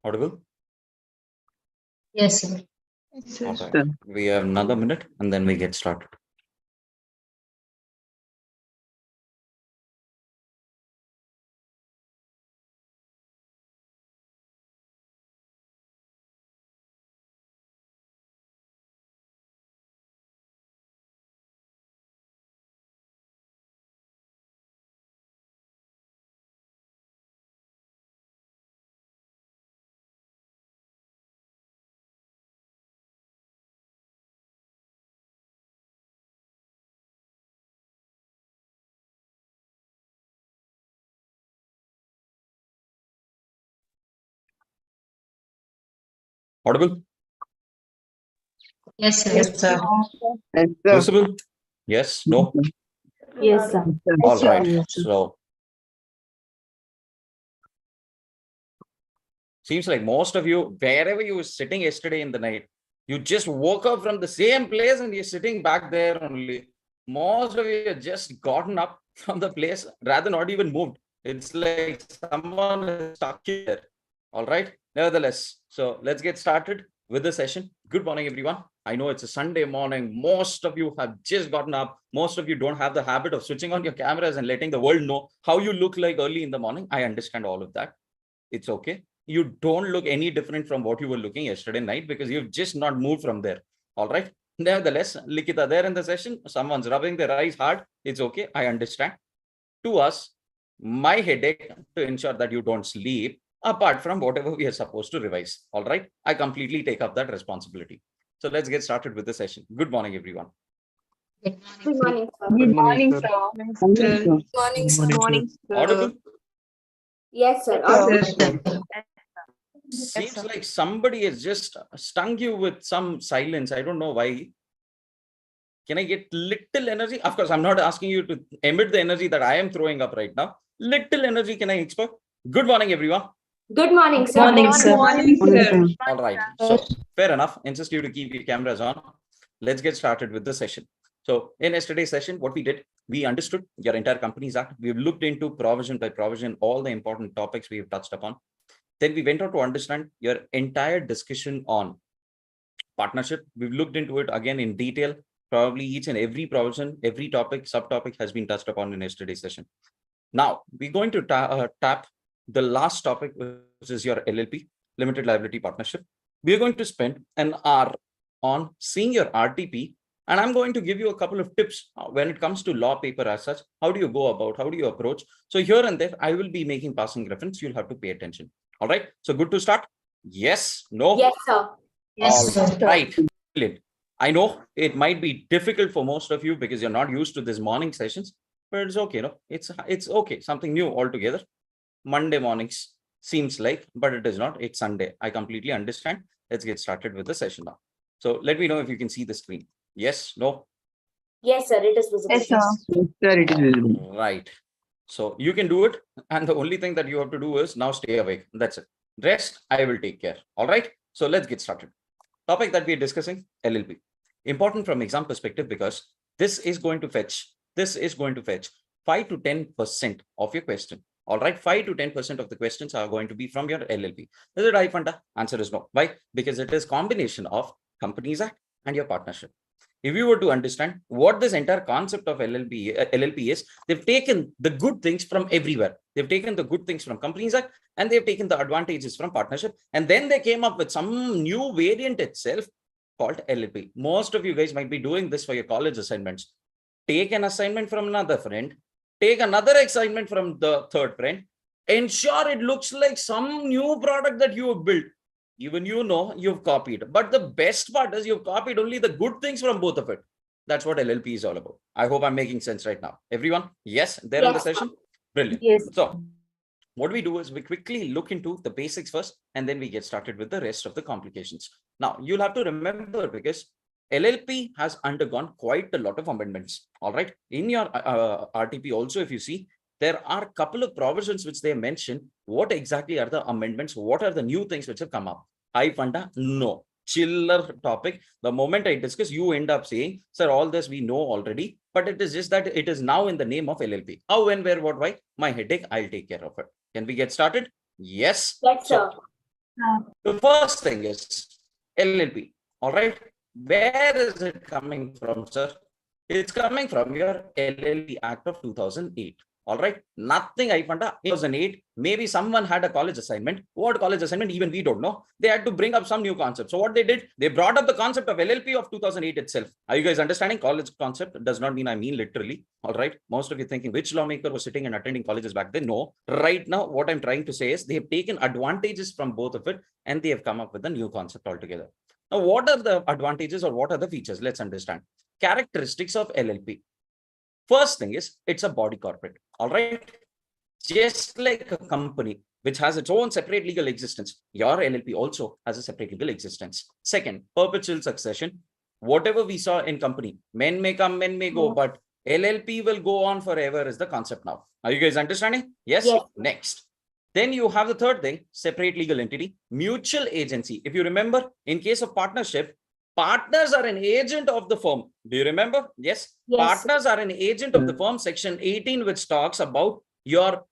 Audible? Yes, sir. All right. We have another minute and then we get started. Audible? Yes, sir. Yes, sir. Yes, sir. Visible? Yes? No? Yes, sir. All right. So seems like most of you, wherever you were sitting yesterday in the night, you just woke up from the same place and you're sitting back there only. Most of you have just gotten up from the place, rather not even moved. It's like someone is stuck here. All right. Nevertheless, so let's get started with the session. Good morning, everyone. I know it's a Sunday morning. Most of you have just gotten up. Most of you don't have the habit of switching on your cameras and letting the world know how you look like early in the morning. I understand all of that. It's okay. You don't look any different from what you were looking yesterday night because you've just not moved from there. All right. Nevertheless, Likita there in the session, someone's rubbing their eyes hard. It's okay. I understand. To us, my headache to ensure that you don't sleep apart from whatever we are supposed to revise. All right. I completely take up that responsibility. So let's get started with the session. Good morning, everyone. Good morning. Good morning, sir. Good morning, sir. Good morning, sir. Audible? Yes, sir. Yes, sir. Seems like somebody has just stung you with some silence. I don't know why. Can I get little energy? Of course, I'm not asking you to emit the energy that I am throwing up right now. Little energy can I expect? Good morning, everyone. Good morning, sir. Morning, sir. Morning, sir. All right. So fair enough. Insist you to keep your cameras on. Let's get started with the session. So in yesterday's session, what we did, we understood your entire Companies Act. We've looked into provision by provision, all the important topics we have touched upon. Then we went on to understand your entire discussion on partnership. We've looked into it again in detail. Probably each and every provision, every topic, subtopic has been touched upon in yesterday's session. Now we're going to tap the last topic, which is your LLP, Limited Liability Partnership. We're going to spend an hour on seeing your RTP, and I'm going to give you a couple of tips when it comes to law paper as such. How do you go about? How do you approach? So here and there, I will be making passing reference. You'll have to pay attention. All right. So good to start. Yes. No. Yes, sir. All Yes, right. Brilliant. I know it might be difficult for most of you because you're not used to this morning sessions, but it's okay. No, it's okay. Something new altogether. Monday mornings seems like, but it is not. It's Sunday. I completely understand. Let's get started with the session now. So let me know if you can see the screen. Yes, no. Yes, sir. It is visible. Yes, sir. Yes, sir, it is visible. Right. So you can do it. And the only thing that you have to do is now stay awake. That's it. Rest, I will take care. All right. So let's get started. Topic that we are discussing, LLP. Important from exam perspective because this is going to fetch 5 to 10% of your question. All right, 5 to 10% of the questions are going to be from your LLP. Is it right, Funda? Answer is no. Why? Because it is combination of Companies Act and your partnership. If you were to understand what this entire concept of LLP is, they've taken the good things from everywhere. They've taken the good things from Companies Act and they've taken the advantages from partnership. And then they came up with some new variant itself called LLP. Most of you guys might be doing this for your college assignments. Take an assignment from another friend, take another assignment from the third friend, ensure it looks like some new product that you have built. Even you know you've copied, but the best part is you've copied only the good things from both of it. That's what LLP is all about. I hope I'm making sense right now. Everyone, yes, they're in the session. Brilliant. Yes. So what we do is we quickly look into the basics first, and then we get started with the rest of the complications. Now you'll have to remember because LLP has undergone quite a lot of amendments. All right. In your RTP also, if you see, there are a couple of provisions which they mentioned. What exactly are the amendments? What are the new things which have come up? High funda? No. Chiller topic. The moment I discuss, you end up saying, sir, all this we know already, but it is just that it is now in the name of LLP. How, when, where, what, why? My headache, I'll take care of it. Can we get started? Yes. Yes, sir. The first thing is LLP. All right. Where is it coming from, sir? It's coming from your LLP Act of 2008. All right. Nothing I found 2008. Maybe someone had a college assignment. What college assignment? Even we don't know. They had to bring up some new concept. So what they did, they brought up the concept of LLP of 2008 itself. Are you guys understanding? College concept does not mean I mean literally. All right. Most of you thinking which lawmaker was sitting and attending colleges back then? No. Right now, what I'm trying to say is they have taken advantages from both of it and they have come up with a new concept altogether. Now, what are the advantages or what are the features? Let's understand. Characteristics of LLP. First thing is it's a body corporate. All right. Just like a company which has its own separate legal existence, your LLP also has a separate legal existence. Second, perpetual succession. Whatever we saw in company, men may come, men may go, but LLP will go on forever is the concept now. Are you guys understanding? Yes. Yes. Next. Then you have the third thing, separate legal entity, mutual agency. If you remember, in case of partnership, partners are an agent of the firm. Do you remember? Yes. Yes. Partners are an agent of the firm. Section 18, which talks about your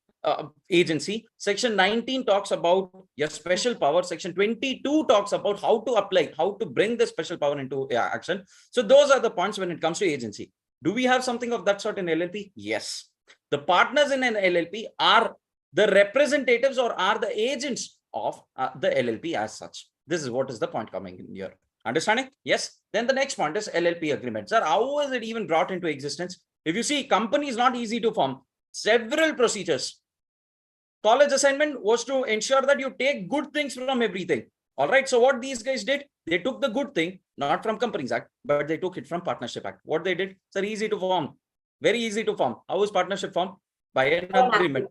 agency. Section 19 talks about your special power. Section 22 talks about how to apply, how to bring the special power into action. So those are the points when it comes to agency. Do we have something of that sort in LLP? Yes. The partners in an LLP are the representatives or are the agents of the LLP as such. This is what is the point coming in here. Understanding? Yes. Then the next point is LLP agreement. Sir, how was it even brought into existence? If you see, company is not easy to form. Several procedures. College assignment was to ensure that you take good things from everything. All right. So what these guys did, they took the good thing, not from Companies Act, but they took it from Partnership Act. What they did, sir, easy to form. Very easy to form. How is partnership formed? By an agreement.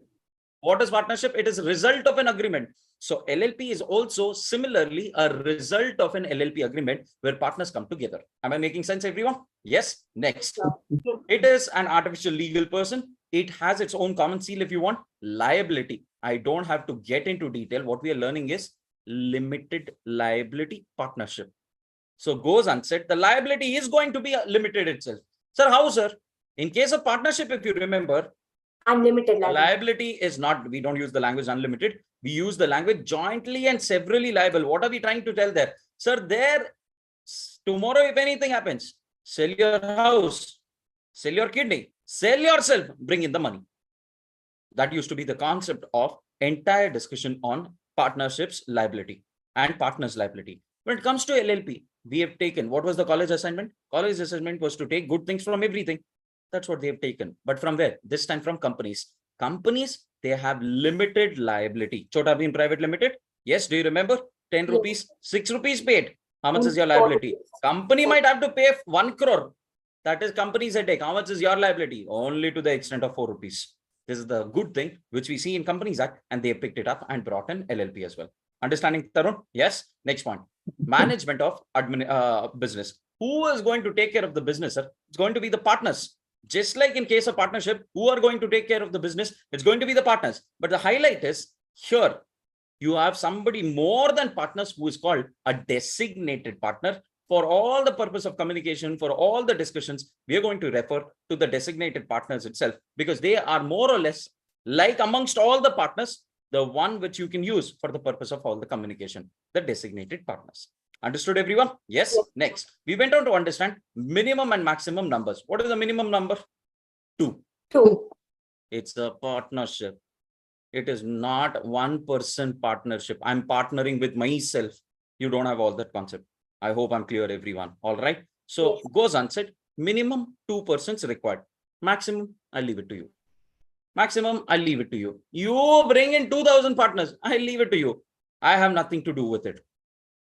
What is partnership? It is a result of an agreement. So LLP is also similarly a result of an LLP agreement where partners come together. Am I making sense, everyone? Yes. Next. It is an artificial legal person. It has its own common seal if you want. Liability. I don't have to get into detail. What we are learning is limited liability partnership. So goes unsaid. The liability is going to be limited itself. Sir, how, sir? In case of partnership, if you remember, Unlimited liability is not, we don't use the language unlimited. We use the language jointly and severally liable. What are we trying to tell there? Sir, there, tomorrow, if anything happens, sell your house, sell your kidney, sell yourself, bring in the money. That used to be the concept of entire discussion on partnerships liability and partners liability. When it comes to LLP, we have taken, what was the college assignment? College assignment was to take good things from everything. That's what they have taken. But from where? This time from companies. Companies, they have limited liability. Chota Bheem Private Limited. Yes, do you remember? 10 rupees, 6 rupees paid. How much is your liability? Company might have to pay 1 crore. That is company's headache. How much is your liability? Only to the extent of 4 rupees. This is the good thing which we see in Companies Act, and they picked it up and brought in LLP as well. Understanding, Tarun? Yes. Next point. Management of business. Who is going to take care of the business, sir? It's going to be the partners. Just like in case of partnership, who are going to take care of the business? It's going to be the partners. But the highlight is here, you have somebody more than partners who is called a designated partner. For all the purpose of communication, for all the discussions, we are going to refer to the designated partners itself, because they are more or less like amongst all the partners, the one which you can use for the purpose of all the communication, the designated partners. Understood, everyone? Yes. Next, we went on to understand minimum and maximum numbers. What is the minimum number? 2. 2. It's a partnership. It is not 1% partnership. I'm partnering with myself. You don't have all that concept. I hope I'm clear, everyone. All right. So goes unsaid. Minimum 2 persons required. Maximum, I'll leave it to you. Maximum, I'll leave it to you. You bring in 2,000 partners. I'll leave it to you. I have nothing to do with it.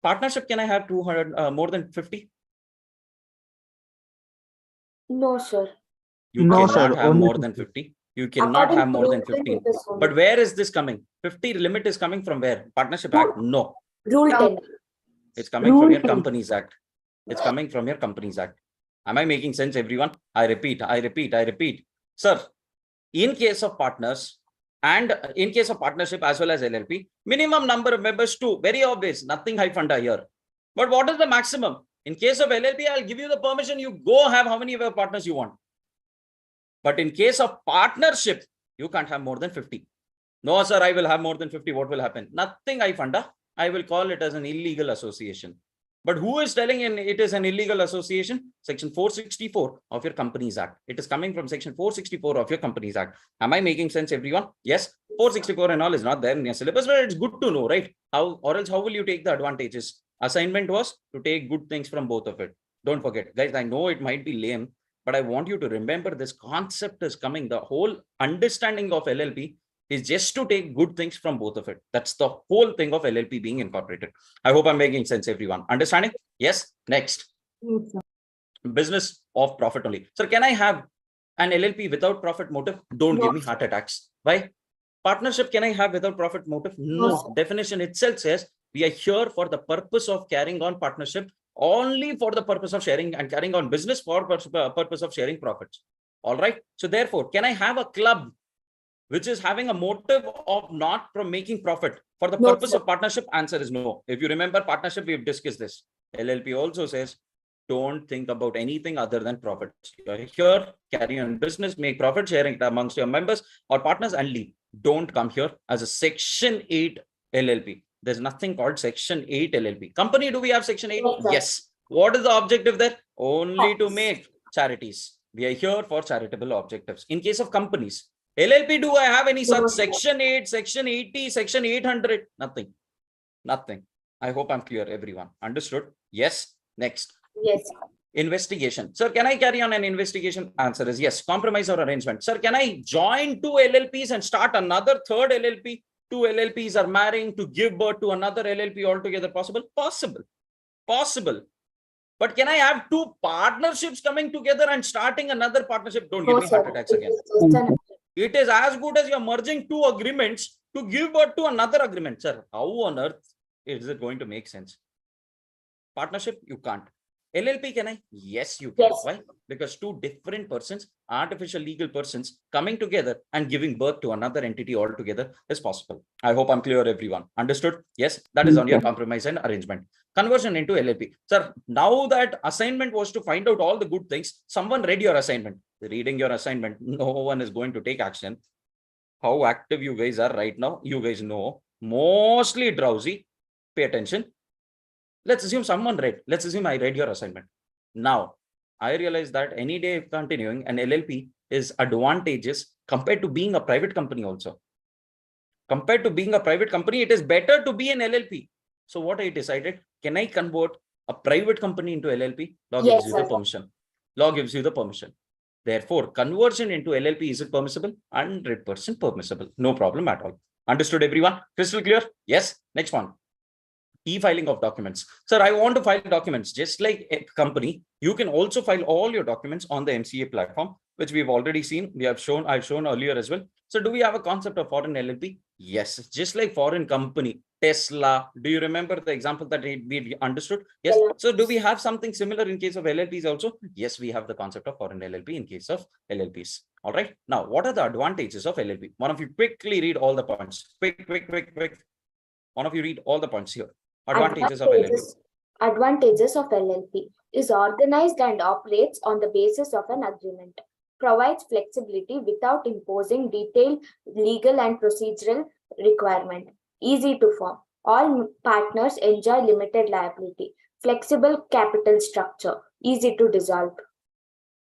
Partnership, can I have 200, more than 50? No, sir. You No, cannot sir, have only more than 50. You cannot According have to more than rule 10, 15. it is only- But where is this coming? 50 limit is coming from where? Partnership Act? No. Rule 10. It's coming from Rule your 10. Companies Act. It's coming from your Companies Act. Am I making sense, everyone? I repeat. Sir, In case of partners and in case of partnership as well as LLP, minimum number of members 2, very obvious, nothing high funda here. But what is the maximum? In case of LLP, I'll give you the permission, you go have how many partners you want. But in case of partnership, you can't have more than 50. No, sir, I will have more than 50. What will happen? Nothing I funda. I will call it as an illegal association. But who is telling it is an illegal association? Section 464 of your Companies Act. It is coming from Section 464 of your Companies Act. Am I making sense, everyone? Yes. 464 and all is not there in your syllabus, but it's good to know, right? How, or else how will you take the advantages? Assignment was to take good things from both of it. Don't forget, guys, I know it might be lame, but I want you to remember this concept is coming. The whole understanding of LLP is just to take good things from both of it. That's the whole thing of LLP being incorporated. I hope I'm making sense, everyone. Understanding? Yes. Next. Yes, sir. Business of profit only. Sir, can I have an LLP without profit motive? Don't No, give me heart attacks. Why? Partnership, can I have without profit motive? No. sir. Definition itself says we are here for the purpose of carrying on partnership, only for the purpose of sharing and carrying on business for purpose of sharing profits. All right. So therefore, can I have a club which is having a motive of not from making profit for the No, purpose sir. of partnership? Answer is no. If you remember partnership, we've discussed this. LLP also says, don't think about anything other than profits. You're here, carry on business, make profit, sharing it amongst your members or partners and leave. Don't come here as a Section 8 LLP. There's nothing called Section 8 LLP. Company, do we have Section 8? Yes, sir. Yes. What is the objective there? Only to Yes. make charities. We are here for charitable objectives. In case of companies, LLP, do I have any such No, sir. Section 8, Section 80, Section 800? Nothing. Nothing. I hope I'm clear, everyone. Understood? Yes. Next. Yes, sir. Investigation. Sir, can I carry on an investigation? Answer is yes. Compromise or arrangement. Sir, can I join 2 LLPs and start another third LLP? 2 LLPs are marrying to give birth to another LLP altogether. Possible? Possible. Possible. But can I have 2 partnerships coming together and starting another partnership? Don't give No, me heart sir. attacks It again. is just an- It is as good as you're merging 2 agreements to give birth to another agreement. Sir, how on earth is it going to make sense? Partnership, you can't. LLP, can I? Yes, you can. Yes. Why? Because 2 different persons, artificial legal persons coming together and giving birth to another entity altogether is possible. I hope I'm clear, everyone. Understood? Yes, that is on your compromise and arrangement. Conversion into LLP. Sir, now that assignment was to find out all the good things, someone read your assignment. Reading your assignment, no one is going to take action. How active you guys are right now, you guys know. Mostly drowsy. Pay attention. Let's assume someone read. Let's assume I read your assignment. Now, I realize that any day continuing an LLP is advantageous compared to being a private company also. Compared to being a private company, it is better to be an LLP. So what I decided, can I convert a private company into LLP? Law Yes, gives you the sir. permission. Law gives you the permission. Therefore, conversion into LLP, is it permissible? 100% permissible. No problem at all. Understood, everyone? Crystal clear? Yes. Next one. E-filing of documents. Sir, I want to file documents just like a company. You can also file all your documents on the MCA platform, which we've already seen. I've shown earlier as well. So do we have a concept of foreign LLP? Yes, just like foreign company, Tesla. Do you remember the example that we understood? Yes. Yeah. So do we have something similar in case of LLPs also? Yes, we have the concept of foreign LLP in case of LLPs. All right. Now, what are the advantages of LLP? One of you quickly read all the points. Quick. One of you read all the points here. Advantages of LLP. Advantages of LLP is organized and operates on the basis of an agreement, provides flexibility without imposing detailed legal and procedural requirement, easy to form. All partners enjoy limited liability, flexible capital structure, easy to dissolve.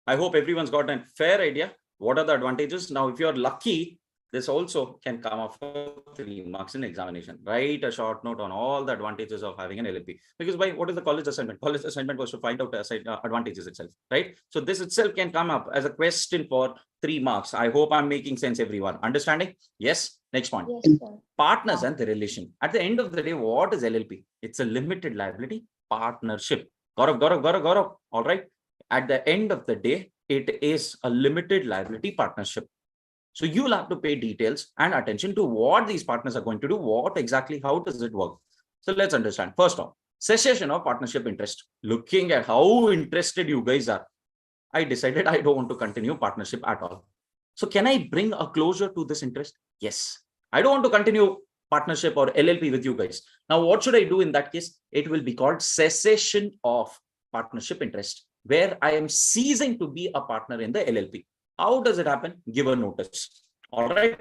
I hope everyone's got a fair idea. What are the advantages? Now, if you're lucky, this also can come up for 3 marks in examination. Write a short note on all the advantages of having an LLP. Because what is the college assignment? College assignment was to find out advantages itself, right? So this itself can come up as a question for 3 marks. I hope I'm making sense, everyone. Understanding? Yes. Next point. Yes, sir. Partners and the relation. At the end of the day, what is LLP? It's a limited liability partnership. Gaurav. All right. At the end of the day, it is a limited liability partnership. So you'll have to pay details and attention to what these partners are going to do, what exactly, how does it work? So let's understand. First off, cessation of partnership interest. Looking at how interested you guys are, I decided I don't want to continue partnership at all. So can I bring a closure to this interest? Yes. I don't want to continue partnership or LLP with you guys. Now, what should I do in that case? It will be called cessation of partnership interest, where I am ceasing to be a partner in the LLP. How does it happen? Give a notice. All right.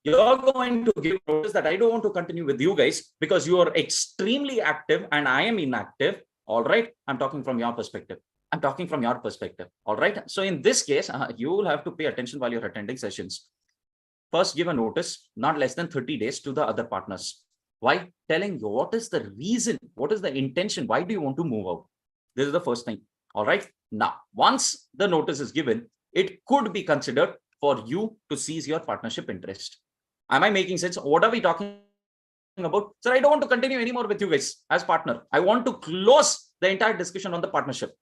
You're going to give notice that I don't want to continue with you guys because you are extremely active and I am inactive. All right. I'm talking from your perspective. I'm talking from your perspective. All right. So in this case, you will have to pay attention while you're attending sessions. First, give a notice, not less than 30 days to the other partners. Why? Telling you what is the reason, what is the intention, why do you want to move out? This is the first thing. All right. Now, once the notice is given, it could be considered for you to cease your partnership interest. Am I making sense? What are we talking about? Sir, I don't want to continue anymore with you guys as partner. I want to close the entire discussion on the partnership.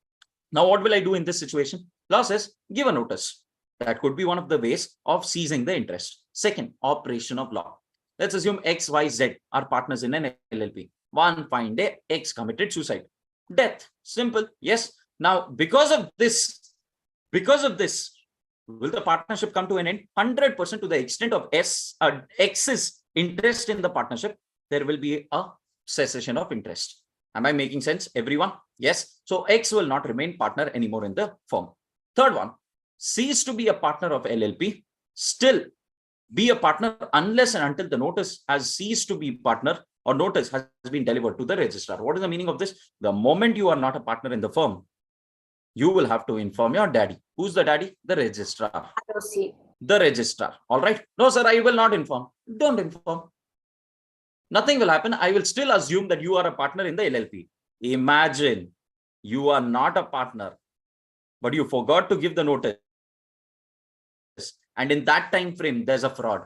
Now, what will I do in this situation? Law says, give a notice. That could be one of the ways of seizing the interest. Second, operation of law. Let's assume X, Y, Z are partners in an LLP. One fine day, X committed suicide. Death. Simple. Yes. Now, because of this, will the partnership come to an end? 100% to the extent of X's interest in the partnership, there will be a cessation of interest. Am I making sense, everyone? Yes. So X will not remain partner anymore in the firm. Third one, cease to be a partner of LLP, still be a partner unless and until the notice has ceased to be partner or notice has been delivered to the registrar. What is the meaning of this? The moment you are not a partner in the firm, you will have to inform your daddy. Who's the daddy? The registrar. R2C. The registrar. All right. No, sir, I will not inform. Don't inform. Nothing will happen. I will still assume that you are a partner in the LLP. Imagine you are not a partner, but you forgot to give the notice. And in that time frame, there's a fraud.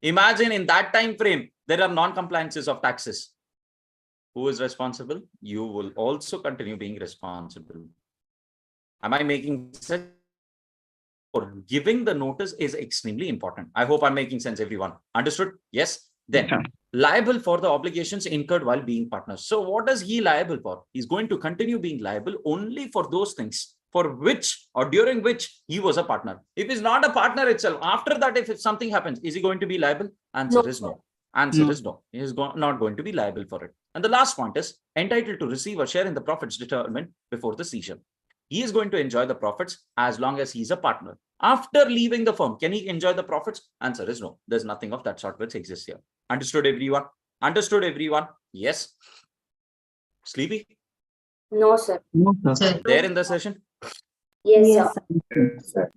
Imagine in that time frame, there are non-compliances of taxes. Who is responsible? You will also continue being responsible. Am I making sense? Or giving the notice is extremely important. I hope I'm making sense, everyone. Understood? Yes. Then liable for the obligations incurred while being partners. So what is he liable for? He's going to continue being liable only for those things for which or during which he was a partner. If he's not a partner itself, after that, if something happens, is he going to be liable? Answer is no. Answer is no. He is not going to be liable for it. And the last point is entitled to receive a share in the profits determined before the seizure. He is going to enjoy the profits as long as he's a partner. After leaving the firm, can he enjoy the profits? Answer is no. There's nothing of that sort which exists here. Understood, everyone? Understood, everyone? Yes. Sleepy? No, sir. No, sir. There in the session? Yes, sir.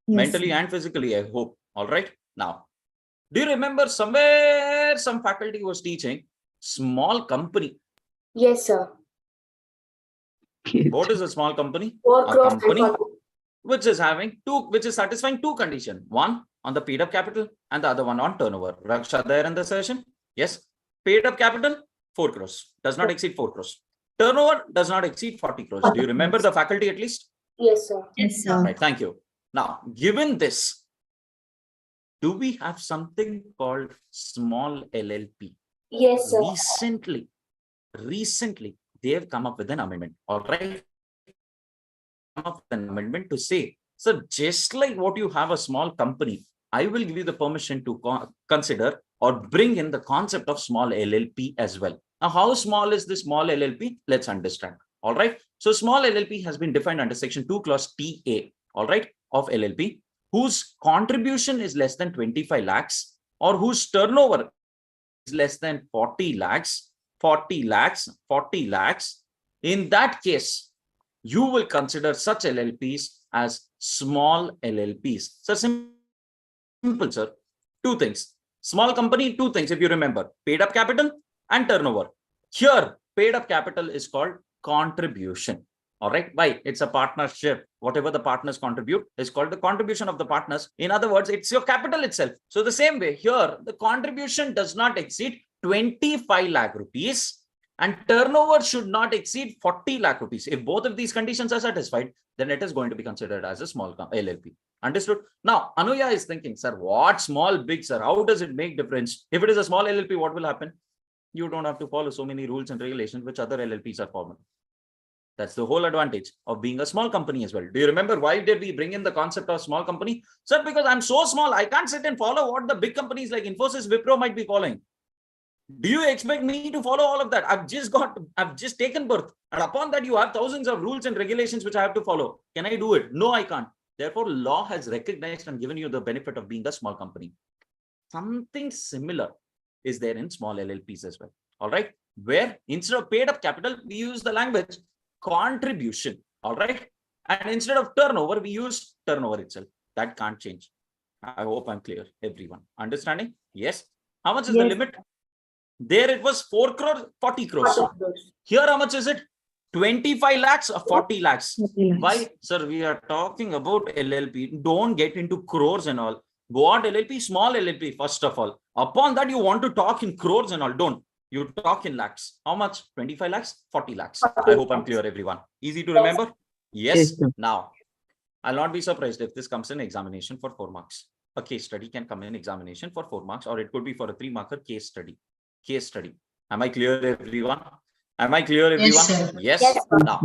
Mentally and physically, I hope. All right. Now, do you remember somewhere some faculty was teaching small company? Yes, sir. What is a small company? 4 A crores company and 40. which is satisfying two conditions. One on the paid up capital and the other one on turnover. Raksha there in the session? Yes. Paid up capital, 4 crores. Does not exceed 4 crores. Turnover does not exceed 40 crores. Do you remember the faculty at least? Yes, sir. Yes, sir. Right. Thank you. Now, given this, do we have something called small LLP? Yes, sir. Recently, they have come up with an amendment. All right. Come up with an amendment to say, so just like what you have a small company, I will give you the permission to consider or bring in the concept of small LLP as well. Now, how small is this small LLP? Let's understand. All right. So small LLP has been defined under section 2 clause TA, all right, of LLP, whose contribution is less than 25 lakhs or whose turnover is less than 40 lakhs. In that case, you will consider such LLPs as small LLPs. So simple, sir. Two things. Small company, two things, if you remember, paid up capital and turnover. Here, paid up capital is called contribution. All right. Why? It's a partnership. Whatever the partners contribute is called the contribution of the partners. In other words, it's your capital itself. So the same way here, the contribution does not exceed 25 lakh rupees and turnover should not exceed 40 lakh rupees. If both of these conditions are satisfied, then it is going to be considered as a small LLP. Understood? Now, Anuya is thinking, sir, what small, big, sir? How does it make difference? If it is a small LLP, what will happen? You don't have to follow so many rules and regulations which other LLPs are following. That's the whole advantage of being a small company as well. Do you remember why did we bring in the concept of small company? Sir, because I'm so small, I can't sit and follow what the big companies like Infosys, Wipro might be following. Do you expect me to follow all of that? I've just taken birth. And upon that, you have thousands of rules and regulations which I have to follow. Can I do it? No, I can't. Therefore, law has recognized and given you the benefit of being a small company. Something similar is there in small LLPs as well. All right. Where instead of paid up capital, we use the language contribution. All right. And instead of turnover, we use turnover itself. That can't change. I hope I'm clear, everyone. Understanding? Yes. How much is the limit? There it was 4 crores, 40 crores. Here, how much is it? 25 lakhs or 40 lakhs? 40 lakhs. Why? Sir, we are talking about LLP. Don't get into crores and all. Go out LLP, small LLP, first of all. Upon that, you want to talk in crores and all. Don't. You talk in lakhs. How much? 25 lakhs, 40 lakhs. I hope I'm clear, everyone. Easy to remember? Yes. Now, I'll not be surprised if this comes in examination for 4 marks. A case study can come in examination for 4 marks, or it could be for a 3-marker case study. Case study. Am I clear, everyone? Am I clear, everyone? Yes, sir. Yes. Yes, sir. Now,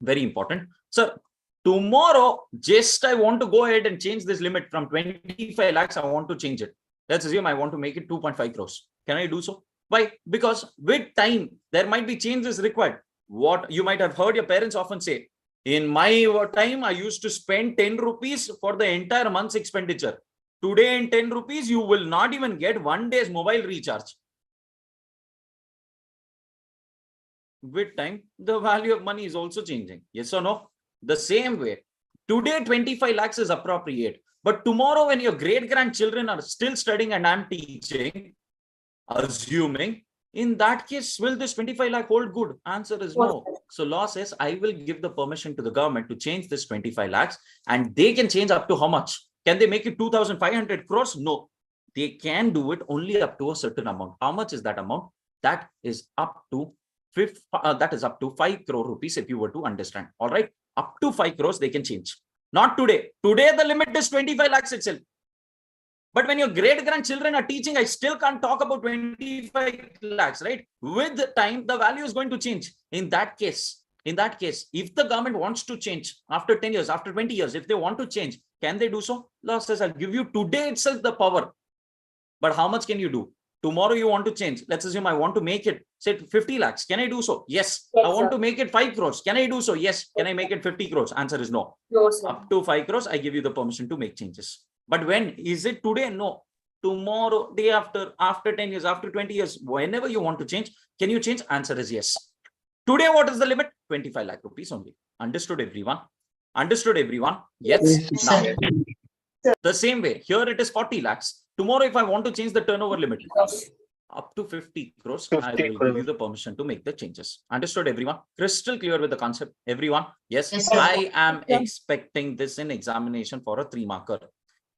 very important. Sir, tomorrow, just I want to go ahead and change this limit from 25 lakhs. I want to change it. Let's assume I want to make it 2.5 crores. Can I do so? Why? Because with time, there might be changes required. What you might have heard your parents often say, in my time, I used to spend 10 rupees for the entire month's expenditure. Today, in 10 rupees, you will not even get 1 day's mobile recharge. With time, the value of money is also changing. Yes or no? The same way. Today, 25 lakhs is appropriate. But tomorrow, when your great-grandchildren are still studying and I'm teaching, assuming, in that case, will this 25 lakh hold good? Answer is no. So law says, I will give the permission to the government to change this 25 lakhs, and they can change up to how much? Can they make it 2,500 crores? No. They can do it only up to a certain amount. How much is that amount? That is up to 5 crore rupees, if you were to understand. All right. Up to 5 crores, they can change. Not today. Today, the limit is 25 lakhs itself. But when your great-grandchildren are teaching, I still can't talk about 25 lakhs, right? With time, the value is going to change. In that case, if the government wants to change after 10 years, after 20 years, if they want to change, can they do so? Law says, I'll give you today itself the power. But how much can you do? Tomorrow you want to change. Let's assume I want to make it, say, 50 lakhs. Can I do so? Yes. I want to make it 5 crores. Can I do so? Yes. Can I make it 50 crores? Answer is no. No, sir. Up to 5 crores, I give you the permission to make changes. But when? Is it today? No. Tomorrow, day after 10 years, after 20 years, whenever you want to change, can you change? Answer is yes. Today, what is the limit? 25 lakh rupees only. Understood, everyone? Understood, everyone? Yes. Now, the same way, here it is 40 lakhs. Tomorrow, if I want to change the turnover limit, up to 50 crores, I will give you the permission to make the changes. Understood, everyone? Crystal clear with the concept, everyone? Yes. Yes, sir. I am expecting this in examination for a 3-marker.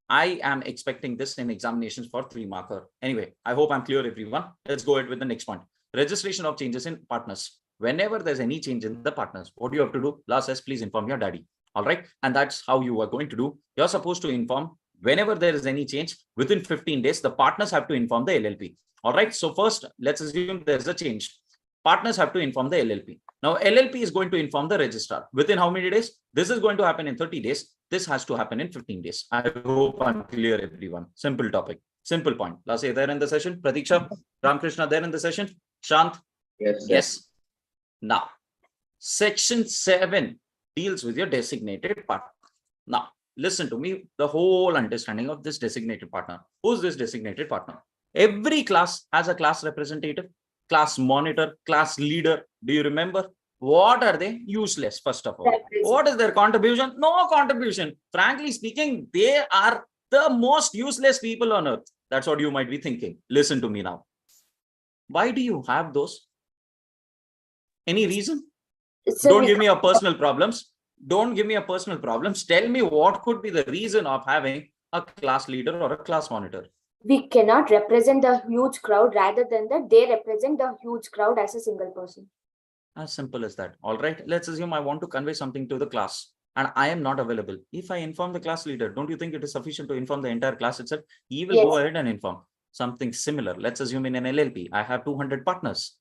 I am expecting this in examinations for 3-marker. Anyway, I hope I'm clear, everyone. Let's go ahead with the next point. Registration of changes in partners. Whenever there's any change in the partners, what do you have to do? Law says, please inform your daddy. All right. And that's how you are going to do. You're supposed to inform whenever there is any change within 15 days, the partners have to inform the LLP. All right. So first, let's assume there's a change. Partners have to inform the LLP. Now, LLP is going to inform the registrar. Within how many days? This is going to happen in 30 days. This has to happen in 15 days. I hope I'm clear, everyone. Simple topic. Simple point. Last year there in the session. Pratiksha, Ramkrishna there in the session. Shant? Yes. Yes. Now, section 7 deals with your designated partner. Now, listen to me, the whole understanding of this designated partner. Who's this designated partner? Every class has a class representative, class monitor, class leader. Do you remember? What are they? Useless, first of all. What is their contribution? No contribution. Frankly speaking, they are the most useless people on earth. That's what you might be thinking. Listen to me now. Why do you have those? Any reason? Don't give me your personal problems. Don't give me your personal problems. Tell me what could be the reason of having a class leader or a class monitor. We cannot represent the huge crowd, rather than that they represent the huge crowd as a single person. As simple as that. All right. Let's assume I want to convey something to the class and I am not available. If I inform the class leader, don't you think it is sufficient to inform the entire class itself? He will go ahead and inform. Something similar. Let's assume in an LLP, I have 200 partners.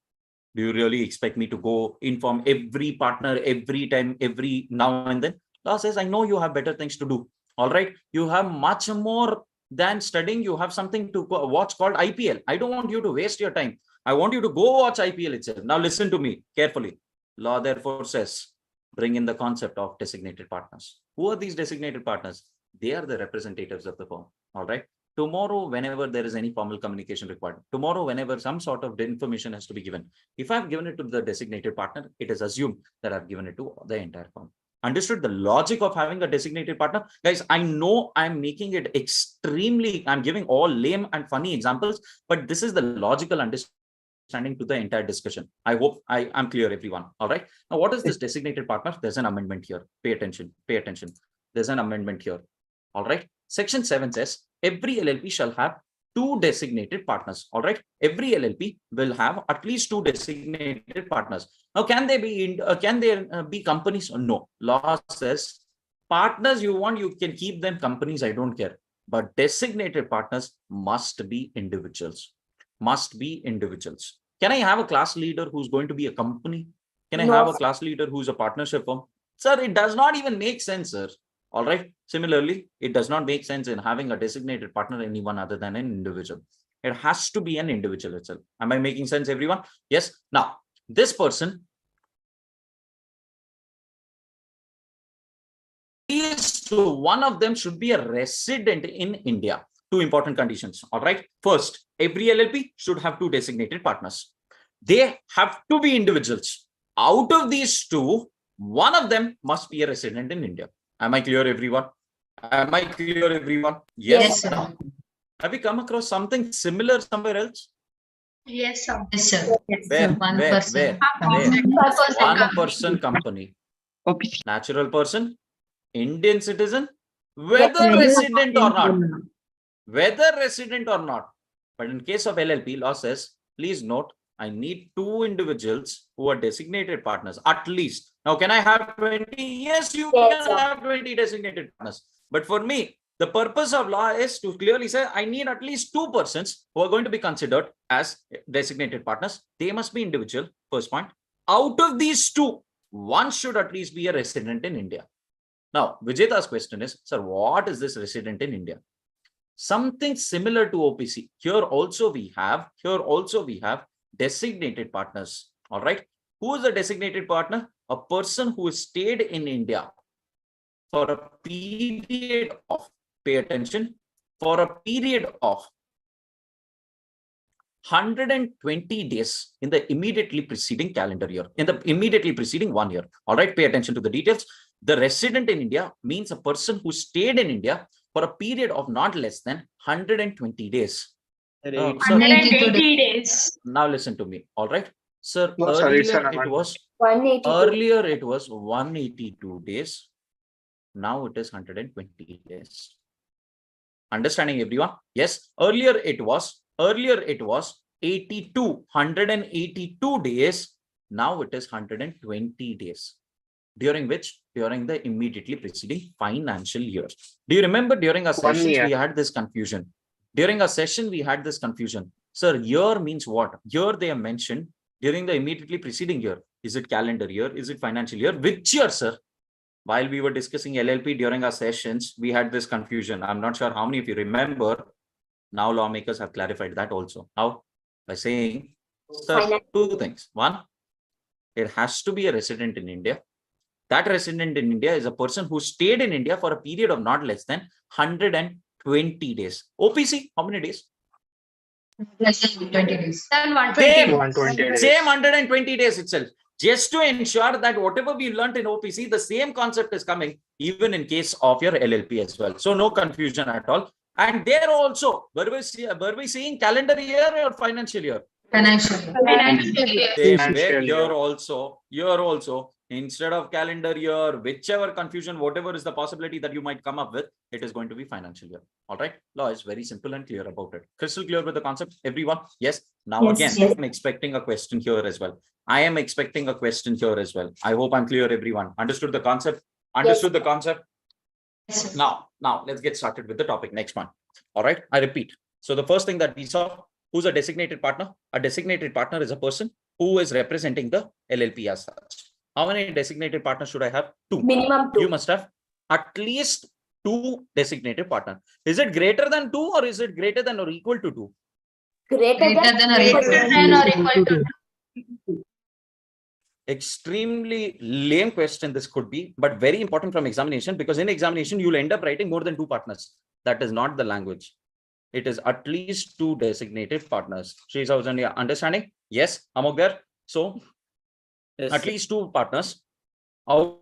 Do you really expect me to go inform every partner every time, every now and then? Law says, I know you have better things to do. All right. You have much more than studying. You have something to watch called IPL. I don't want you to waste your time. I want you to go watch IPL itself. Now listen to me carefully. Law therefore says, bring in the concept of designated partners. Who are these designated partners? They are the representatives of the firm. All right. Tomorrow, whenever there is any formal communication required, tomorrow, whenever some sort of information has to be given, if I've given it to the designated partner, it is assumed that I've given it to the entire firm. Understood the logic of having a designated partner? Guys, I know I'm making it extremely, I'm giving all lame and funny examples, but this is the logical understanding to the entire discussion. I hope I'm clear, everyone. All right. Now, what is this designated partner? There's an amendment here. Pay attention. Pay attention. There's an amendment here. All right. Section 7 says every LLP shall have 2 designated partners. All right. Every LLP will have at least 2 designated partners. Now, can they be companies? No. Law says partners you want, you can keep them companies. I don't care. But designated partners must be individuals. Must be individuals. Can I have a class leader who's going to be a company? Can I have a class leader who's a partnership firm? Sir, it does not even make sense, sir. All right. Similarly, it does not make sense in having a designated partner anyone other than an individual. It has to be an individual itself. Am I making sense, everyone? Yes. Now, this person, at least one of them should be a resident in India. 2 important conditions. All right. First, every LLP should have 2 designated partners. They have to be individuals. Out of these 2, one of them must be a resident in India. Am I clear, everyone? Am I clear, everyone? Yes, sir. Have you come across something similar somewhere else? Yes, sir. Yes, sir. Where? One Where? person. Where? One person company. OPC. Natural person, Indian citizen, whether resident or not. Whether resident or not. But in case of LLP, law says, please note, I need 2 individuals who are designated partners, at least. Now, can I have 20? Yes, you can have 20 designated partners. But for me, the purpose of law is to clearly say, I need at least 2 persons who are going to be considered as designated partners. They must be individual, first point. Out of these 2, one should at least be a resident in India. Now, Vijeta's question is, sir, what is this resident in India? Something similar to OPC. Here also we have designated partners. All right. Who is a designated partner? A person who stayed in India for a period of, pay attention, for a period of 120 days in the immediately preceding calendar year, in the immediately preceding 1 year. All right. Pay attention to the details. The resident in India means a person who stayed in India for a period of not less than 120 days. 180 days. Now listen to me. All right. Sir, No, sorry, earlier it was 182 days. Now it is 120 days. Understanding, everyone? Yes. Earlier it was 182 days. Now it is 120 days. During the immediately preceding financial year. Do you remember during our sessions we had this confusion? During our session we had this confusion. Sir, year means what? Year they have mentioned during the immediately preceding year. Is it calendar year? Is it financial year? Which year, sir? While we were discussing LLP during our sessions, we had this confusion. I'm not sure how many of you remember. Now lawmakers have clarified that also. How? By saying, sir, 2 things. 1, it has to be a resident in India. That resident in India is a person who stayed in India for a period of not less than 120 days. OPC, how many days? Less than 20 days. Same 120 days itself. Just to ensure that whatever we learned in OPC, the same concept is coming even in case of your LLP as well. So no confusion at all. And there also, were we seeing calendar year or financial year? Financial year. Here also, instead of calendar year, whichever confusion, whatever is the possibility that you might come up with, it is going to be financial year. All right. Law is very simple and clear about it. Crystal clear with the concept, everyone? Yes. Now again, I'm expecting a question here as well. I hope I'm clear, everyone. Understood the concept? Understood the concept? Now let's get started with the topic. Next one. All right. I repeat. So the first thing that we saw, who's a designated partner? A designated partner is a person who is representing the LLP as such. How many designated partners should I have? 2. Minimum 2. You must have at least 2 designated partners. Is it greater than 2 or is it greater than or equal to 2? Greater than or equal to. Extremely lame question this could be, but very important from examination, because in examination you'll end up writing more than 2 partners. That is not the language. It is at least 2 designated partners. Shri Saujanya, understanding? Yes, Amok there. So Yes, at least 2 partners. Out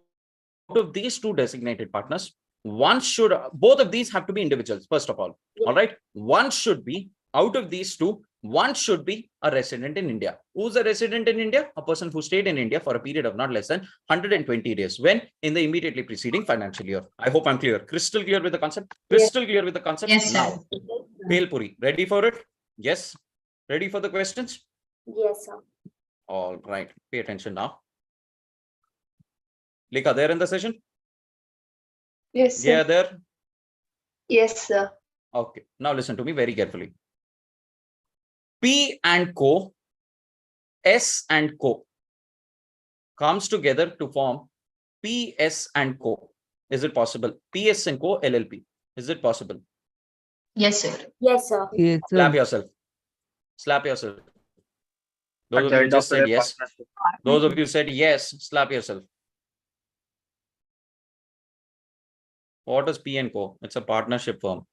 of these 2 designated partners, one should, both of these have to be individuals, first of all. All right. One should be, out of these 2, one should be a resident in India. Who's a resident in India? A person who stayed in India for a period of not less than 120 days. When? In the immediately preceding financial year. I hope I'm clear. Crystal clear with the concept? Crystal clear with the concept? Yes, sir. Now, Bhelpuri, ready for it? Yes. Ready for the questions? Yes, sir. All right. Pay attention now. Lika, there in the session? Yes, sir. Yeah, there. Yes, sir. Okay. Now listen to me very carefully. P and Co, S and Co comes together to form PS and Co. Is it possible? PS and Co LLP. Is it possible? Yes, sir. Yes, sir. Yes, Slap sir. yourself. Slap yourself. Those at of the you end just of said the yes. partnership. Those of you said yes. Slap yourself. What is P and Co? It's a partnership firm.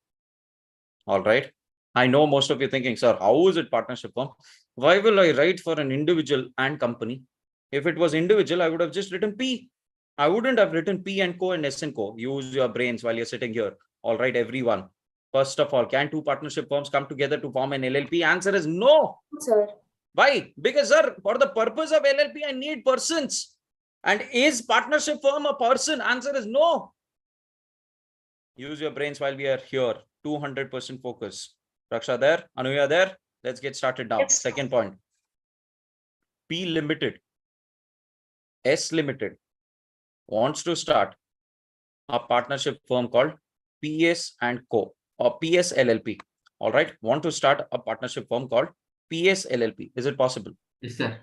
All right. I know most of you thinking, sir, how is it partnership firm? Why will I write for an individual and company? If it was individual, I would have just written P. I wouldn't have written P and Co and S and Co. Use your brains while you're sitting here. All right, everyone. First of all, can 2 partnership firms come together to form an LLP? Answer is no. Sir. Why? Because, sir, for the purpose of LLP, I need persons. And is partnership firm a person? Answer is no. Use your brains while we are here. 200% focus. Raksha there, Anuya there. Let's get started now. Yes. Second point. P Limited, S Limited wants to start a partnership firm called PS and Co or PS LLP. All right. Want to start a partnership firm called PS LLP. Is it possible? Yes, sir.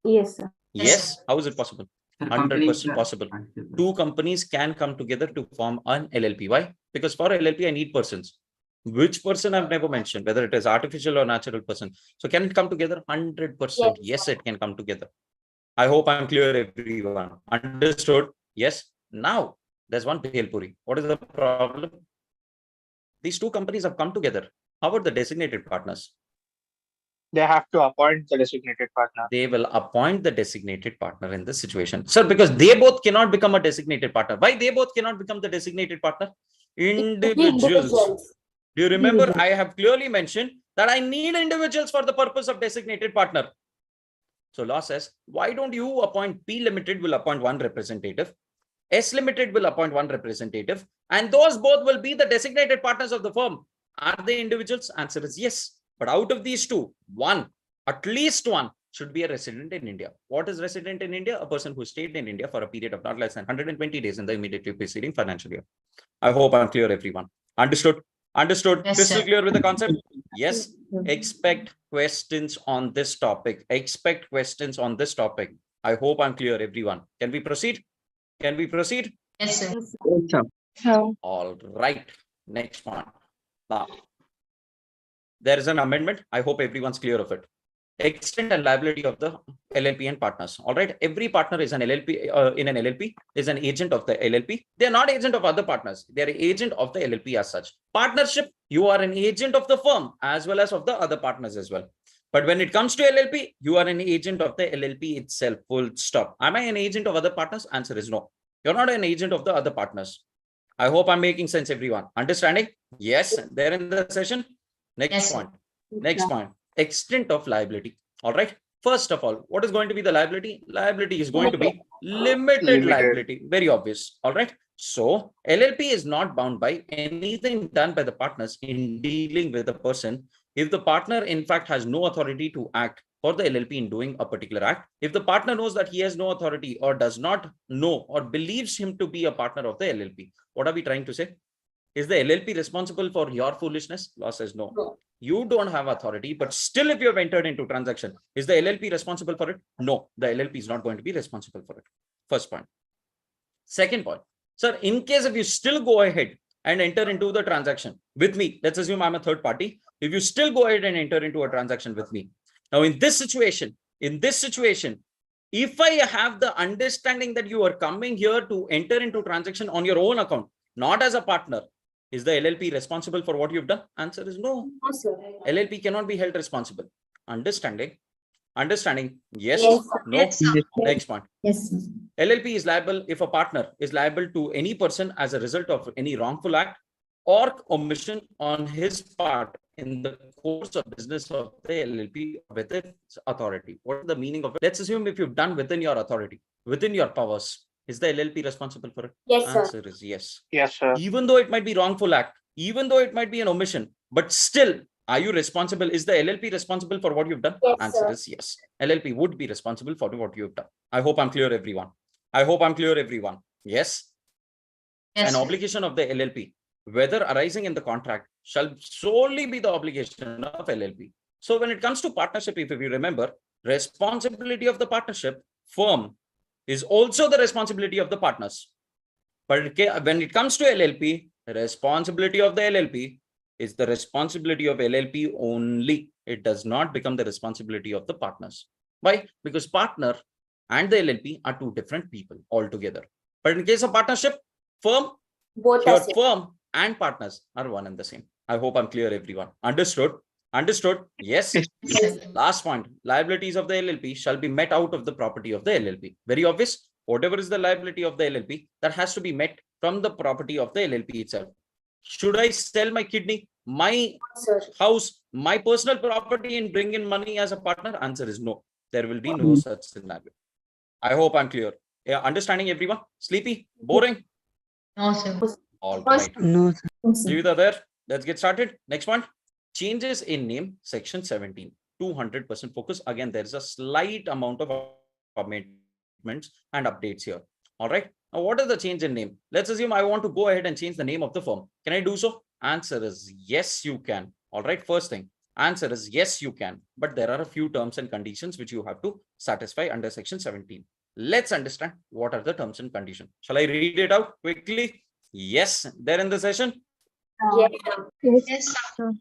Yes, sir. Yes. How is it possible? Sir, 100% possible. 2 companies can come together to form an LLP. Why? Because for LLP, I need persons. Which person I've never mentioned, whether it is artificial or natural person. So can it come together? 100%. Yes, it can come together. I hope I'm clear, everyone. Understood? Yes. Now, there's one Bhelpuri. What is the problem? These 2 companies have come together. How about the designated partners? They have to appoint the designated partner. They will appoint the designated partner in this situation. Sir, because they both cannot become a designated partner. Why they both cannot become the designated partner? Individuals. Do you remember? I have clearly mentioned that I need individuals for the purpose of designated partner. So law says, why don't you appoint P Limited will appoint 1 representative, S Limited will appoint 1 representative, and those both will be the designated partners of the firm. Are they individuals? Answer is yes. But out of these 2, one, at least one, should be a resident in India. What is resident in India? A person who stayed in India for a period of not less than 120 days in the immediately preceding financial year. I hope I'm clear, everyone. Understood? Understood? Yes, Crystal sir. clear with the concept? Yes. Expect questions on this topic. Expect questions on this topic. I hope I'm clear, everyone. Can we proceed? Can we proceed? Yes, sir. Yes, sir. No. All right. Next one. Now, there is an amendment. I hope everyone's clear of it. Extent and liability of the LLP and partners. All right. Every partner is an LLP in an LLP is an agent of the LLP. They are not agent of other partners. They are agent of the LLP as such. Partnership, you are an agent of the firm as well as of the other partners as well. But when it comes to LLP, you are an agent of the LLP itself. Full stop. Am I an agent of other partners? Answer is no. You're not an agent of the other partners. I hope I'm making sense, everyone. Understanding? Yes. There in the session. Next Yes, sir. point. Next point. Extent of liability. All right. First of all, what is going to be the liability? Liability is going to be limited liability. Very obvious. All right. So LLP is not bound by anything done by the partners in dealing with the person. If the partner, in fact, has no authority to act for the LLP in doing a particular act, if the partner knows that he has no authority or does not know or believes him to be a partner of the LLP, what are we trying to say? Is the LLP responsible for your foolishness? Law says no. you don't have authority, but still if you have entered into transaction, is the LLP responsible for it? No, the LLP is not going to be responsible for it. First point. Second point, sir, in case if you still go ahead and enter into the transaction with me, let's assume I'm a third party. If you still go ahead and enter into a transaction with me, now in this situation, if I have the understanding that you are coming here to enter into transaction on your own account, not as a partner, is the LLP responsible for what you've done? Answer is no. No, sir. LLP cannot be held responsible. Understanding? Yes, Yes, sir. no. Yes, sir. Next point. Yes, sir. LLP is liable if a partner is liable to any person as a result of any wrongful act or omission on his part in the course of business of the LLP with its authority. What is the meaning of it? Let's assume if you've done within your authority, within your powers, is the LLP responsible for it? Yes, sir. Answer is yes. Yes, sir. Even though it might be wrongful act, even though it might be an omission, but still, are you responsible? Is the LLP responsible for what you've done? Yes, Answer sir. is yes. LLP would be responsible for what you've done. I hope I'm clear, everyone. Yes. Yes, An sir. obligation of the LLP, whether arising in the contract, shall solely be the obligation of LLP. So when it comes to partnership, if you remember, responsibility of the partnership firm is also the responsibility of the partners. But when it comes to LLP, responsibility of the LLP is the responsibility of LLP only. It does not become the responsibility of the partners. Why? Because partner and the LLP are two different people altogether. But in case of partnership, firm, Both your are same. firm and partners are one and the same. I hope I'm clear, everyone. Understood? Yes. Yes. Yes, sir. Last point, liabilities of the LLP shall be met out of the property of the LLP. Very obvious. Whatever is the liability of the LLP, that has to be met from the property of the LLP itself. Should I sell my kidney, my Sir. house, my personal property and bring in money as a partner? Answer is no. There will be no such scenario. I hope I'm clear. Yeah, understanding, everyone? Sleepy? Boring? No, sir. All Yes. right. No, sir. Jivita there. Let's get started. Next one. Changes in name, section 17. 200% focus. Again, there's a slight amount of amendments and updates here. All right. Now, what is the change in name? Let's assume I want to go ahead and change the name of the firm. Can I do so? Answer is yes, you can. All right. First thing. Answer is yes, you can. But there are a few terms and conditions which you have to satisfy under section 17. Let's understand what are the terms and conditions. Shall I read it out quickly? Yes, they're in the session. Yes, sir. Yes, sir.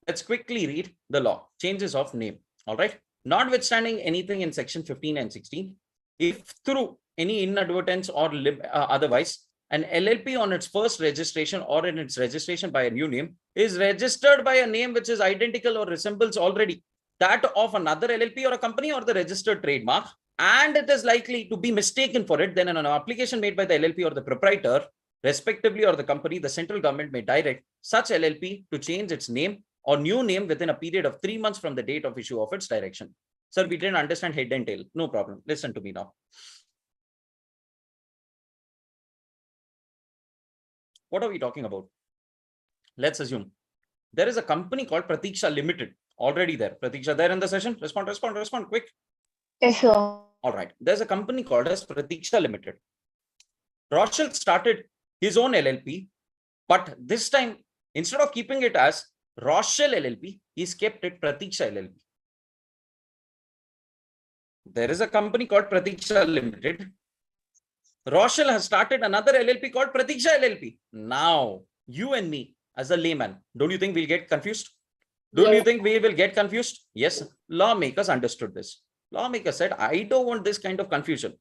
Let's quickly read the law. Changes of name. All right. Notwithstanding anything in section 15 and 16, if through any inadvertence or otherwise, an LLP on its first registration or in its registration by a new name is registered by a name which is identical or resembles already that of another LLP or a company or the registered trademark, and it is likely to be mistaken for it, then an application made by the LLP or the proprietor, respectively, or the company, the central government may direct such LLP to change its name or new name within a period of 3 months from the date of issue of its direction. Sir, we didn't understand head and tail. No problem. Listen to me now. What are we talking about? Let's assume there is a company called Pratiksha Limited already there. Pratiksha, there in the session? Respond, quick. Yes, sir. All right. There's a company called as Pratiksha Limited. Rochelle started his own LLP, but this time, instead of keeping it as Rochelle LLP, he's kept it Pratiksha LLP. There is a company called Pratiksha Limited. Rochelle has started another LLP called Pratiksha LLP. Now, you and me as a layman, don't you think we'll get confused? Don't you think we will get confused? Yes. Lawmakers understood this. Lawmakers said, I don't want this kind of confusion.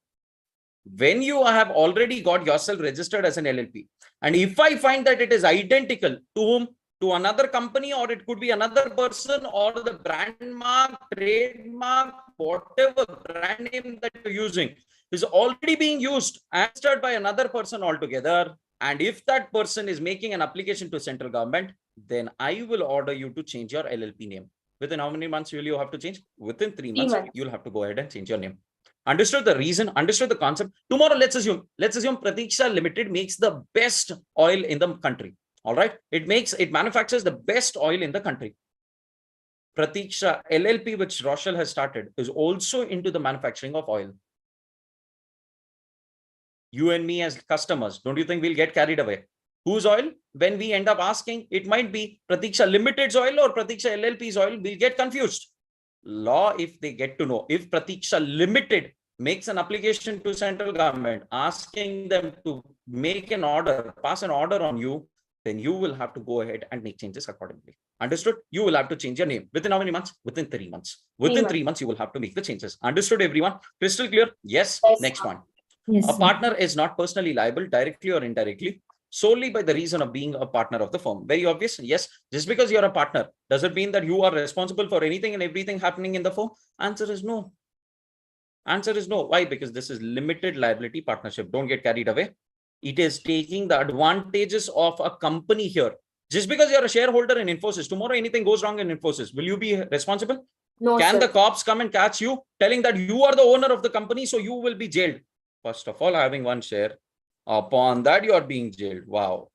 When you have already got yourself registered as an LLP, and if I find that it is identical to whom? To another company, or it could be another person, or the brand mark, trademark, whatever brand name that you're using is already being used and registered by another person altogether. And if that person is making an application to central government, then I will order you to change your LLP name. Within how many months will you have to change? Within 3 months, you'll have to go ahead and change your name. Understood the reason, understood the concept. Tomorrow, let's assume Pratiksha Limited makes the best oil in the country. All right. It manufactures the best oil in the country. Pratiksha LLP, which Rochelle has started, is also into the manufacturing of oil. You and me as customers, don't you think we'll get carried away? Whose oil? When we end up asking, it might be Pratiksha Limited's oil or Pratiksha LLP's oil. We'll get confused. Law, if they get to know, if Pratiksha Limited makes an application to central government asking them to make an order, pass an order on you, then you will have to go ahead and make changes accordingly. Understood? You will have to change your name. Within how many months? Within 3 months. Within 3 months, you will have to make the changes. Understood, everyone? Crystal clear? Yes. Yes, Next sir. point. Yes, A sir. partner is not personally liable directly or indirectly solely by the reason of being a partner of the firm. Very obvious. Yes. Just because you're a partner, does it mean that you are responsible for anything and everything happening in the firm? Answer is no. Answer is no. Why? Because this is limited liability partnership. Don't get carried away. It is taking the advantages of a company here. Just because you're a shareholder in Infosys, tomorrow anything goes wrong in Infosys, will you be responsible? No, Can sir. the cops come and catch you telling that you are the owner of the company, so you will be jailed? First of all, having one share, upon that you are being jailed. Wow.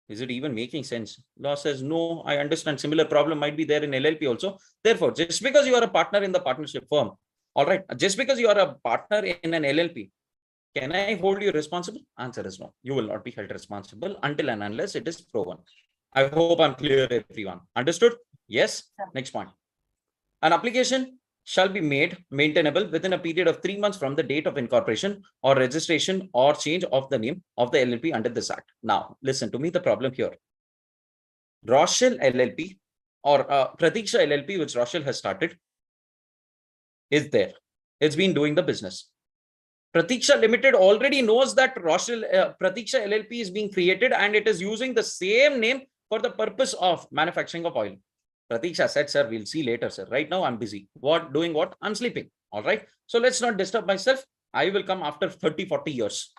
Is it even making sense? Law says no. I understand similar problem might be there in LLP also. Therefore, just because you are a partner in the partnership firm, all right, just because you are a partner in an LLP, can I hold you responsible? Answer is no. You will not be held responsible until and unless it is proven. I hope I'm clear, everyone. Understood? Yes. Next point. An application shall be made maintainable within a period of 3 months from the date of incorporation or registration or change of the name of the LLP under this act. Now, listen to me, the problem here. Rochelle LLP or Pratiksha LLP, which Rochelle has started, is there. It's been doing the business. Pratiksha Limited already knows that Rochelle Pratiksha LLP is being created and it is using the same name for the purpose of manufacturing of oil. Pratiksha said, sir, we'll see later, sir. Right now, I'm busy. What? Doing what? I'm sleeping. All right. So let's not disturb myself. I will come after 30, 40 years.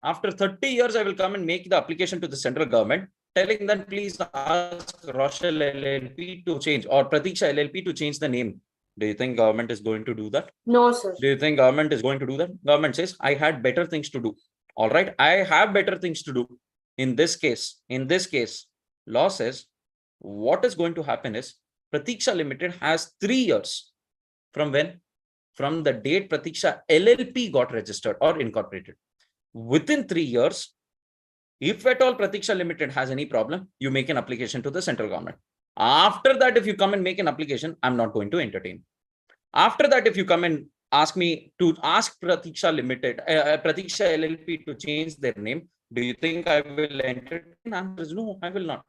After 30 years, I will come and make the application to the central government, telling them, please ask Rochelle LLP to change or Pratiksha LLP to change the name. Do you think government is going to do that? No, sir. Do you think government is going to do that? Government says, I had better things to do. All right. I have better things to do. In this case, law says, what is going to happen is Pratiksha Limited has 3 years from when? From the date Pratiksha LLP got registered or incorporated. Within 3 years, if at all Pratiksha Limited has any problem, you make an application to the central government. After that, if you come and make an application, I'm not going to entertain. After that, if you come and ask me to ask Pratiksha Limited, Pratiksha LLP to change their name, do you think I will entertain? Answer is no, I will not.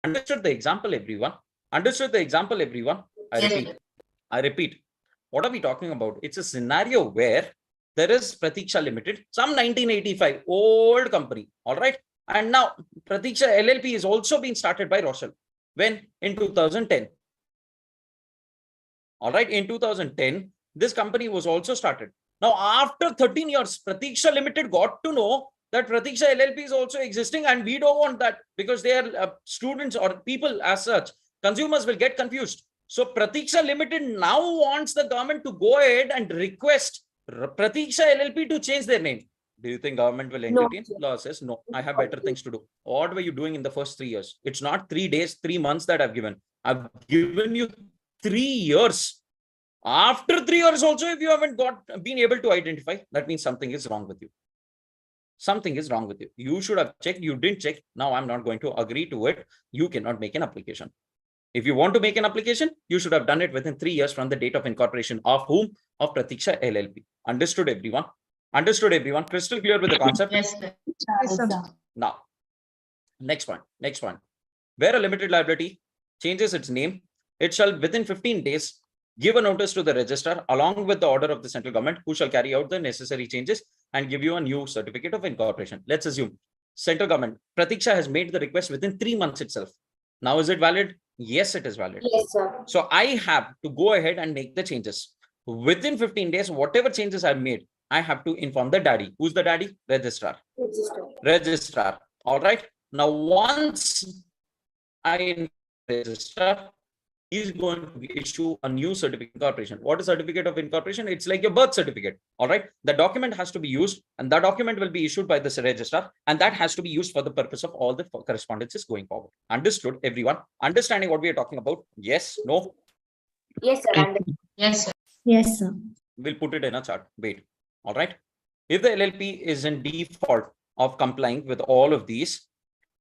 Understood the example, everyone? Understood the example, everyone? I repeat. What are we talking about? It's a scenario where there is Pratiksha Limited, some 1985 old company. All right. And now Pratiksha LLP is also being started by Rochelle. When? In 2010. All right. In 2010, this company was also started. Now, after 13 years, Pratiksha Limited got to know that Pratiksha LLP is also existing, and we don't want that because they are students or people as such. Consumers will get confused. So Pratiksha Limited now wants the government to go ahead and request Pratiksha LLP to change their name. Do you think government will entertain? No. Law says no. I have better things to do. What were you doing in the first 3 years? It's not 3 days, 3 months that I've given. I've given you 3 years. After 3 years also, if you haven't been able to identify, that means something is wrong with you. Something is wrong with you. You should have checked. You didn't check. Now I'm not going to agree to it. You cannot make an application. If you want to make an application, you should have done it within 3 years from the date of incorporation of whom? Of Pratiksha LLP. Understood, everyone? Understood, everyone? Crystal clear with the concept? Yes, sir. Yes, sir. Now, next point. Where a limited liability changes its name, it shall within 15 days give a notice to the registrar along with the order of the central government, who shall carry out the necessary changes and give you a new certificate of incorporation. Let's assume central government, Pratiksha has made the request within 3 months itself. Now, is it valid? Yes, it is valid. Yes, sir. So I have to go ahead and make the changes. Within 15 days, whatever changes I've made, I have to inform the daddy. Who's the daddy? Registrar. Registrar. All right. Now, once I register, is going to issue a new certificate of incorporation. What is certificate of incorporation? It's like your birth certificate. All right. The document has to be used, and that document will be issued by the registrar, and that has to be used for the purpose of all the correspondences going forward. Understood, everyone? Understanding what we are talking about? Yes? No? Yes, sir. Yes, sir. Yes, sir. We'll put it in a chart. Wait. All right. If the LLP is in default, of complying with all of these,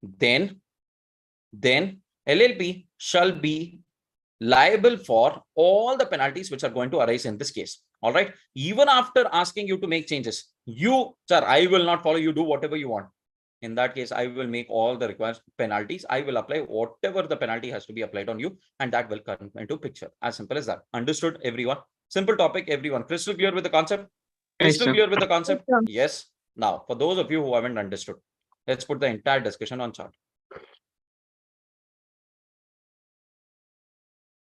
then LLP shall be liable for all the penalties which are going to arise in this case. All right. Even after asking you to make changes, sir, I will not follow, you do whatever you want. In that case, I will make all the required penalties. I will apply whatever the penalty has to be applied on you, and that will come into picture. As simple as that. Understood, everyone? Simple topic, everyone. Crystal clear with the concept? Crystal sir. clear with the concept? Yes, sir. Yes. Now, for those of you who haven't understood, let's put the entire discussion on chart.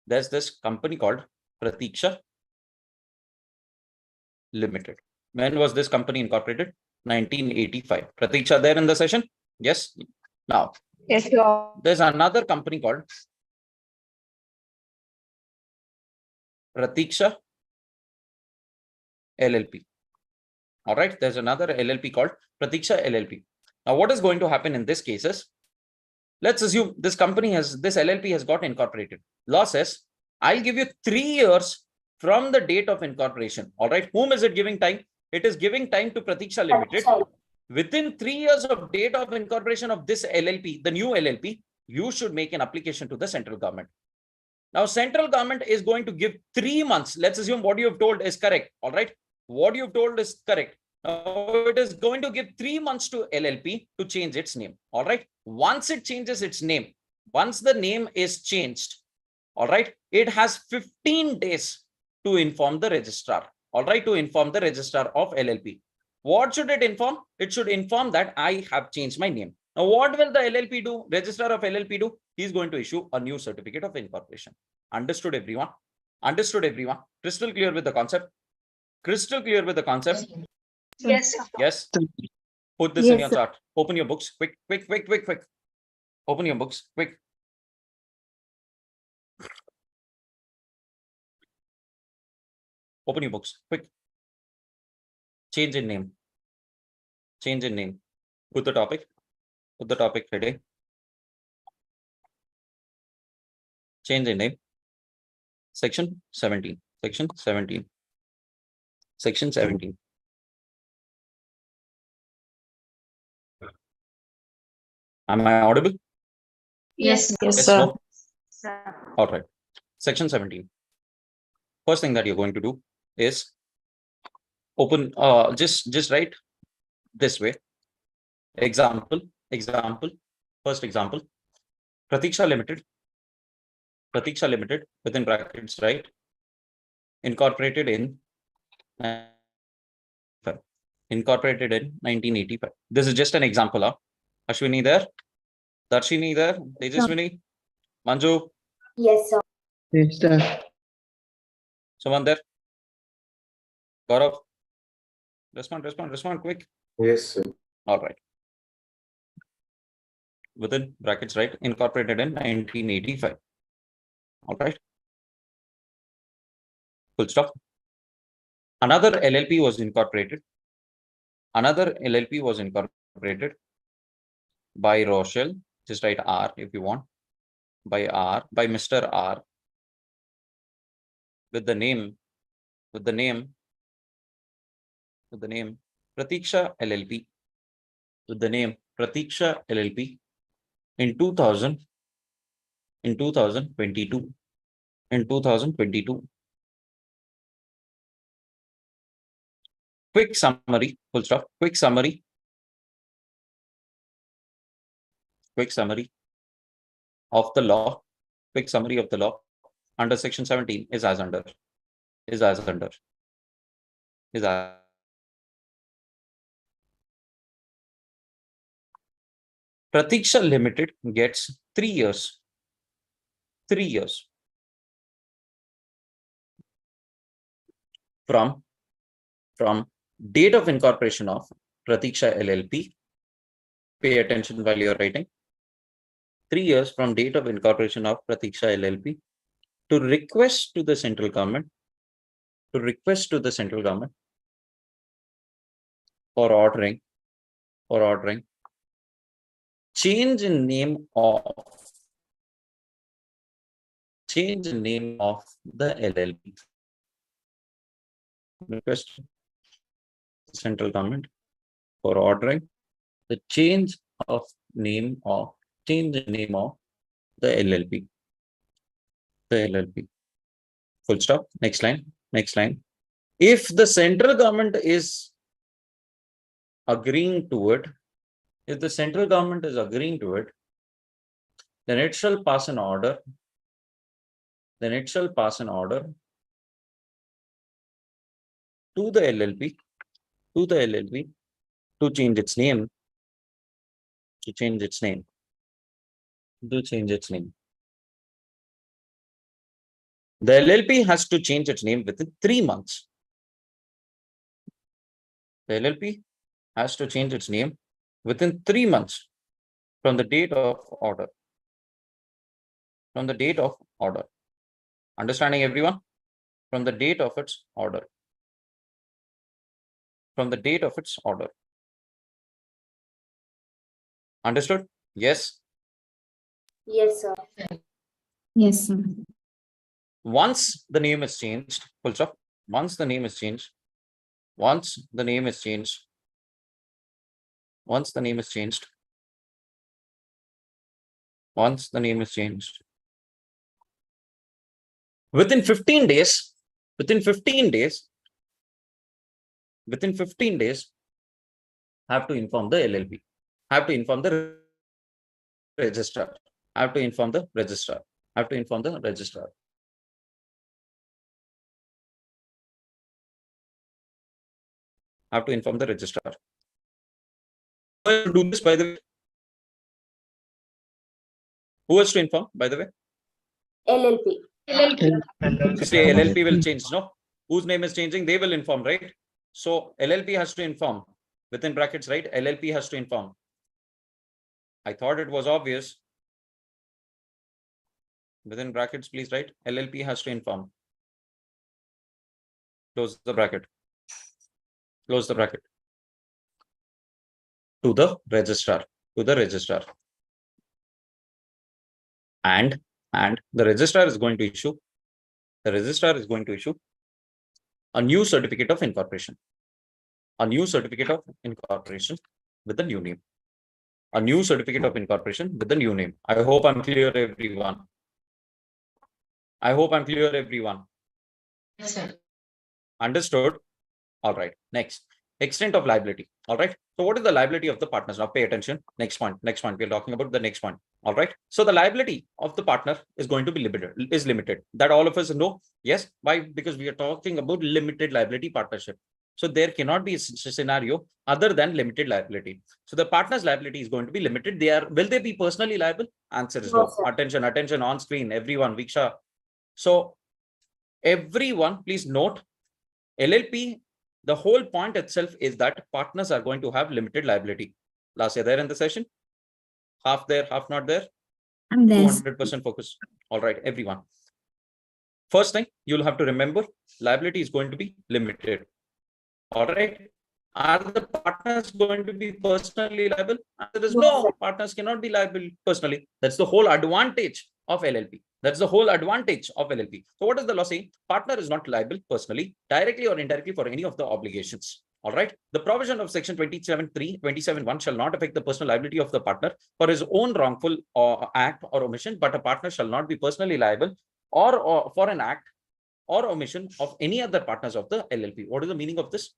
There's this company called Pratiksha Limited. When was this company incorporated? 1985. Pratiksha there in the session? Yes. Now, Yes, sir. there's another company called Pratiksha LLP. All right. There's another LLP called Pratiksha LLP. Now, what is going to happen in this case is, let's assume this LLP has got incorporated. Law says, I'll give you 3 years from the date of incorporation. All right. Whom is it giving time? It is giving time to Pratiksha Limited. Within 3 years of date of incorporation of this LLP, the new LLP, you should make an application to the central government. Now, central government is going to give 3 months. Let's assume what you have told is correct. All right. What you've told is correct. Now, it is going to give 3 months to LLP to change its name. All right. Once it changes its name, once the name is changed, all right, it has 15 days to inform the registrar. All right. To inform the registrar of LLP. What should it inform? It should inform that I have changed my name. Now, what will the LLP do? Registrar of LLP do? He's going to issue a new certificate of incorporation. Understood, everyone? Understood, everyone? Crystal clear with the concept? Crystal clear with the concept? Yes, sir. Yes. Put this in Yes, your sir. chart. Open your books. Quick. Open your books. Quick. Open your books. Quick. Change in name. Change in name. Put the topic. Put the topic heading. Change in name. Section 17. Section 17. Section 17. Am I audible? Yes, Yes, sir. no? All right. Section 17. First thing that you're going to do is open, just write this way. Example. First example. Pratiksha Limited within brackets, right? Incorporated in 1985. This is just an example. Ashwini there? Darshini there? Tejaswini? Manju? Yes, sir. Yes, sir. Someone there? Gaurav? Respond quick. Yes, sir. All right. Within brackets, right? Incorporated in 1985. All right. Full stop. Another LLP was incorporated. By Rochelle. Just write R if you want. By Mr. R. With the name Pratiksha LLP. With the name Pratiksha LLP in 2022. Quick summary, full stop. Quick summary of the law. Under section 17 is as under. Pratiksha Limited gets 3 years. 3 years from date of incorporation of Pratiksha LLP. Pay attention while you're writing. 3 years from date of incorporation of Pratiksha LLP to request to the central government for ordering change in name of the LLP. Request central government for ordering the change of name of change the name of the LLP. The LLP. Full stop. Next line. Next line. If the central government is agreeing to it, if the central government is agreeing to it, then it shall pass an order. Then it shall pass an order to the LLP, to the LLP, to change its name, to change its name, to change its name. The LLP has to change its name within 3 months. The LLP has to change its name within 3 months from the date of order. From the date of order. Understanding, everyone? From the date of its order. From the date of its order. Understood? Yes. Yes, sir. Yes, sir. Once the name is changed, full stop. Once the name is changed, once the name is changed, once the name is changed, once the name is changed, within 15 days, within 15 days, within 15 days, have to inform the LLP, have to inform the registrar, have to inform the registrar, have to inform the registrar. Have to inform the registrar. Who has to do this, by the way? Who has to inform, by the way? LLP. You say LLP will change, no? Whose name is changing, they will inform, right? So LLP has to inform, within brackets, right? LLP has to inform. I thought it was obvious. Within brackets, please write LLP has to inform. Close the bracket. Close the bracket. To the registrar. To the registrar. And the registrar is going to issue. The registrar is going to issue a new certificate of incorporation. A new certificate of incorporation with the new name. A new certificate of incorporation with the new name. I hope I'm clear, everyone. I hope I'm clear, everyone. Yes, sir. Understood? All right. Next, extent of liability. All right. So what is the liability of the partners? Now pay attention. Next point. Next point. We're talking about the next point. All right. So the liability of the partner is going to be limited. That all of us know. Yes. Why? Because we are talking about limited liability partnership. So there cannot be a scenario other than limited liability. So the partner's liability is going to be limited. Will they be personally liable? Answer is no. Attention, attention on screen, everyone. Viksha. So everyone, please note, LLP, the whole point itself is that partners are going to have limited liability. Last year there in the session, half there, half not there. I'm there. 200% focus. All right, everyone. First thing you'll have to remember, liability is going to be limited. All right. Are the partners going to be personally liable? There is no, partners cannot be liable personally. That's the whole advantage of LLP. That's the whole advantage of LLP. So what does the law say? Partner is not liable personally, directly or indirectly for any of the obligations. All right. The provision of section 27.3, 27.1 shall not affect the personal liability of the partner for his own wrongful act or omission, but a partner shall not be personally liable or for an act or omission of any other partners of the LLP. What is the meaning of this?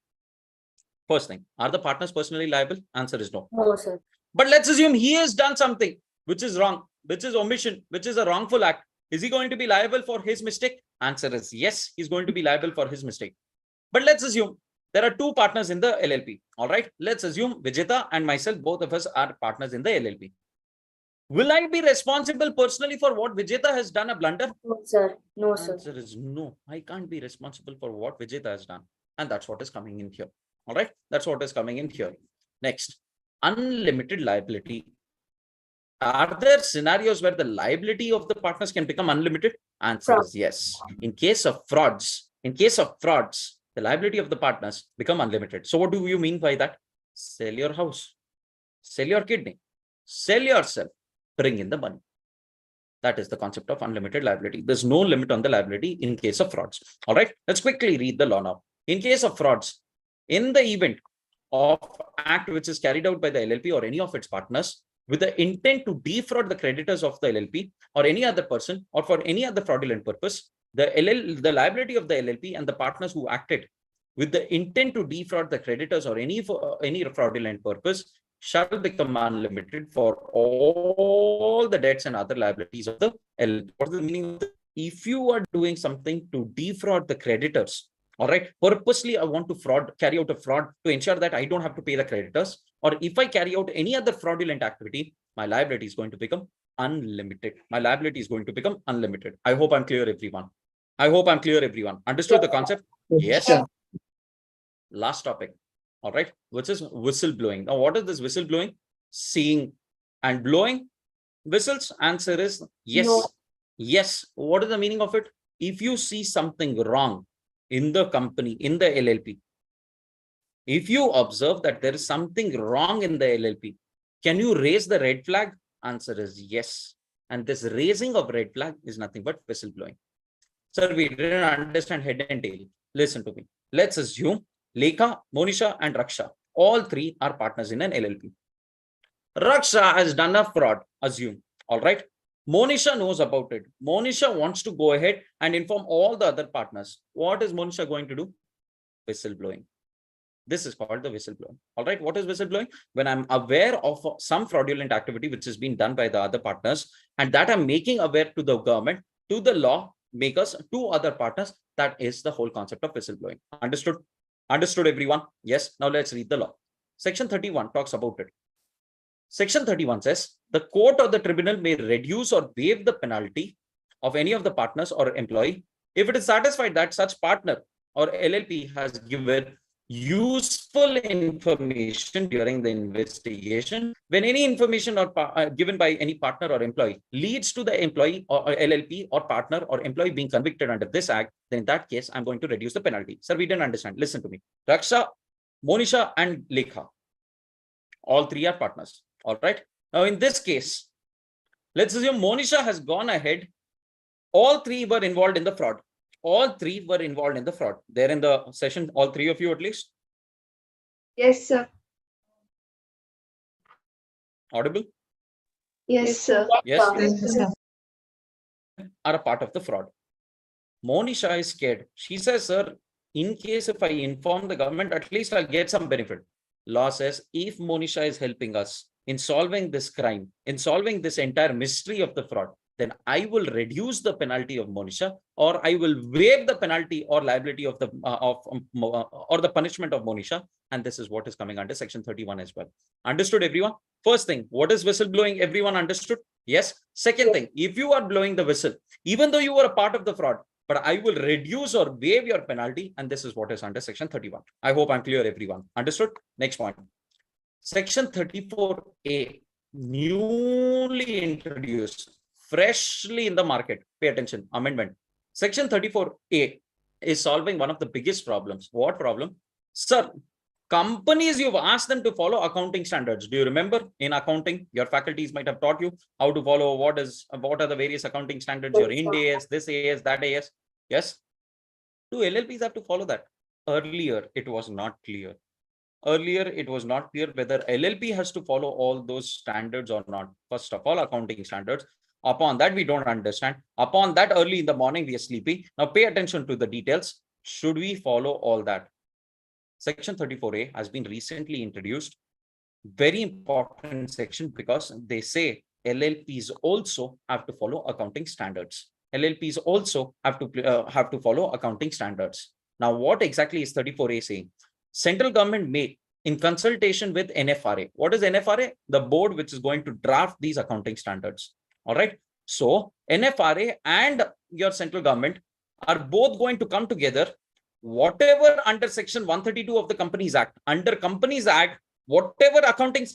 First thing, are the partners personally liable? Answer is no. No, sir. But let's assume he has done something which is wrong, which is omission, which is a wrongful act. Is he going to be liable for his mistake? Answer is yes, he's going to be liable for his mistake. But let's assume there are two partners in the LLP. All right. Let's assume Vijeta and myself, both of us are partners in the LLP. Will I be responsible personally for what Vijeta has done a blunder? No, sir. No, sir. Answer is no. I can't be responsible for what Vijeta has done. And that's what is coming in here. All right. That's what is coming in here. Next, unlimited liability. Are there scenarios where the liability of the partners can become unlimited? Answer is yes. In case of frauds, the liability of the partners become unlimited. So what do you mean by that? Sell your house, sell your kidney, sell yourself, bring in the money. That is the concept of unlimited liability. There's no limit on the liability in case of frauds. All right. Let's quickly read the law now. In case of frauds, in the event of act which is carried out by the LLP or any of its partners with the intent to defraud the creditors of the LLP or any other person or for any other fraudulent purpose, the liability of the LLP and the partners who acted with the intent to defraud the creditors or any fraudulent purpose shall become unlimited for all the debts and other liabilities of the LLP. What is the meaning of this? If you are doing something to defraud the creditors, all right, purposely I want to carry out a fraud to ensure that I don't have to pay the creditors, or if I carry out any other fraudulent activity, my liability is going to become unlimited. My liability is going to become unlimited. I hope I'm clear, everyone. I hope I'm clear, everyone. Understood the concept? Yes. Sure. Last topic, all right, which is whistleblowing. Now, what is this whistleblowing? Seeing and blowing whistles. Answer is yes. No. Yes. What is the meaning of it? If you see something wrong in the company, in the LLP, if you observe that there is something wrong in the LLP, can you raise the red flag? Answer is yes. And this raising of red flag is nothing but whistleblowing. Sir, we didn't understand head and tail. Listen to me. Let's assume Lekha, Monisha, and Raksha, all three are partners in an LLP. Raksha has done a fraud, assume. All right. Monisha knows about it. Monisha wants to go ahead and inform all the other partners. What is Monisha going to do? Whistleblowing. This is called the whistleblowing. All right. What is whistleblowing? When I'm aware of some fraudulent activity which has been done by the other partners, and that I'm making aware to the government, to the law makers, to other partners, that is the whole concept of whistleblowing. Understood? Understood, everyone? Yes. Now let's read the law. Section 31 talks about it. Section 31 says the court or the tribunal may reduce or waive the penalty of any of the partners or employee if it is satisfied that such partner or LLP has given useful information during the investigation. When any information or given by any partner or employee leads to the employee or LLP or partner or employee being convicted under this act, then in that case, I'm going to reduce the penalty. Sir, we didn't understand. Listen to me. Raksha, Monisha, and Lekha, all three are partners. All right. Now, in this case, let's assume Monisha has gone ahead. All three were involved in the fraud. All three were involved in the fraud. They're in the session, all three of you at least. Yes, sir. Audible? Yes, sir. Yes. Yes, sir. Are a part of the fraud. Monisha is scared. She says, sir, in case if I inform the government, at least I'll get some benefit. Law says if Monisha is helping us in solving this crime, in solving this entire mystery of the fraud, then I will reduce the penalty of Monisha, or I will waive the penalty or liability of the or the punishment of Monisha. And this is what is coming under section 31 as well. Understood, everyone? First thing, what is whistleblowing? Everyone understood? Yes. Second thing, if you are blowing the whistle, even though you were a part of the fraud, but I will reduce or waive your penalty. And this is what is under section 31. I hope I'm clear, everyone. Understood? Next point. Section 34A, newly introduced, freshly in the market. Pay attention, amendment. Section 34A is solving one of the biggest problems. What problem? Sir, companies, you've asked them to follow accounting standards. Do you remember in accounting, your faculties might have taught you how to follow what are the various accounting standards, your Ind AS, this AS, that AS. Yes. Do LLPs have to follow that? Earlier, it was not clear. Earlier, it was not clear whether LLP has to follow all those standards or not. First of all, accounting standards. Upon that, we don't understand. Upon that, early in the morning, we are sleepy. Now, pay attention to the details. Should we follow all that? Section 34A has been recently introduced. Very important section because they say LLPs also have to follow accounting standards. LLPs also have to follow accounting standards. Now, what exactly is 34A saying? Central government may, in consultation with NFRA. What is NFRA? The board which is going to draft these accounting standards. All right. So NFRA and your central government are both going to come together. Whatever under section 132 of the Companies Act, under Companies Act, whatever accounting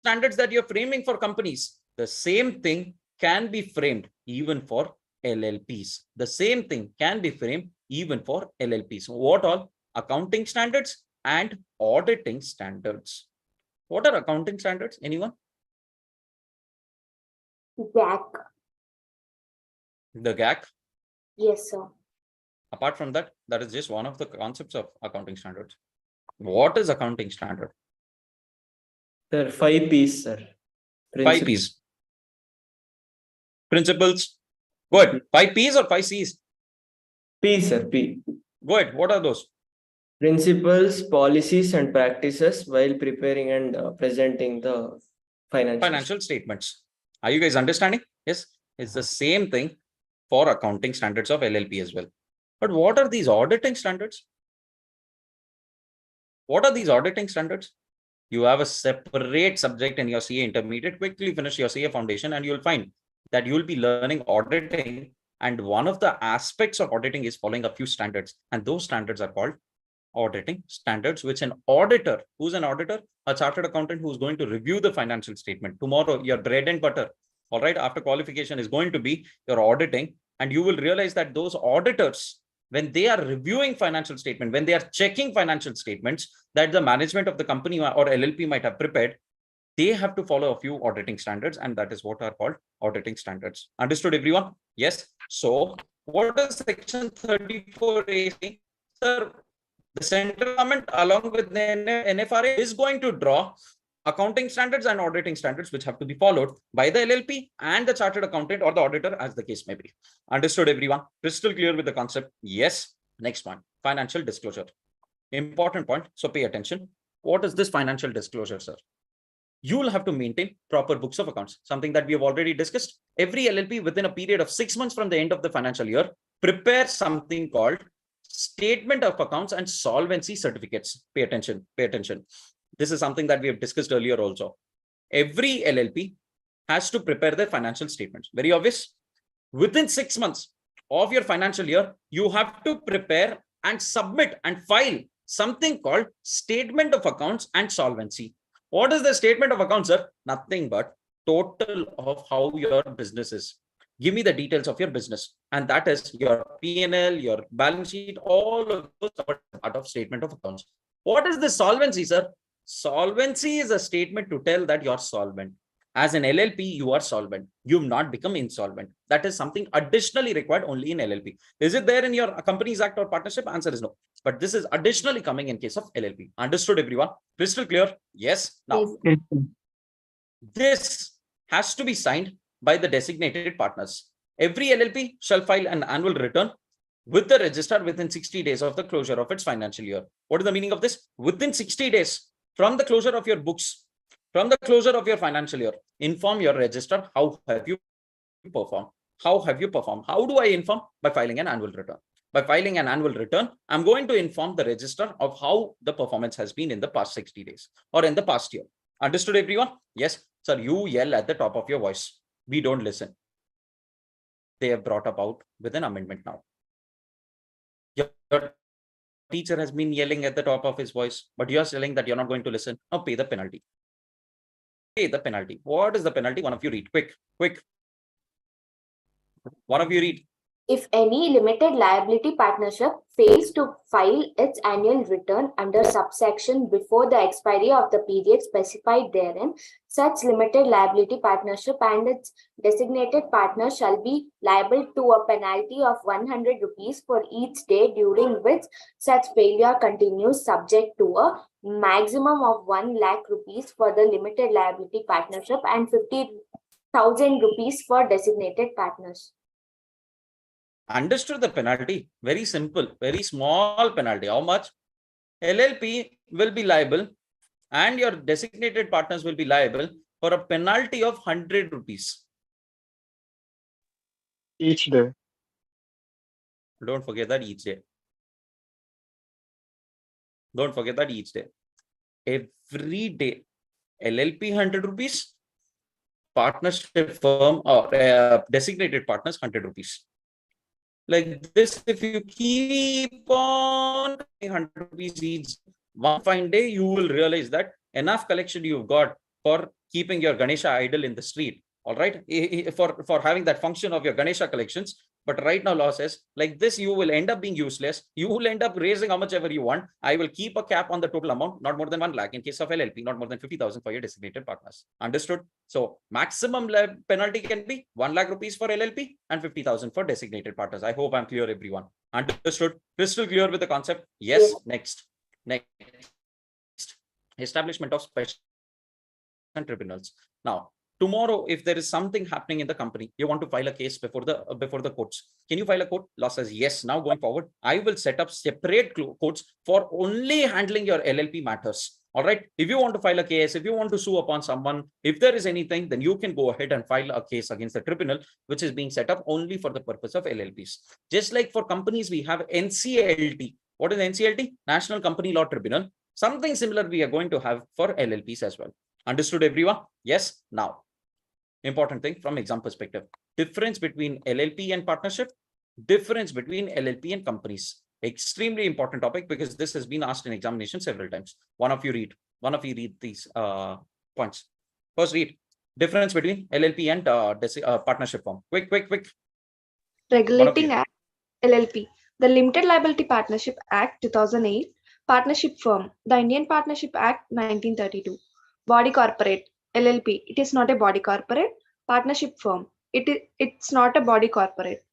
standards that you're framing for companies, the same thing can be framed even for LLPs. The same thing can be framed even for LLPs. What all? Accounting standards and auditing standards. What are accounting standards? Anyone? GAC. The GAC. Yes, sir. Apart from that, that is just one of the concepts of accounting standards. What is accounting standard? Sir, 5 P's, sir. 5 P's. Principles. Go ahead. 5 P's or 5 C's? P, sir, P. Go ahead. What are those? Principles, policies, and practices while preparing and presenting the Financial statements. Are you guys understanding? Yes. It's the same thing for accounting standards of LLP as well. But what are these auditing standards? What are these auditing standards? You have a separate subject in your CA intermediate. Quickly finish your CA foundation and you'll find that you'll be learning auditing. And one of the aspects of auditing is following a few standards. And those standards are called auditing standards, which an auditor, who's an auditor? A chartered accountant who's going to review the financial statement. Tomorrow, your bread and butter, all right, after qualification is going to be your auditing. And you will realize that those auditors, when they are reviewing financial statement, when they are checking financial statements that the management of the company or LLP might have prepared, they have to follow a few auditing standards, and that is what are called auditing standards. Understood, everyone? Yes. So what does section 34A say? Sir, the central government along with the NFRA is going to draw accounting standards and auditing standards which have to be followed by the LLP and the chartered accountant or the auditor, as the case may be. Understood, everyone? Crystal clear with the concept? Yes. Next one, financial disclosure. Important point, so pay attention. What is this financial disclosure, sir? You will have to maintain proper books of accounts, something that we have already discussed. Every LLP within a period of 6 months from the end of the financial year prepares something called statement of accounts and solvency certificates. Pay attention, pay attention. This is something that we have discussed earlier also. Every LLP has to prepare their financial statements. Very obvious. Within 6 months of your financial year, you have to prepare and submit and file something called statement of accounts and solvency. What is the statement of accounts, sir? Nothing but total of how your business is. Give me the details of your business. And that is your P&L, your balance sheet, all of those are part of statement of accounts. What is the solvency, sir? Solvency is a statement to tell that you're solvent. As an LLP, you are solvent. You've not become insolvent. That is something additionally required only in LLP. Is it there in your Companies Act or partnership? Answer is no. But this is additionally coming in case of LLP. Understood, everyone? Crystal clear? Yes. Now, Yes, sir. this has to be signed by the designated partners. Every LLP shall file an annual return with the registrar within 60 days of the closure of its financial year. What is the meaning of this? Within 60 days from the closure of your books, from the closure of your financial year, inform your registrar how have you performed. How have you performed? How do I inform? By filing an annual return. By filing an annual return, I'm going to inform the registrar of how the performance has been in the past 60 days or in the past year. Understood, everyone? Yes, sir. You yell at the top of your voice. We don't listen. They have brought about with an amendment now. Your teacher has been yelling at the top of his voice, but you're telling that you're not going to listen. Now pay the penalty. Pay the penalty. What is the penalty? One of you read. Quick, quick. One of you read. If any limited liability partnership fails to file its annual return under subsection before the expiry of the period specified therein, such limited liability partnership and its designated partner shall be liable to a penalty of 100 rupees for each day during which such failure continues, subject to a maximum of 1 lakh rupees for the limited liability partnership and 50,000 rupees for designated partners. Understood the penalty? Very simple, very small penalty. How much? LLP will be liable and your designated partners will be liable for a penalty of 100 rupees. Each day. Don't forget that each day. Don't forget that each day. Every day, LLP 100 rupees, partnership firm or designated partners 100 rupees. Like this, if you keep on 100 rupees each, one fine day, you will realize that enough collection you've got for keeping your Ganesha idle in the street. All right, for having that function of your Ganesha collections. But right now, law says like this, you will end up being useless. You will end up raising how much ever you want. I will keep a cap on the total amount, not more than 1 lakh in case of LLP, not more than 50,000 for your designated partners. Understood? So maximum penalty can be 1 lakh rupees for LLP and 50,000 for designated partners. I hope I'm clear, everyone. Understood? Crystal clear with the concept? Yes. Next. establishment of special tribunals. Now, tomorrow, if there is something happening in the company, you want to file a case before the courts. Can you file a court? Law says yes. Now going forward, I will set up separate courts for only handling your LLP matters. All right. If you want to file a case, if you want to sue upon someone, if there is anything, then you can go ahead and file a case against the tribunal, which is being set up only for the purpose of LLPs. Just like for companies, we have NCLT. What is NCLT? National Company Law Tribunal. Something similar we are going to have for LLPs as well. Understood, everyone? Yes. Now, important thing from exam perspective: difference between LLP and partnership, difference between LLP and companies. Extremely important topic because this has been asked in examination several times. One of you read these points. First, read difference between LLP and partnership form. Quick. Regulating Act, LLP. The Limited Liability Partnership Act 2008. Partnership Firm. The Indian Partnership Act 1932. Body Corporate, LLP. It is not a body corporate. Partnership Firm. It's not a body corporate.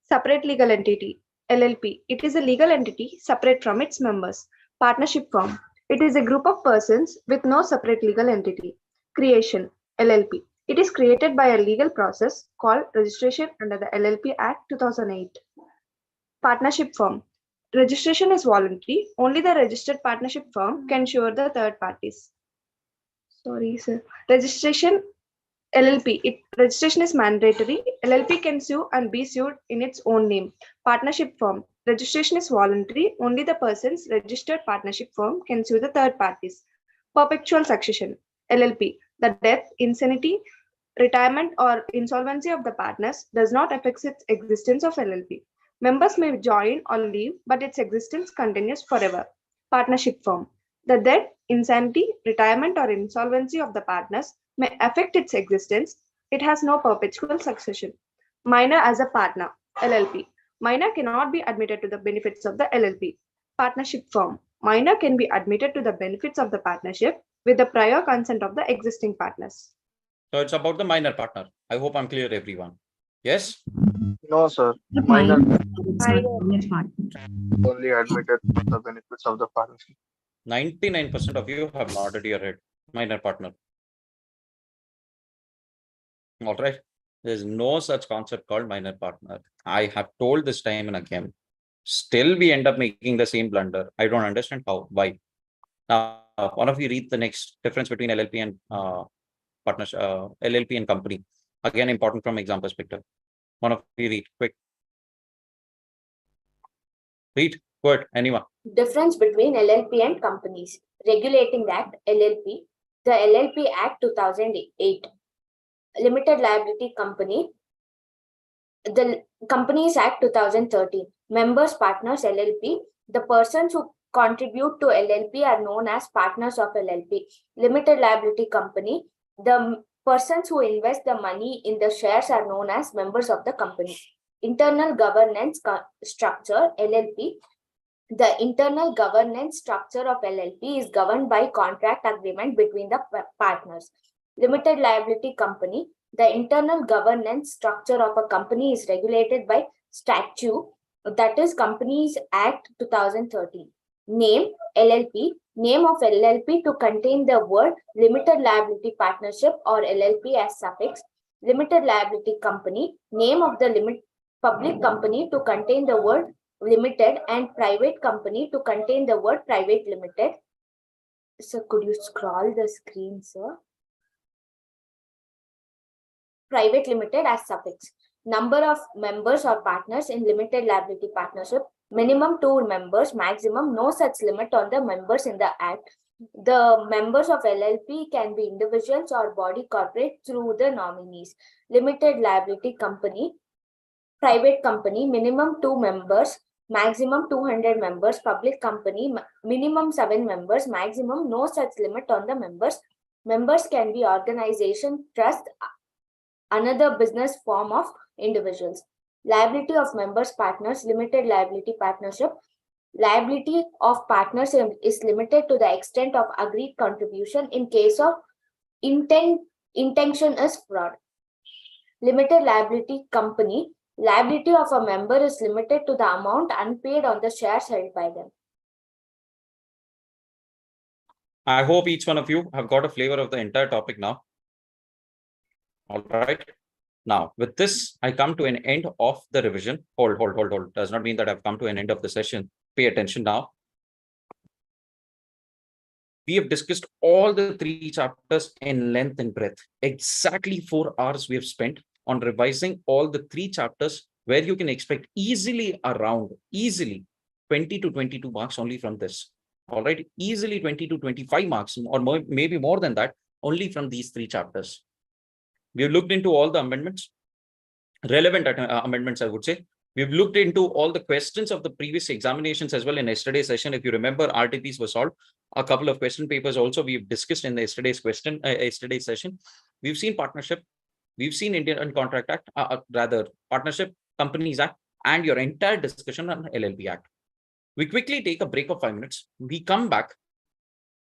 Separate legal entity, LLP. It is a legal entity separate from its members. Partnership Firm. It is a group of persons with no separate legal entity. Creation, LLP. It is created by a legal process called registration under the LLP Act 2008. Partnership Firm. Registration is voluntary. Only the registered partnership firm can sue the third parties. Sorry, sir. Registration, LLP. Registration is mandatory. LLP can sue and be sued in its own name. Partnership firm. Registration is voluntary. Only the person's registered partnership firm can sue the third parties. Perpetual succession, LLP. The death, insanity, retirement, or insolvency of the partners does not affect its existence of LLP. Members may join or leave, but its existence continues forever. Partnership firm. The death, insanity, retirement, or insolvency of the partners may affect its existence. It has no perpetual succession. Minor as a partner, LLP. Minor cannot be admitted to the benefits of the LLP. Partnership firm. Minor can be admitted to the benefits of the partnership with the prior consent of the existing partners. So it's about the minor partner. I hope I'm clear, everyone. Yes? No, sir. Minor. Minor Partner. only admitted for the benefits of the partnership. 99% of you have nodded your head. Minor partner. All right. There's no such concept called minor partner. I have told this time and again. Still, we end up making the same blunder. I don't understand how. Why? Now, one of you read the next difference between LLP and partnership, LLP and company. Again, important from exam perspective. One of you read quick. Read. Good. Anyone? Difference between LLP and companies. Regulating Act, LLP. The LLP Act 2008. Limited Liability Company. The Companies Act 2013. Members, partners, LLP. The persons who contribute to LLP are known as partners of LLP. Limited Liability Company. The persons who invest the money in the shares are known as members of the company. Internal governance structure, LLP. The internal governance structure of LLP is governed by contract agreement between the partners. Limited Liability Company. The internal governance structure of a company is regulated by statute, that is Companies Act 2013. Name, LLP. Name of LLP to contain the word Limited Liability Partnership or LLP as suffix. Limited Liability Company. Name of the public company to contain the word limited, and private company to contain the word private limited. So could you scroll the screen, sir? Private limited as suffix. Number of members or partners in limited liability partnership, minimum 2 members, maximum no such limit on the members in the act. The members of LLP can be individuals or body corporate through the nominees. Limited liability company, private company, minimum 2 members, maximum 200 members. Public company, minimum 7 members, maximum no such limit on the members. Members can be organization, trust, another business form of individuals. Liability of members, partners, limited liability partnership. Liability of partners is limited to the extent of agreed contribution in case of intention is fraud. Limited liability company. Liability of a member is limited to the amount unpaid on the shares held by them. I hope each one of you have got a flavor of the entire topic now. All right. Now, with this, I come to an end of the revision. Hold. Does not mean that I've come to an end of the session. Pay attention now. We have discussed all the 3 chapters in length and breadth. Exactly 4 hours we have spent on revising all the 3 chapters, where you can expect easily 20 to 22 marks only from this. All right, easily 20 to 25 marks, or more, maybe more than that, only from these 3 chapters. We have looked into all the amendments, relevant amendments, I would say. We've looked into all the questions of the previous examinations as well in yesterday's session. If you remember, RTPs were solved. A couple of question papers also we've discussed in the yesterday's session. We've seen partnership. We've seen Indian Contract Act, rather Partnership Companies Act, and your entire discussion on LLP Act. We quickly take a break of 5 minutes. We come back,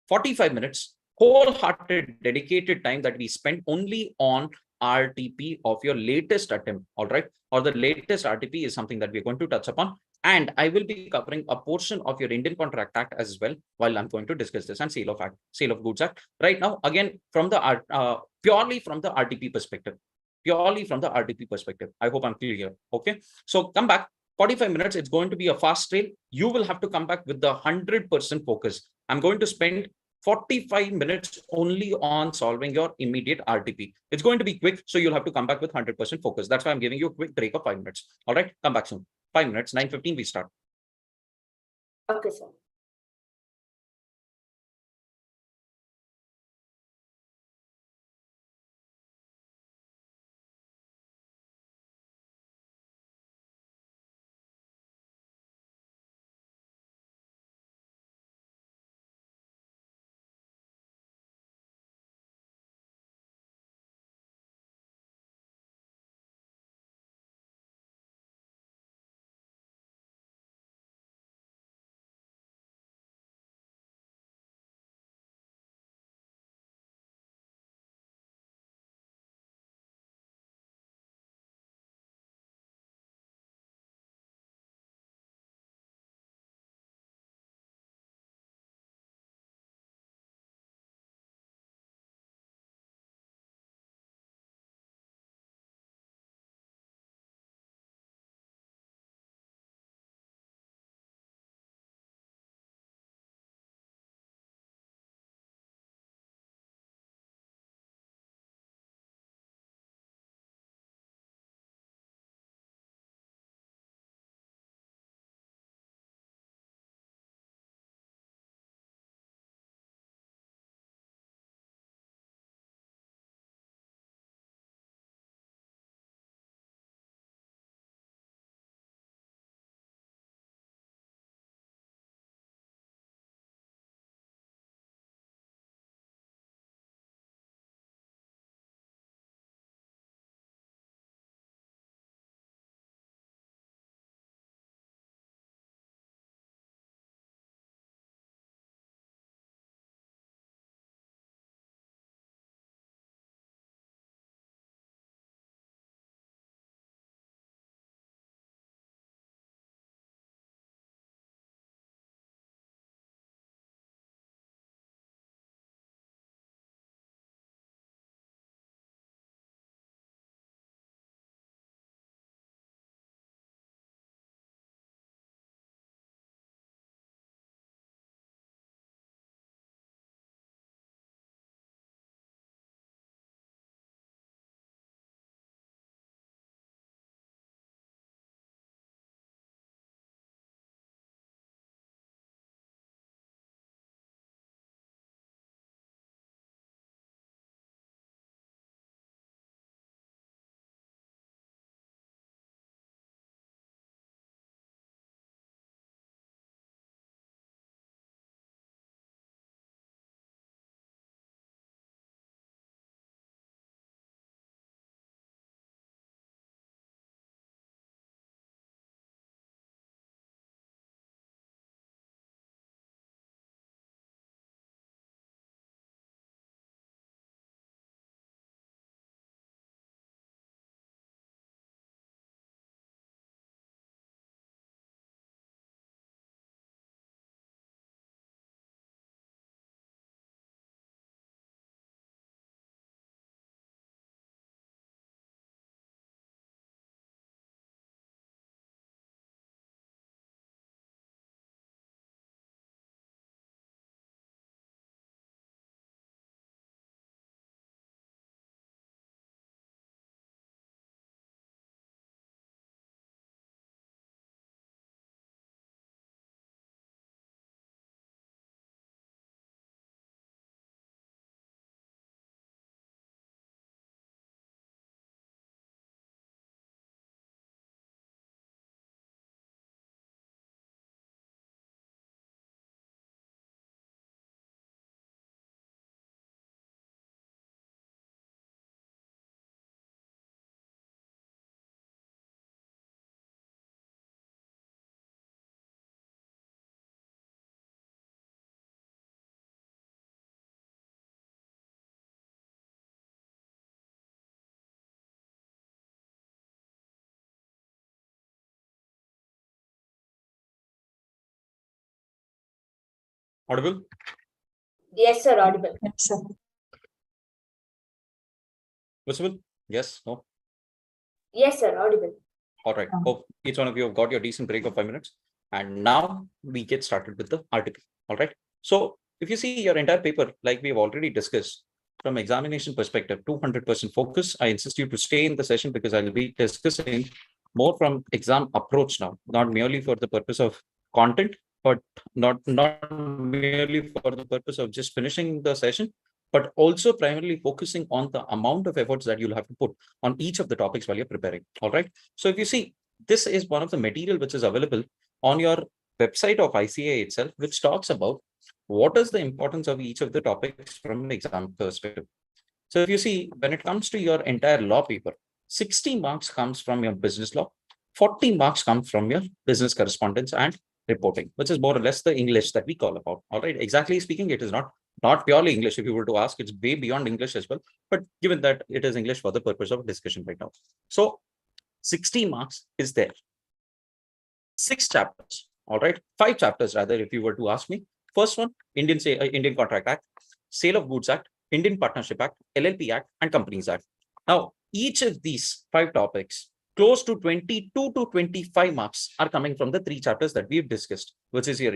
45 minutes, wholehearted, dedicated time that we spent only on RTP of your latest attempt, all right? Or the latest RTP is something that we're going to touch upon. And I will be covering a portion of your Indian Contract Act as well, while I'm going to discuss this, and Sale of Goods Act. Right now, again, from the purely from the RTP perspective. I hope I'm clear here. Okay. So come back. 45 minutes, it's going to be a fast train. You will have to come back with the 100% focus. I'm going to spend 45 minutes only on solving your immediate RTP. It's going to be quick, so you'll have to come back with 100% focus. That's why I'm giving you a quick break of 5 minutes. All right, come back soon. 5 minutes, 9:15 we start. Okay, sir. Audible? Yes, sir. Audible. Yes, sir. Visible? Yes, no? Yes, sir. Audible. All right. Hope each one of you have got your decent break of 5 minutes. And now we get started with the RTP. All right. So if you see your entire paper, like we've already discussed, from examination perspective, 200% focus. I insist you to stay in the session because I'll be discussing more from exam approach now, not merely for the purpose of content, but not merely for the purpose of just finishing the session, but also primarily focusing on the amount of efforts that you'll have to put on each of the topics while you're preparing. All right. So if you see, this is one of the material which is available on your website of ICA itself, which talks about what is the importance of each of the topics from an exam perspective. So if you see, when it comes to your entire law paper, 60 marks comes from your business law, 40 marks come from your business correspondence and reporting, which is more or less the English that we call about. All right. Exactly speaking, it is not purely English. If you were to ask, it's way beyond English as well. But given that it is English for the purpose of discussion right now. So 60 marks is there. 6 chapters. All right. 5 chapters rather, if you were to ask me. First one, Indian Contract Act, Sale of Goods Act, Indian Partnership Act, LLP Act, and Companies Act. Now, each of these 5 topics, close to 22 to 25 marks are coming from the 3 chapters that we've discussed, which is your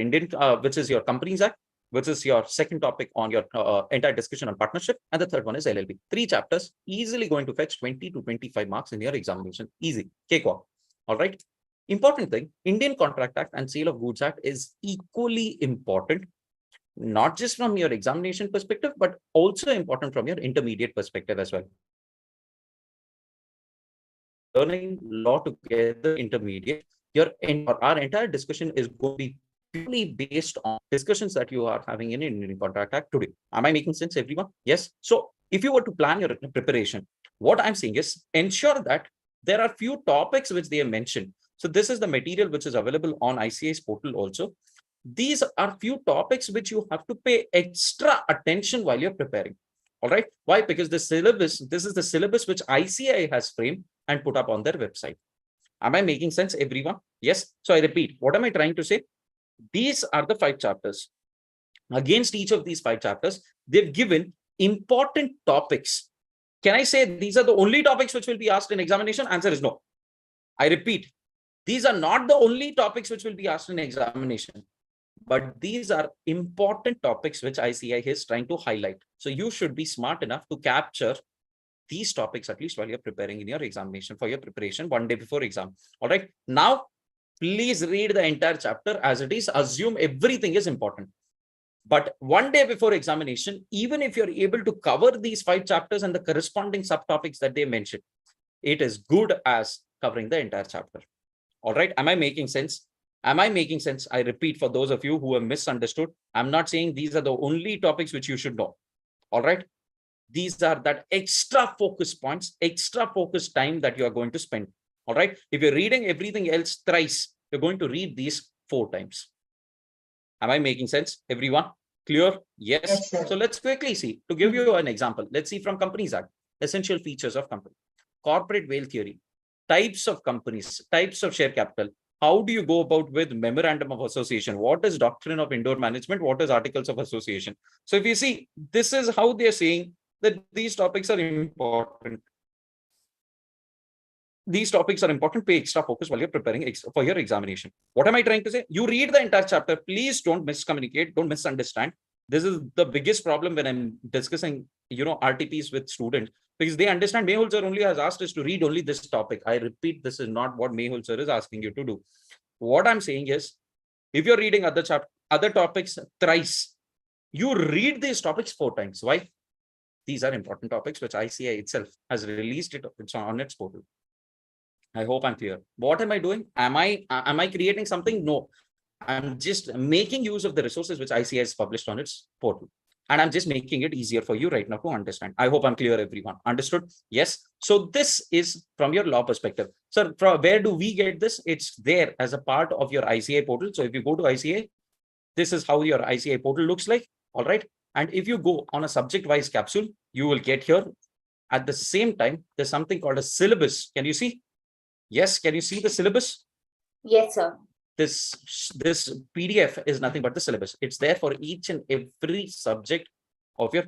Companies Act, which is your second topic on your entire discussion on partnership, and the third one is LLP. 3 chapters easily going to fetch 20 to 25 marks in your examination. Easy, cakewalk. All right. Important thing, Indian Contract Act and Sale of Goods Act is equally important, not just from your examination perspective, but also important from your intermediate perspective as well. Learning law together intermediate, our entire discussion is going to be purely based on discussions that you are having in Indian Contract Act today. Am I making sense, everyone? Yes. So if you were to plan your preparation, what I'm saying is ensure that there are few topics which they have mentioned. So this is the material which is available on ICA's portal also. These are few topics which you have to pay extra attention while you're preparing. All right. Why? Because this is the syllabus which ICA has framed and put up on their website. Am I making sense, everyone? Yes. So I repeat, what am I trying to say? These are the 5 chapters. Against each of these 5 chapters, they've given important topics. Can I say these are the only topics which will be asked in examination? Answer is no. I repeat, these are not the only topics which will be asked in examination, but these are important topics which ICA is trying to highlight. So you should be smart enough to capture these topics at least while you're preparing in your examination for your preparation one day before exam. All right. Now, please read the entire chapter as it is. Assume everything is important. But one day before examination, even if you're able to cover these 5 chapters and the corresponding subtopics that they mentioned, it is good as covering the entire chapter. All right. Am I making sense? Am I making sense? I repeat, for those of you who have misunderstood, I'm not saying these are the only topics which you should know. All right. These are that extra focus points, extra focus time that you are going to spend. All right. If you're reading everything else thrice, you're going to read these 4 times. Am I making sense, everyone? Clear? Yes. Yes, sir. So let's quickly see. To give you an example, let's see from Companies Act, essential features of company, corporate veil theory, types of companies, types of share capital. How do you go about with memorandum of association? What is doctrine of indoor management? What is articles of association? So if you see, this is how they're saying that these topics are important. These topics are important. Pay extra focus while you're preparing for your examination. What am I trying to say? You read the entire chapter. Please don't miscommunicate. Don't misunderstand. This is the biggest problem when I'm discussing, RTPs with students, because they understand Mehul sir only has asked us to read only this topic. I repeat, this is not what Mehul sir is asking you to do. What I'm saying is, if you're reading other topics thrice, you read these topics 4 times. Why? These are important topics which ICA itself has released it's on its portal. I hope I'm clear. What am I doing? Am I creating something? No. I'm just making use of the resources which ICA has published on its portal. And I'm just making it easier for you right now to understand. I hope I'm clear, everyone. Understood? Yes. So this is from your law perspective. So from where do we get this? It's there as a part of your ICA portal. So if you go to ICA, this is how your ICA portal looks like. All right. And if you go on a subject-wise capsule, you will get here. At the same time, there's something called a syllabus. Can you see? Yes. Can you see the syllabus? Yes, sir. this PDF is nothing but the syllabus. It's there for each and every subject of your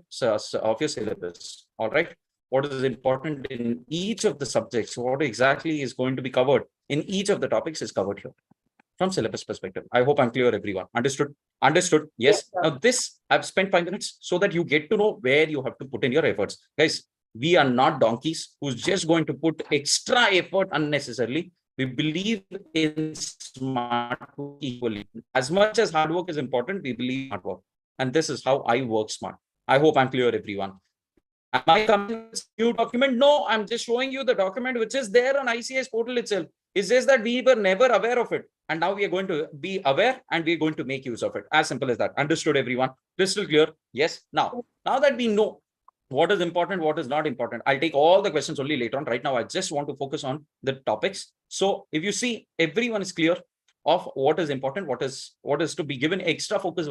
syllabus. All right. What is important in each of the subjects, what exactly is going to be covered in each of the topics is covered here from syllabus perspective. I hope I'm clear, everyone. Understood? Understood? Yes. Yes, sir. Now this, I've spent 5 minutes so that you get to know where you have to put in your efforts. Guys, we are not donkeys who's just going to put extra effort unnecessarily. We believe in smart work equally. As much as hard work is important, we believe in hard work. And this is how I work smart. I hope I'm clear, everyone. Am I coming with new document? No, I'm just showing you the document which is there on ICS portal itself. It's just that we were never aware of it. And now we are going to be aware and we're going to make use of it. As simple as that. Understood, everyone? Crystal clear? Yes. Now that we know what is important, what is not important, I'll take all the questions only later on. Right now, I just want to focus on the topics. So if you see, everyone is clear of what is important, what is to be given extra focus.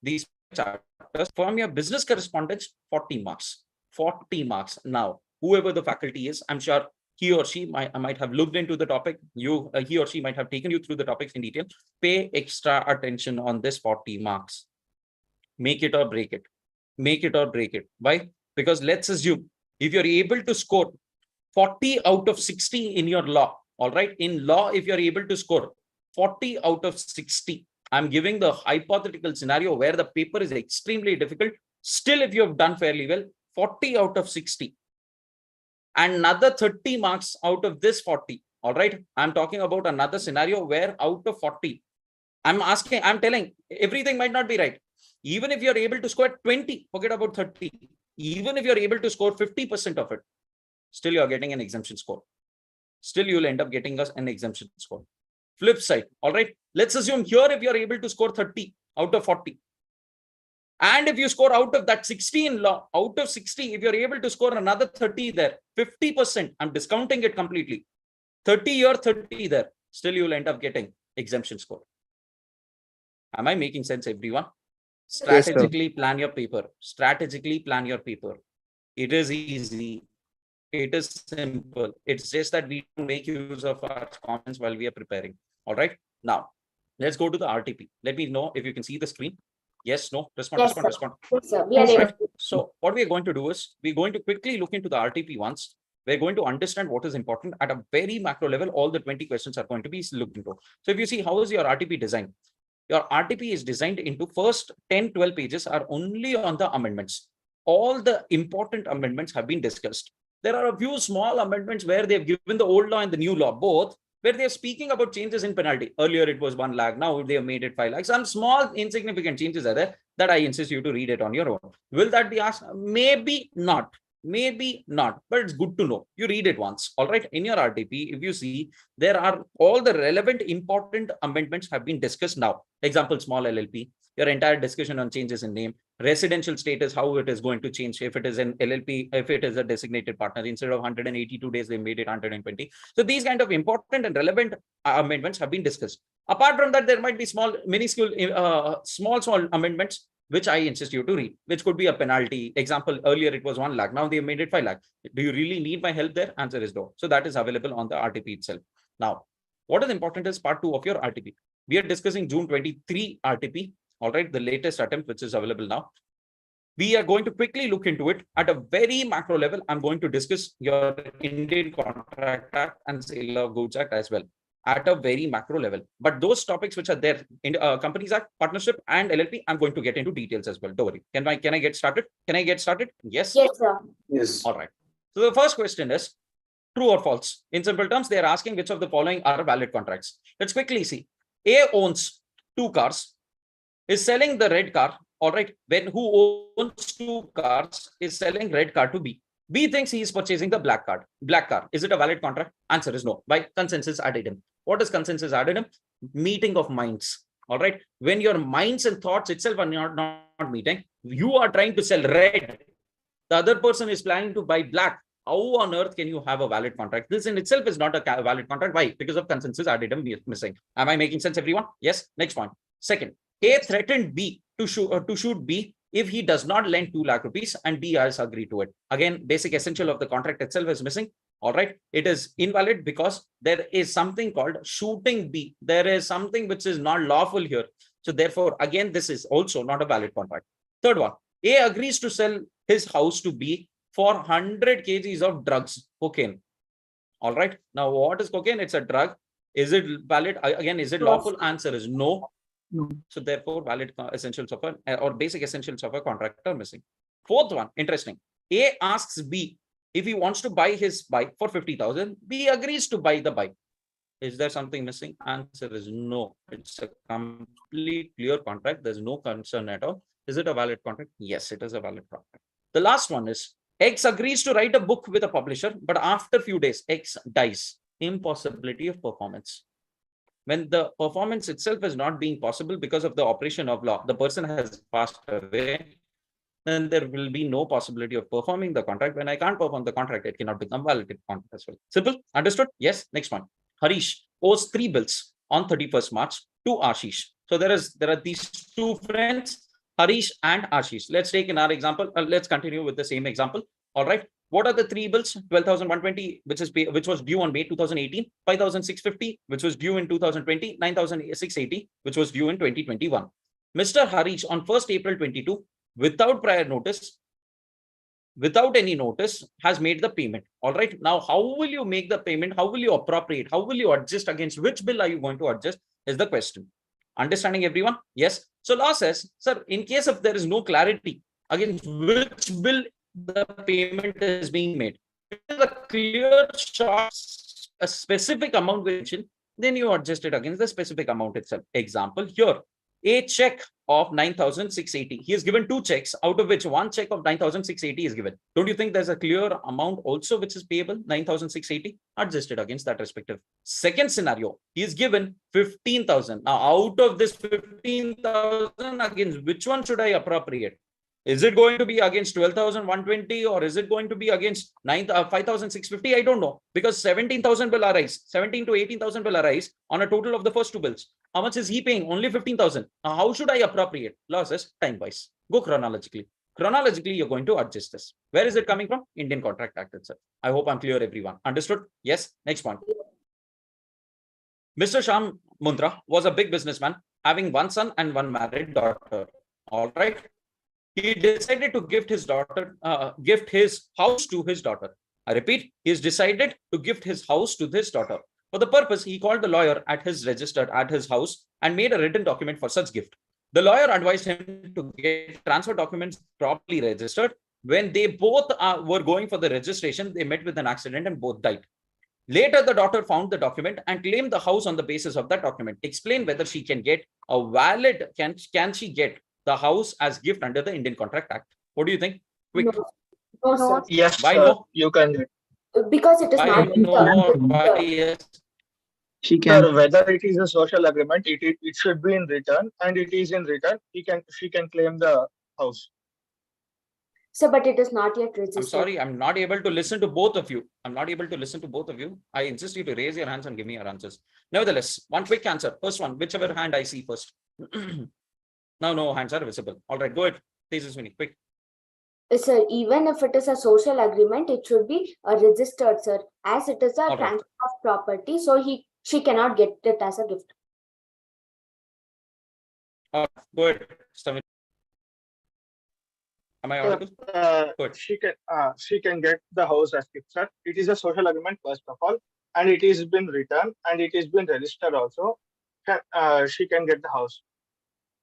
These chapters from your business correspondence, 40 marks. 40 marks. Now, whoever the faculty is, I'm sure he or she might have looked into the topic. He or she might have taken you through the topics in detail. Pay extra attention on this 40 marks. Make it or break it. Make it or break it. Why? Because let's assume if you're able to score 40 out of 60 in your law, all right? In law, if you're able to score 40 out of 60, I'm giving the hypothetical scenario where the paper is extremely difficult. Still, if you have done fairly well, 40 out of 60, and another 30 marks out of this 40. All right. I'm talking about another scenario where out of 40, I'm telling everything might not be right. Even if you're able to score 20, forget about 30. Even if you're able to score 50% of it, still you're getting an exemption score. Still, you'll end up getting us an exemption score. Flip side. All right. Let's assume here if you're able to score 30 out of 40. And if you score out of that 60 in law, out of 60, if you're able to score another 30 there, 50%, I'm discounting it completely. 30 here, 30 there. Still, you'll end up getting exemption score. Am I making sense, everyone? Strategically plan your paper. Strategically plan your paper. It is easy. It is simple. It's just that we make use of our comments while we are preparing. All right. Now, let's go to the RTP. Let me know if you can see the screen. Yes, no, respond, Yes, respond. Yes, sir. We are All able right. So what we are going to do is we're going to quickly look into the RTP once. We're going to understand what is important at a very macro level. All the 20 questions are going to be looked into. So if you see, how is your RTP designed? Your RTP is designed into first 10, 12 pages are only on the amendments. All the important amendments have been discussed. There are a few small amendments where they've given the old law and the new law, both, where they're speaking about changes in penalty. Earlier, it was 1 lakh. Now they have made it 5 lakhs. Some small insignificant changes are there that I insist you to read it on your own. Will that be asked? Maybe not. Maybe not, but it's good to know. You read it once. All right. In your RTP, if you see, there are all the relevant important amendments have been discussed now. Example, small LLP, your entire discussion on changes in name, residential status, how it is going to change if it is an LLP, if it is a designated partner. Instead of 182 days, they made it 120. So these kind of important and relevant amendments have been discussed. Apart from that, there might be small, minuscule, small amendments which I insist you to read, which could be a penalty. Example, earlier it was 1 lakh. Now they made it 5 lakh. Do you really need my help there? Answer is no. So that is available on the RTP itself. Now, what is important is part 2 of your RTP. We are discussing June 23 RTP. All right, the latest attempt, which is available now. We are going to quickly look into it at a very macro level. I'm going to discuss your Indian Contract Act and Sale of Goods Act as well at a very macro level. But those topics which are there in Companies Act, Partnership and LLP, I'm going to get into details as well. Don't worry. Can I get started? Can I get started? Yes. Yes, sir. Yes. All right. So the first question is true or false? In simple terms, they are asking which of the following are valid contracts. Let's quickly see. A owns 2 cars, is selling the red car. All right. When who owns 2 cars is selling red car to B. B thinks he is purchasing the black car. Is it a valid contract? Answer is no. By consensus ad idem. What is consensus ad idem? Meeting of minds. All right. When your minds and thoughts itself are not meeting, you are trying to sell red. The other person is planning to buy black. How on earth can you have a valid contract? This in itself is not a valid contract. Why? Because of consensus ad idem missing. Am I making sense, everyone? Yes. Next point. Second, A threatened B to shoot B if he does not lend 2 lakh rupees and B has agreed to it. Again, basic essential of the contract itself is missing. All right. It is invalid because there is something called shooting B. There is something which is not lawful here. So therefore, again, this is also not a valid contract. Third one, A agrees to sell his house to B for 100 kgs of drugs, cocaine. All right. Now, what is cocaine? It's a drug. Is it valid? Again, is it lawful? Answer is no. No. So therefore, valid essentials of a or basic essentials of a contract are missing. Fourth one, interesting. A asks B if he wants to buy his bike for 50,000. B agrees to buy the bike. Is there something missing? Answer is no. It's a complete clear contract. There's no concern at all. Is it a valid contract? Yes, it is a valid contract. The last one is X agrees to write a book with a publisher, but after a few days, X dies. Impossibility of performance. When the performance itself is not being possible because of the operation of law, the person has passed away, then there will be no possibility of performing the contract. When I can't perform the contract, it cannot become valid contract as well. Simple? Understood? Yes. Next one. Harish owes 3 bills on 31st March to Ashish. So there are these two friends, Harish and Ashish. Let's take in our example. Let's continue with the same example. All right. What are the 3 bills? 12,120, which was due on May 2018, 5,650, which was due in 2020, 9,680, which was due in 2021. Mr. Harish on 1st April 22, without prior notice, without any notice, has made the payment. All right. Now, how will you make the payment? How will you appropriate? How will you adjust? Against which bill are you going to adjust is the question. Understanding everyone? Yes. So law says, sir, in case of there is no clarity against which bill the payment is being made, if it is a clear short, a specific amount mentioned, then you adjust it against the specific amount itself. Example here, a check of 9,680. He has given 2 checks, out of which 1 check of 9,680 is given. Don't you think there's a clear amount also which is payable, 9,680? Adjusted against that respective. Second scenario, he is given 15,000. Now, out of this 15,000, against which one should I appropriate? Is it going to be against 12,120 or is it going to be against 5,650? I don't know, because 17,000 will arise. 17 to 18,000 will arise on a total of the first 2 bills. How much is he paying? Only 15,000. How should I appropriate? Law says time-wise. Go chronologically. Chronologically, you're going to adjust this. Where is it coming from? Indian Contract Act itself. I hope I'm clear, everyone. Understood? Yes. Next one. Mr. Sham Mundra was a big businessman having 1 son and 1 married daughter. All right. He decided to gift his house to his daughter. I repeat, he has decided to gift his house to this daughter. For the purpose, he called the lawyer at his house and made a written document for such gift. The lawyer advised him to get transfer documents properly registered. When they both were going for the registration, they met with an accident and both died. Later, the daughter found the document and claimed the house on the basis of that document. Explain whether she can get a valid, can she get the house as gift under the Indian Contract Act. What do you think? Quick. No, sir. Yes, Why sir, no? you can get. Because it is Why not no? Why yes? She can. Sir, whether it is a social agreement, it should be in return, and it is in return. She can claim the house. So, but it is not yet registered. I'm sorry, I'm not able to listen to both of you. I insist you to raise your hands and give me your answers. Nevertheless, one quick answer. First one, whichever hand I see first. Now, no hands are visible. All right, go ahead. Tejaswini, quick. Sir, even if it is a social agreement, it should be registered, sir, as it is a All right. transfer of property. So she cannot get it as a gift. Go ahead, Samir. Am I audible? Good. She can get the house as gift, sir. It is a social agreement first of all, and it is been returned and it is been registered also. She can get the house.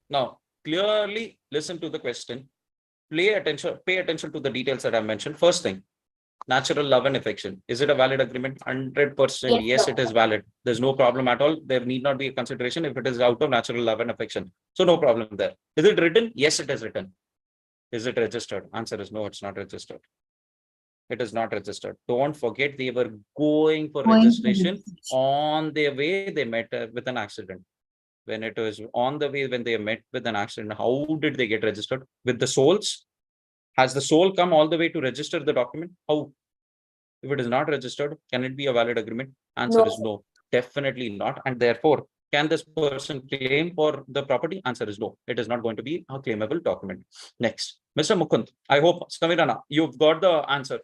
Now, clearly listen to the question. Pay attention to the details that I mentioned. First thing, natural love and affection. Is it a valid agreement? 100%. Yes, it is valid. There's no problem at all. There need not be a consideration if it is out of natural love and affection. So no problem there. Is it written? Yes, it is written. Is it registered? Answer is no, it's not registered. It is not registered. Don't forget, they were going for registration. On their way, they met with an accident. When it was on the way, when they met with an accident, how did they get registered? With the souls? Has the soul come all the way to register the document? How? If it is not registered, can it be a valid agreement? Answer is no, definitely not. And therefore, can this person claim for the property? Answer is no. It is not going to be a claimable document. Next, Mr. Mukund, I hope, Samirana, you've got the answer.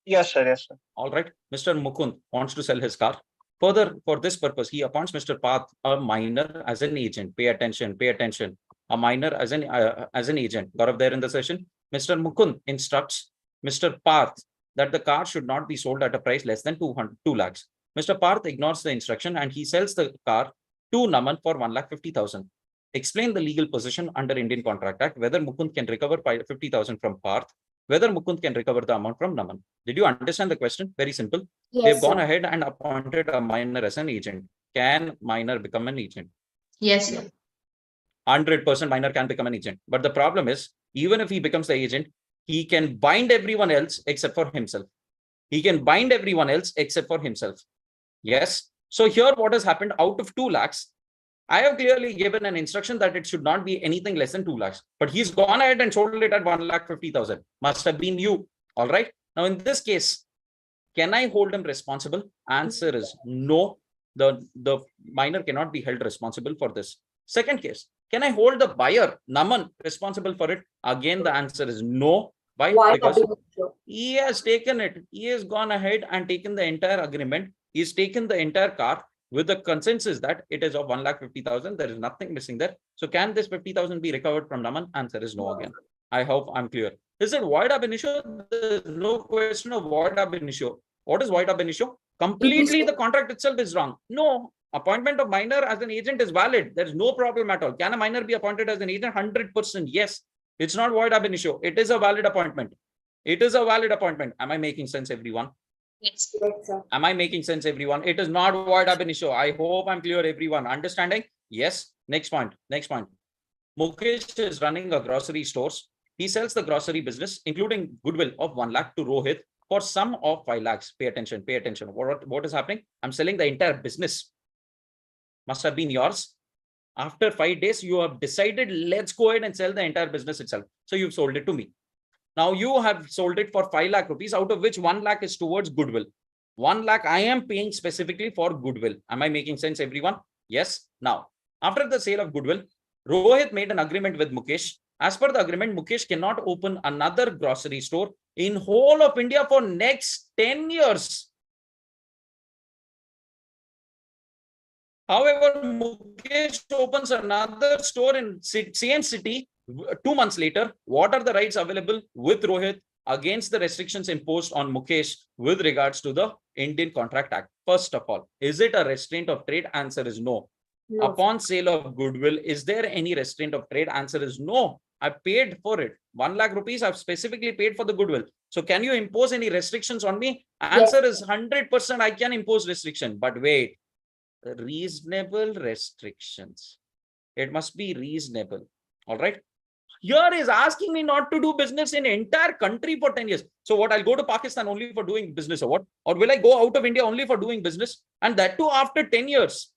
Yes, sir. Yes, sir. All right. Mr. Mukund wants to sell his car. Further, for this purpose, he appoints Mr. Path, a minor, as an agent. Pay attention. Pay attention. A minor as an agent. Gaurav there in the session. Mr. Mukund instructs Mr. Path that the car should not be sold at a price less than 2 lakhs. Mr. Path ignores the instruction and he sells the car to Naman for 1,50,000. Explain the legal position under Indian Contract Act, whether Mukund can recover 50,000 from Parth, whether Mukund can recover the amount from Naman. Did you understand the question? Very simple. Yes, They've gone sir. ahead and appointed a minor as an agent. Can minor become an agent? Yes, sir. 100% minor can become an agent. But the problem is, even if he becomes the agent, he can bind everyone else except for himself. He can bind everyone else except for himself. Yes. So here what has happened, out of 2 lakhs, I have clearly given an instruction that it should not be anything less than 2 lakhs. But he's gone ahead and sold it at 1,50,000. Must have been you. All right. Now in this case, can I hold him responsible? Answer is no. The minor cannot be held responsible for this. Second case, can I hold the buyer, Naman, responsible for it? Again, the answer is no. Why? Why Because ab initio? he has taken it. He has gone ahead and taken the entire agreement. He's taken the entire car with the consensus that it is of 1,50,000. There is nothing missing there. So can this 50,000 be recovered from Naman? Answer is no again. I hope I'm clear. Is it void ab initio? There's no question of void ab initio. What is void ab initio? Completely the contract itself is wrong. No, appointment of minor as an agent is valid. There is no problem at all. Can a minor be appointed as an agent? 100% yes. It's not void ab initio. It is a valid appointment. It is a valid appointment. Am I making sense, everyone? Yes. Yes, sir. Am I making sense, everyone? It is not void ab initio. I hope I'm clear, everyone. Understanding? Yes. Next point. Next point. Mukesh is running a grocery stores. He sells the grocery business, including goodwill of 1 lakh to Rohit for sum of 5 lakhs. Pay attention. Pay attention. What is happening? I'm selling the entire business. Must have been yours. After 5 days, you have decided, let's go ahead and sell the entire business itself. So you've sold it to me. Now you have sold it for 5 lakh rupees, out of which 1 lakh is towards goodwill. 1 lakh I am paying specifically for goodwill. Am I making sense, everyone? Yes. Now, after the sale of goodwill, Rohit made an agreement with Mukesh. As per the agreement, Mukesh cannot open another grocery store in whole of India for next 10 years. However, Mukesh opens another store in same city 2 months later. What are the rights available with Rohit against the restrictions imposed on Mukesh with regards to the Indian Contract Act? First of all, is it a restraint of trade? Answer is no. No, Upon sale of goodwill, is there any restraint of trade? Answer is no. I paid for it. 1 lakh rupees I've specifically paid for the goodwill. So can you impose any restrictions on me? Answer is 100% I can impose restriction. But wait, reasonable restrictions. It must be reasonable. All right. Here is asking me not to do business in entire country for 10 years. So what, I'll go to Pakistan only for doing business or what? Or will I go out of India only for doing business? And that too after 10 years.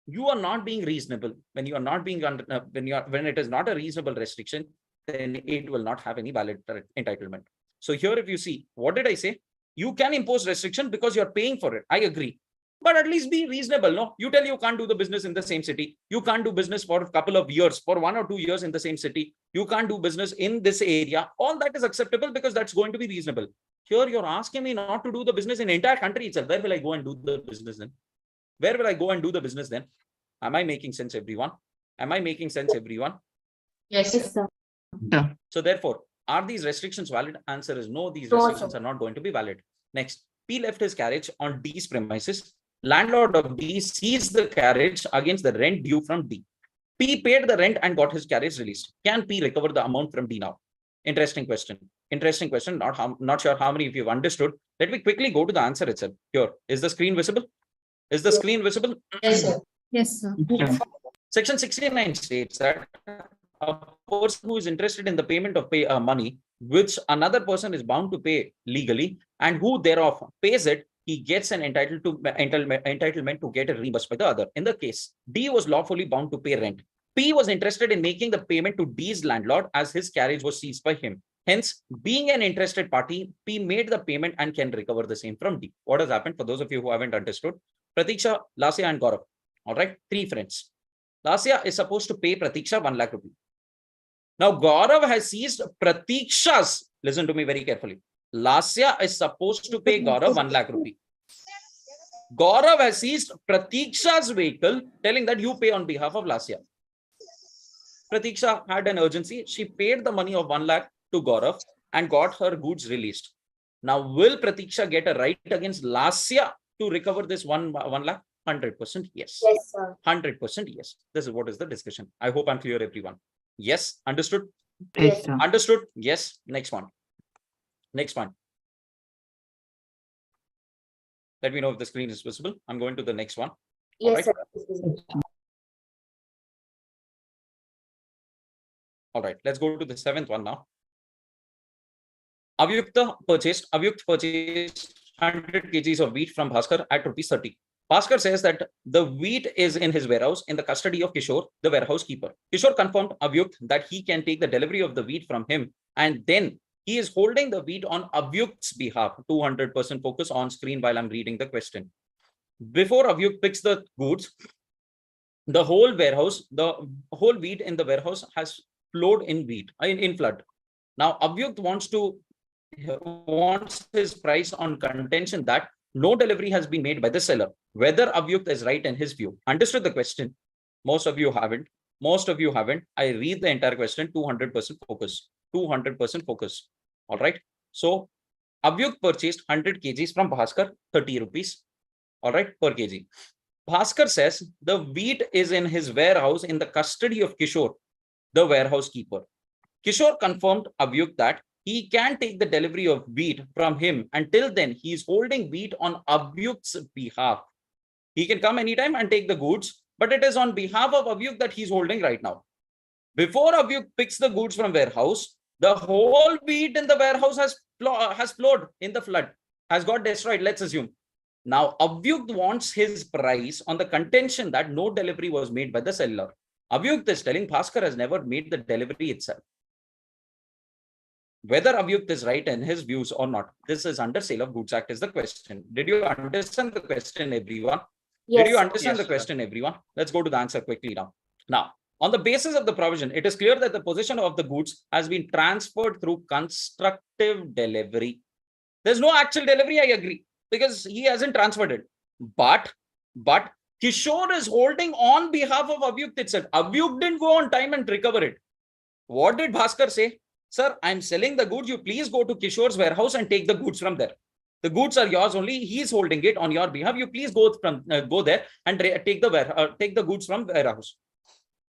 You are not being reasonable. When you are not being when it is not a reasonable restriction, then it will not have any valid entitlement. So here, if you see, what did I say? You can impose restriction because you're paying for it. I agree. But at least be reasonable. No, you tell you can't do the business in the same city. You can't do business for a couple of years, for 1 or 2 years in the same city. You can't do business in this area. All that is acceptable because that's going to be reasonable. Here, you're asking me not to do the business in entire country itself. Where will I go and do the business then? Where will I go and do the business then? Am I making sense, everyone? Am I making sense, everyone? Yes, yes, sir. sir. So therefore, are these restrictions valid? Answer is no, these No, restrictions sir. are not going to be valid. Next, P left his carriage on D's premises. Landlord of D seized the carriage against the rent due from D. P paid the rent and got his carriage released. Can P recover the amount from D now? Interesting question. Interesting question. Not sure how many of you have understood. Let me quickly go to the answer itself. Here, is the screen visible? Is the Yes. screen visible? Yes, sir. Yes, sir. Section 69 states that a person who is interested in the payment of money, which another person is bound to pay legally, and who thereof pays it, he gets an entitlement to get it reimbursed by the other. In the case, D was lawfully bound to pay rent. P was interested in making the payment to D's landlord as his carriage was seized by him. Hence, being an interested party, P made the payment and can recover the same from D. What has happened for those of you who haven't understood? Pratiksha, Lasya, and Gaurav. All right, 3 friends. Lasya is supposed to pay Pratiksha 1 lakh rupees. Now, Gaurav has seized Pratiksha's, listen to me very carefully. Lasya is supposed to pay Gaurav 1 lakh rupee. Gaurav has seized Pratiksha's vehicle, telling that you pay on behalf of Lasya. Pratiksha had an urgency. She paid the money of 1 lakh to Gaurav and got her goods released. Now, will Pratiksha get a right against Lasya to recover this 1 lakh? 100% yes. Yes, sir. 100% yes. This is what is the discussion. I hope I'm clear, everyone. Yes, understood? Yes, sir. Understood? Yes. Next one. Next one. Let me know if the screen is visible. I'm going to the next one. Yes, Alright. sir. All right, let's go to the 7th one now. Avyukt purchased 100 kgs of wheat from Bhaskar at rupees 30. Bhaskar says that the wheat is in his warehouse in the custody of Kishore, the warehouse keeper. Kishore confirmed Avyukt that he can take the delivery of the wheat from him, and then he is holding the wheat on Avyukt's behalf. 200% focus on screen while I'm reading the question. Before Avyukt picks the goods, the whole warehouse, the whole wheat in the warehouse has flowed in flood. Now Avyukt wants his price on contention that no delivery has been made by the seller. Whether Avyukt is right in his view. Understood the question? Most of you haven't. I read the entire question. 200% focus. 200% focus. All right. So Avyukt purchased 100 kgs from Bhaskar, 30 rupees. All right, per kg. Bhaskar says the wheat is in his warehouse in the custody of Kishore, the warehouse keeper. Kishore confirmed Avyukt that he can take the delivery of wheat from him. Until then, he is holding wheat on Avyukt's behalf. He can come anytime and take the goods, but it is on behalf of Avyukt that he's holding right now. Before Avyukt picks the goods from warehouse, the whole wheat in the warehouse has flowed in the flood, has got destroyed, let's assume. Now, Avyukt wants his price on the contention that no delivery was made by the seller. Avyukt is telling Bhaskar has never made the delivery itself. Whether Avyukt is right in his views or not, this is under Sale of Goods Act is the question. Did you understand the question, everyone? Yes, Did you sir. understand Yes, the question, everyone? Let's go to the answer quickly now. Now, on the basis of the provision, it is clear that the possession of the goods has been transferred through constructive delivery. There's no actual delivery, I agree, because he hasn't transferred it. But Kishore is holding on behalf of Avyukt itself. Avyukt didn't go on time and recover it. What did Bhaskar say? Sir, I'm selling the goods. You please go to Kishore's warehouse and take the goods from there. The goods are yours only. He's holding it on your behalf. You please go there and take the goods from warehouse.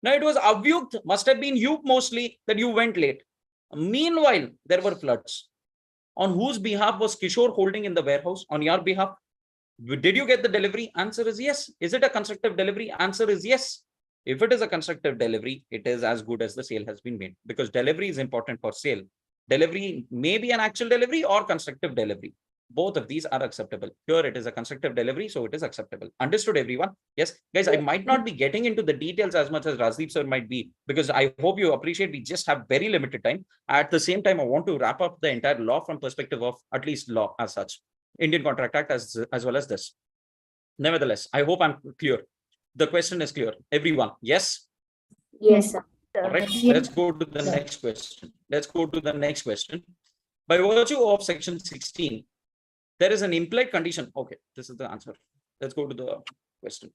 Now it was Avyukt, must have been you mostly, that you went late. Meanwhile, there were floods. On whose behalf was Kishore holding in the warehouse? On your behalf. Did you get the delivery? Answer is yes. Is it a constructive delivery? Answer is yes. If it is a constructive delivery, it is as good as the sale has been made, because delivery is important for sale. Delivery may be an actual delivery or constructive delivery. Both of these are acceptable. Here it is a constructive delivery, so it is acceptable. Understood, everyone? Yes, guys, I might not be getting into the details as much as Rajdeep sir might be, because I hope you appreciate we just have very limited time. At the same time, I want to wrap up the entire law from perspective of at least law as such, Indian Contract Act as well as this. Nevertheless, I hope I'm clear. The question is clear. Everyone, yes? Yes, sir. All right, Yes. let's go to the next question. Let's go to the next question. By virtue of section 16, there is an implied condition. Okay, this is the answer. Let's go to the question.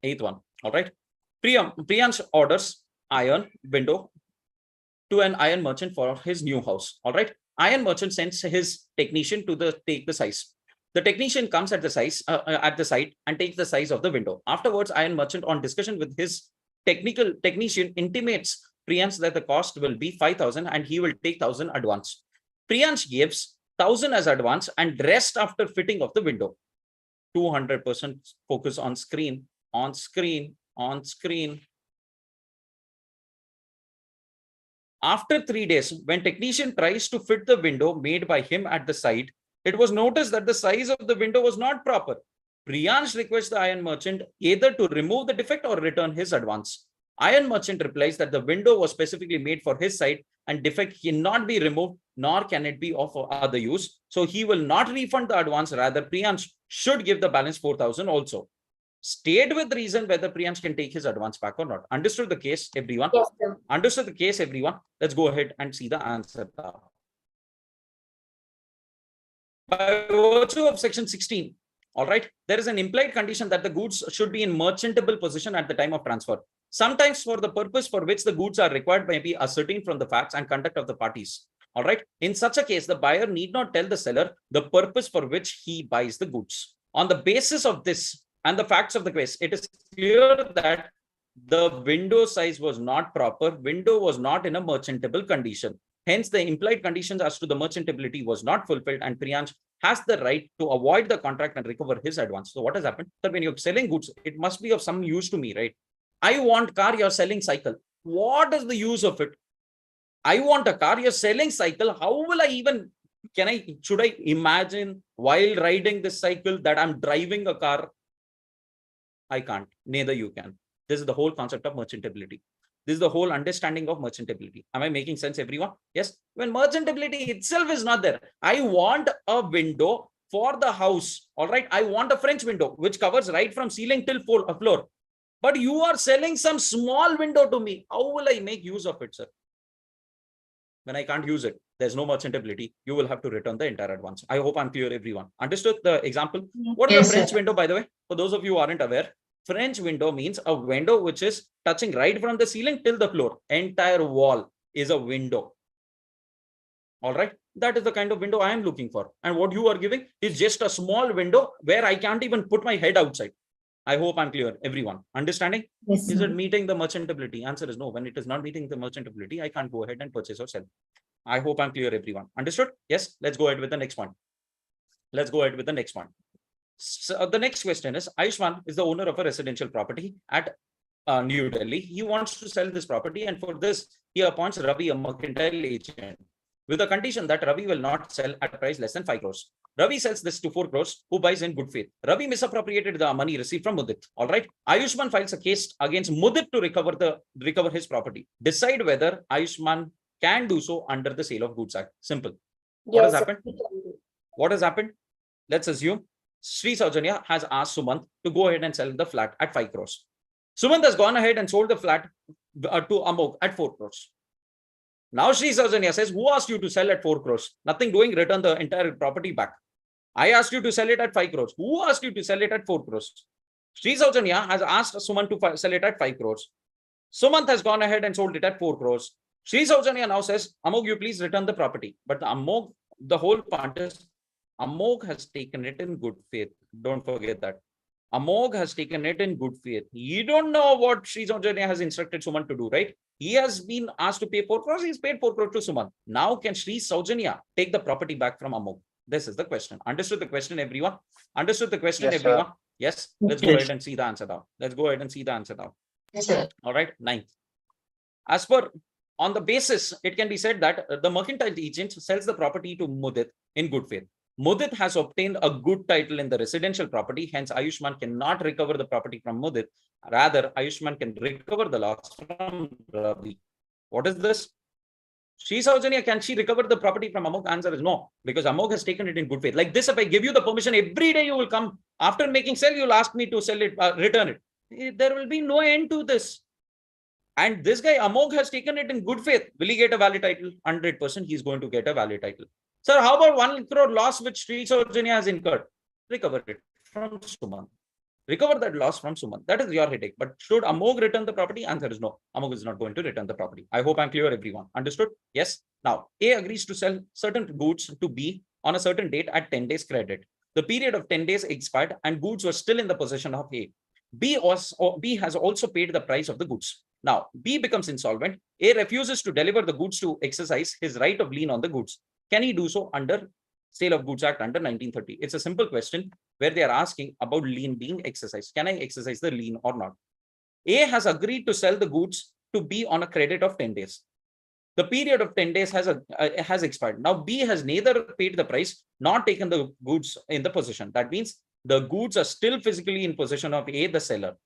8th one. All right. Priyansh orders iron window to an iron merchant for his new house. All right. Iron merchant sends his technician to take the size. The technician comes at the site and takes the size of the window. Afterwards, iron merchant, on discussion with his technician, intimates Priyansh that the cost will be 5,000 and he will take 1,000 advance. Priyansh gives 1,000 as advance and rest after fitting of the window. 200% focus on screen. After 3 days, when technician tries to fit the window made by him at the site, it was noticed that the size of the window was not proper. Priyansh requests the iron merchant either to remove the defect or return his advance. Iron merchant replies that the window was specifically made for his site and defect cannot be removed, nor can it be of other use. So he will not refund the advance. Rather, Priyansh should give the balance 4,000 also. State with reason whether Priyansh can take his advance back or not. Understood the case, everyone? Yes, sir. Understood the case, everyone? Let's go ahead and see the answer now. by virtue of section 16, all right, there is an implied condition that the goods should be in merchantable position at the time of transfer. Sometimes for the purpose for which the goods are required may be ascertained from the facts and conduct of the parties. All right. In such a case, the buyer need not tell the seller the purpose for which he buys the goods. On the basis of this and the facts of the case, it is clear that the window size was not proper. Window was not in a merchantable condition. Hence, the implied conditions as to the merchantability was not fulfilled, and Priyansh has the right to avoid the contract and recover his advance. So what has happened? That when you're selling goods, it must be of some use to me, right? I want car, you're selling cycle. What is the use of it? I want a car, you're selling cycle. How will I even, should I imagine while riding this cycle that I'm driving a car? I can't, neither you can. This is the whole concept of merchantability. This is the whole understanding of merchantability. Am I making sense, everyone? Yes. When merchantability itself is not there, I want a window for the house. All right. I want a French window, which covers right from ceiling till floor. But you are selling some small window to me. How will I make use of it, sir? When I can't use it, there's no merchantability. You will have to return the entire advance. I hope I'm clear, everyone. Understood the example? What is Yes, a French sir. window, by the way? For those of you who aren't aware, French window means a window which is touching right from the ceiling till the floor. Entire wall is a window. All right. That is the kind of window I am looking for. And what you are giving is just a small window where I can't even put my head outside. I hope I'm clear, everyone. Understanding? Yes, Is sir. it meeting the merchantability? Answer is no. When it is not meeting the merchantability, I can't go ahead and purchase or sell. I hope I'm clear, everyone. Understood? Yes. Let's go ahead with the next one. So the next question is, Ayushman is the owner of a residential property at New Delhi. He wants to sell this property, and for this, he appoints Ravi, a mercantile agent, with the condition that Ravi will not sell at a price less than 5 crores. Ravi sells this to 4 crores, who buys in good faith. Ravi misappropriated the money received from Mudit. All right. Ayushman files a case against Mudit to recover his property. Decide whether Ayushman can do so under the Sale of Goods Act. Simple. What has Yes, happened? we can do. What has happened? Let's assume Sri Saujanya has asked Sumant to go ahead and sell the flat at 5 crores. Sumant has gone ahead and sold the flat to Amog at 4 crores. Now Sri Saujanya says, who asked you to sell at 4 crores? Nothing doing, return the entire property back. I asked you to sell it at 5 crores. Who asked you to sell it at 4 crores? Sri Saujanya has asked Sumant to sell it at 5 crores. Sumant has gone ahead and sold it at 4 crores. Sri Saujanya now says, Amog, you please return the property. But Amog, the whole part is, Amog has taken it in good faith. Don't forget that. Amog has taken it in good faith. You don't know what Sri Saujanya has instructed Sumant to do, right? He has been asked to pay 4 crores. He's paid 4 crores to Sumant. Now can Sri Saujanya take the property back from Amog? This is the question. Understood the question, everyone? Understood the question, Yes, sir. everyone? Yes. Let's go Yes. ahead and see the answer now. Let's go ahead and see the answer now. Yes, sir. All right. 9th. As per, on the basis, it can be said that the mercantile agent sells the property to Mudit in good faith. Mudit has obtained a good title in the residential property. Hence, Ayushman cannot recover the property from Mudit. Rather, Ayushman can recover the loss from Ravi. What is this? Sri Saujanya, can she recover the property from Amog? Answer is no, because Amog has taken it in good faith. Like this, if I give you the permission, every day you will come. After making sale, you'll ask me to sell it, return it. There will be no end to this. And this guy, Amog, has taken it in good faith. Will he get a valid title? 100% he's going to get a valid title. Sir, how about 1 crore loss which Sri Saujanya has incurred? Recover it from Sumant. Recover that loss from Sumant. That is your headache. But should Amog return the property? Answer is no. Amog is not going to return the property. I hope I'm clear, everyone. Understood? Yes. Now, A agrees to sell certain goods to B on a certain date at 10 days credit. The period of 10 days expired and goods were still in the possession of A. B has also paid the price of the goods. Now, B becomes insolvent. A refuses to deliver the goods to exercise his right of lien on the goods. Can he do so under Sale of Goods Act under 1930? It's a simple question where they are asking about lien being exercised. Can I exercise the lien or not? A has agreed to sell the goods to B on a credit of 10 days. The period of 10 days has expired. Now, B has neither paid the price nor taken the goods in the possession. That means the goods are still physically in possession of A, the seller.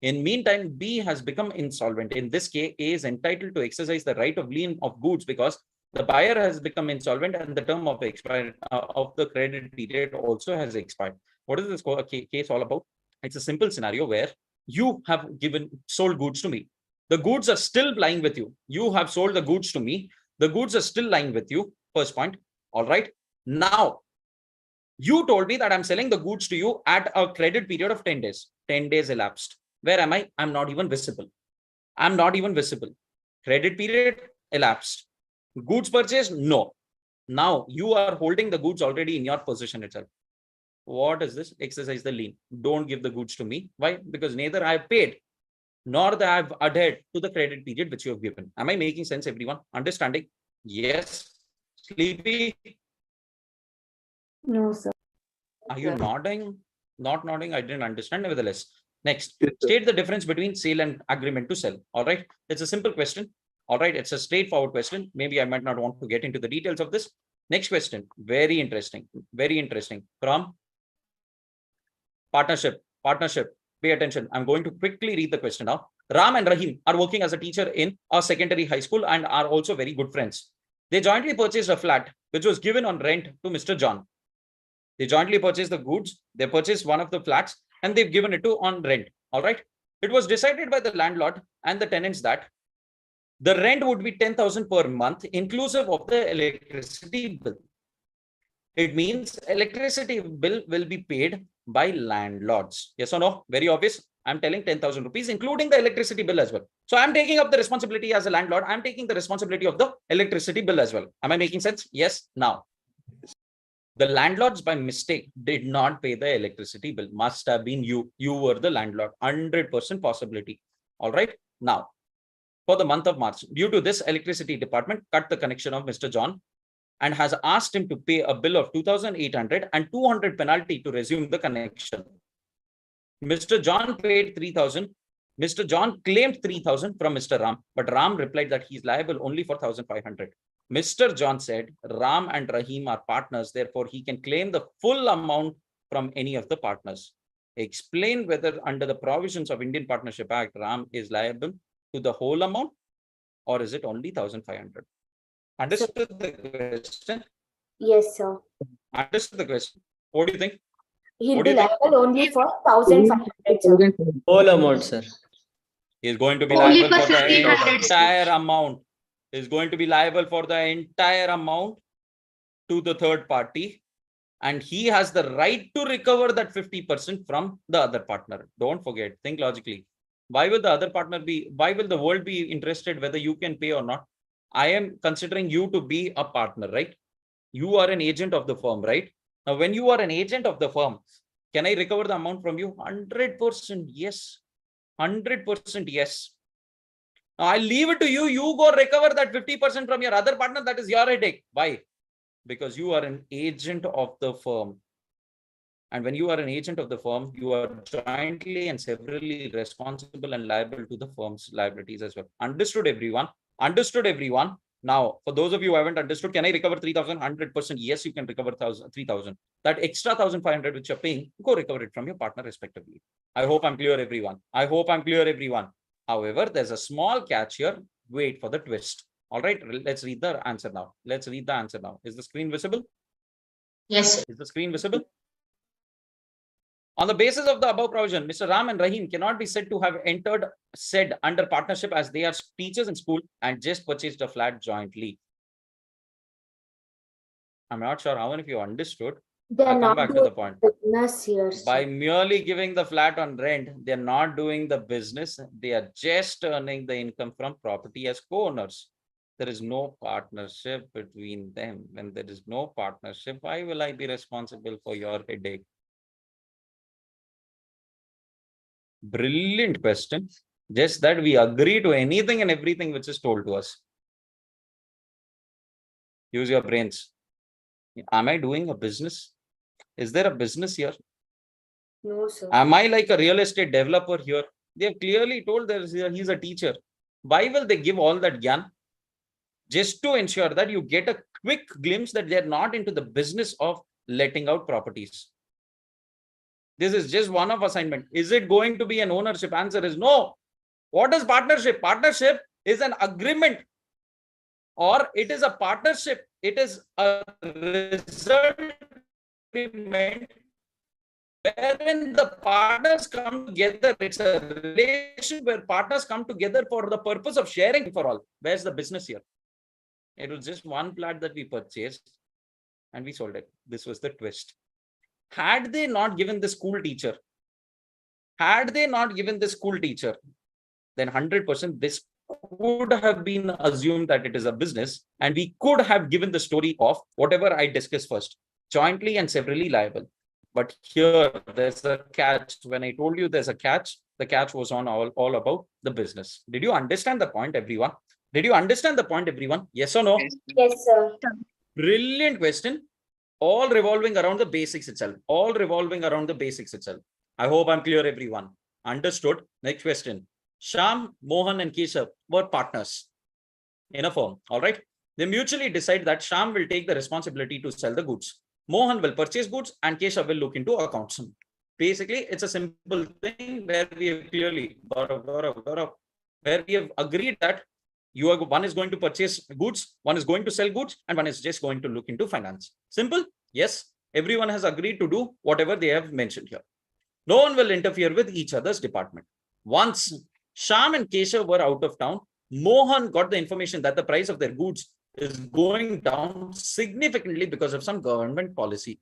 In meantime, B has become insolvent. In this case, A is entitled to exercise the right of lien of goods because the buyer has become insolvent and the term of the credit period also has expired. What is this case all about? It's a simple scenario where you have sold goods to me. The goods are still lying with you. You have sold the goods to me. The goods are still lying with you. First point. All right. Now, You told me that I'm selling the goods to you at a credit period of 10 days. 10 days elapsed. Where am I? I'm not even visible. I'm not even visible. Credit period elapsed. Goods purchased? No. Now you are holding the goods already in your possession itself. What is this? Exercise the lien. Don't give the goods to me. Why? Because neither I have paid nor that I have adhered to the credit period which you have given. Am I making sense, everyone? Understanding? Yes. Sleepy? No, sir. Are you nodding? Not nodding? I didn't understand. Nevertheless, next, Yes, sir. state the difference between sale and agreement to sell. All right. It's a simple question. All right. It's a straightforward question. Maybe I might not want to get into the details of this. Next question. Very interesting. Very interesting. From partnership. Partnership. Pay attention. I'm going to quickly read the question now. Ram and Rahim are working as a teacher in a secondary high school and are also very good friends. They jointly purchased a flat which was given on rent to Mr. John. They jointly purchased the goods. They purchased one of the flats and they've given it to on rent. All right. It was decided by the landlord and the tenants that the rent would be 10,000 per month, inclusive of the electricity bill. It means electricity bill will be paid by landlords. Yes or no? Very obvious. I'm telling 10,000 rupees, including the electricity bill as well. So I'm taking up the responsibility as a landlord. I'm taking the responsibility of the electricity bill as well. Am I making sense? Yes. Now, the landlords by mistake did not pay the electricity bill. Must have been you. You were the landlord. 100% possibility. All right. Now, for the month of March, due to this, electricity department cut the connection of Mr. John and has asked him to pay a bill of 2,800 and 200 penalty to resume the connection. Mr. John paid 3,000. Mr. John claimed 3,000 from Mr. Ram, but Ram replied that he's liable only for 1,500. Mr. John said Ram and Rahim are partners, therefore he can claim the full amount from any of the partners. Explain whether under the provisions of Indian Partnership Act, Ram is liable to the whole amount or is it only 1,500? Understood the question? Yes, sir. Understood the question. What do you think? He'll What do be you think? liable only for 1,500, sir. Whole amount, sir. He is going to be Only liable for for the 1,500. entire amount. He is going to be liable for the entire amount to the third party. And he has the right to recover that 50% from the other partner. Don't forget, think logically. Why will the other partner be, why will the world be interested whether you can pay or not? I am considering you to be a partner, right? You are an agent of the firm, right? Now, when you are an agent of the firm, can I recover the amount from you? 100% yes. 100% yes. Now, I'll leave it to you. You go recover that 50% from your other partner. That is your headache. Why? Because you are an agent of the firm. And when you are an agent of the firm, you are jointly and severally responsible and liable to the firm's liabilities as well. Understood, everyone? Understood, everyone? Now, for those of you who haven't understood, can I recover 3,000? 100% yes, you can recover 3,000. That extra 1,500 which you're paying, go recover it from your partner respectively. I hope I'm clear, everyone. I hope I'm clear, everyone. However, there's a small catch here. Wait for the twist. All right, let's read the answer now. Let's read the answer now. Is the screen visible? Yes, sir. Is the screen visible? On the basis of the above provision, Mr. Ram and Rahim cannot be said to have entered said under partnership as they are teachers in school and just purchased a flat jointly. I'm not sure how many of you understood. They're I'll come not back to doing the point. business here, sir. By merely giving the flat on rent, they're not doing the business. They are just earning the income from property as co-owners. There is no partnership between them. When there is no partnership, why will I be responsible for your headache? Brilliant question. Just that we agree to anything and everything which is told to us. Use your brains. Am I doing a business? Is there a business here? No, sir. Am I like a real estate developer here? They have clearly told that he's a teacher. Why will they give all that gyan? Just to ensure that you get a quick glimpse that they're not into the business of letting out properties. This is just one of assignment. Is it going to be an ownership? Answer is no. What is partnership? Partnership is an agreement or it is a partnership. It is a result agreement wherein the partners come together. It's a relation where partners come together for the purpose of sharing for all. Where's the business here? It was just one flat that we purchased and we sold it. This was the twist. Had they not given the school teacher, then 100% this would have been assumed that it is a business, and we could have given the story of whatever I discussed first, jointly and severally liable. But here there's a catch. When I told you there's a catch, the catch was on all about the business. Did you understand the point, everyone? Did you understand the point, everyone? Yes or no? Yes, sir. Brilliant question. All revolving around the basics itself. All revolving around the basics itself. I hope I'm clear, everyone. Understood. Next question. Shyam, Mohan, and Keshav were partners in a firm. All right. They mutually decide that Shyam will take the responsibility to sell the goods. Mohan will purchase goods and Keshav will look into accounts. Basically, it's a simple thing where we have clearly, where we have agreed that one is going to purchase goods, one is going to sell goods, and one is just going to look into finance. Simple? Yes. Everyone has agreed to do whatever they have mentioned here. No one will interfere with each other's department. Once Shyam and Keshav were out of town, Mohan got the information that the price of their goods is going down significantly because of some government policy.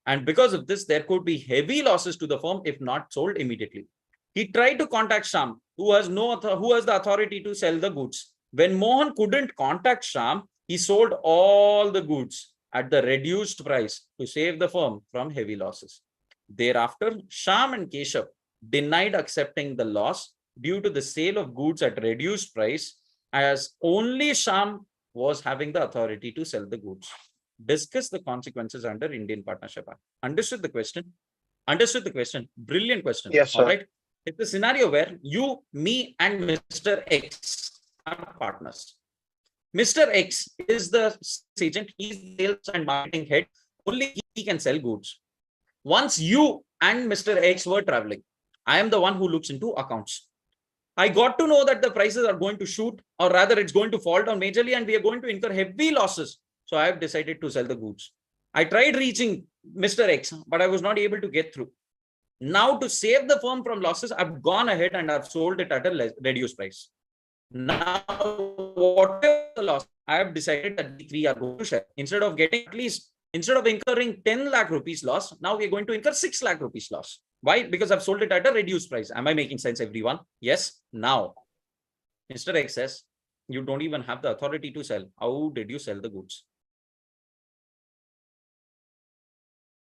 And because of this, there could be heavy losses to the firm if not sold immediately. He tried to contact Shyam, who has the authority to sell the goods. When Mohan couldn't contact Shyam, he sold all the goods at the reduced price to save the firm from heavy losses. Thereafter, Shyam and Keshav denied accepting the loss due to the sale of goods at reduced price, as only Shyam was having the authority to sell the goods. Discuss the consequences under Indian Partnership Act. Understood the question? Understood the question? Brilliant question. Yes, sir. All right. It's a scenario where you, me, and Mr. X are partners. Mr. X is the agent, he's the sales and marketing head. Only he can sell goods. Once you and Mr. X were traveling, I am the one who looks into accounts. I got to know that the prices are going to shoot, or rather it's going to fall down majorly and we are going to incur heavy losses. So I have decided to sell the goods. I tried reaching Mr. X, but I was not able to get through. Now, to save the firm from losses, I've gone ahead and I've sold it at a reduced price. Now, whatever the loss, I have decided that we are going to share. Instead of incurring 10 lakh rupees loss, now we are going to incur 6 lakh rupees loss. Why? Because I've sold it at a reduced price. Am I making sense, everyone? Yes. Now, Mr. X says, you don't even have the authority to sell. How did you sell the goods?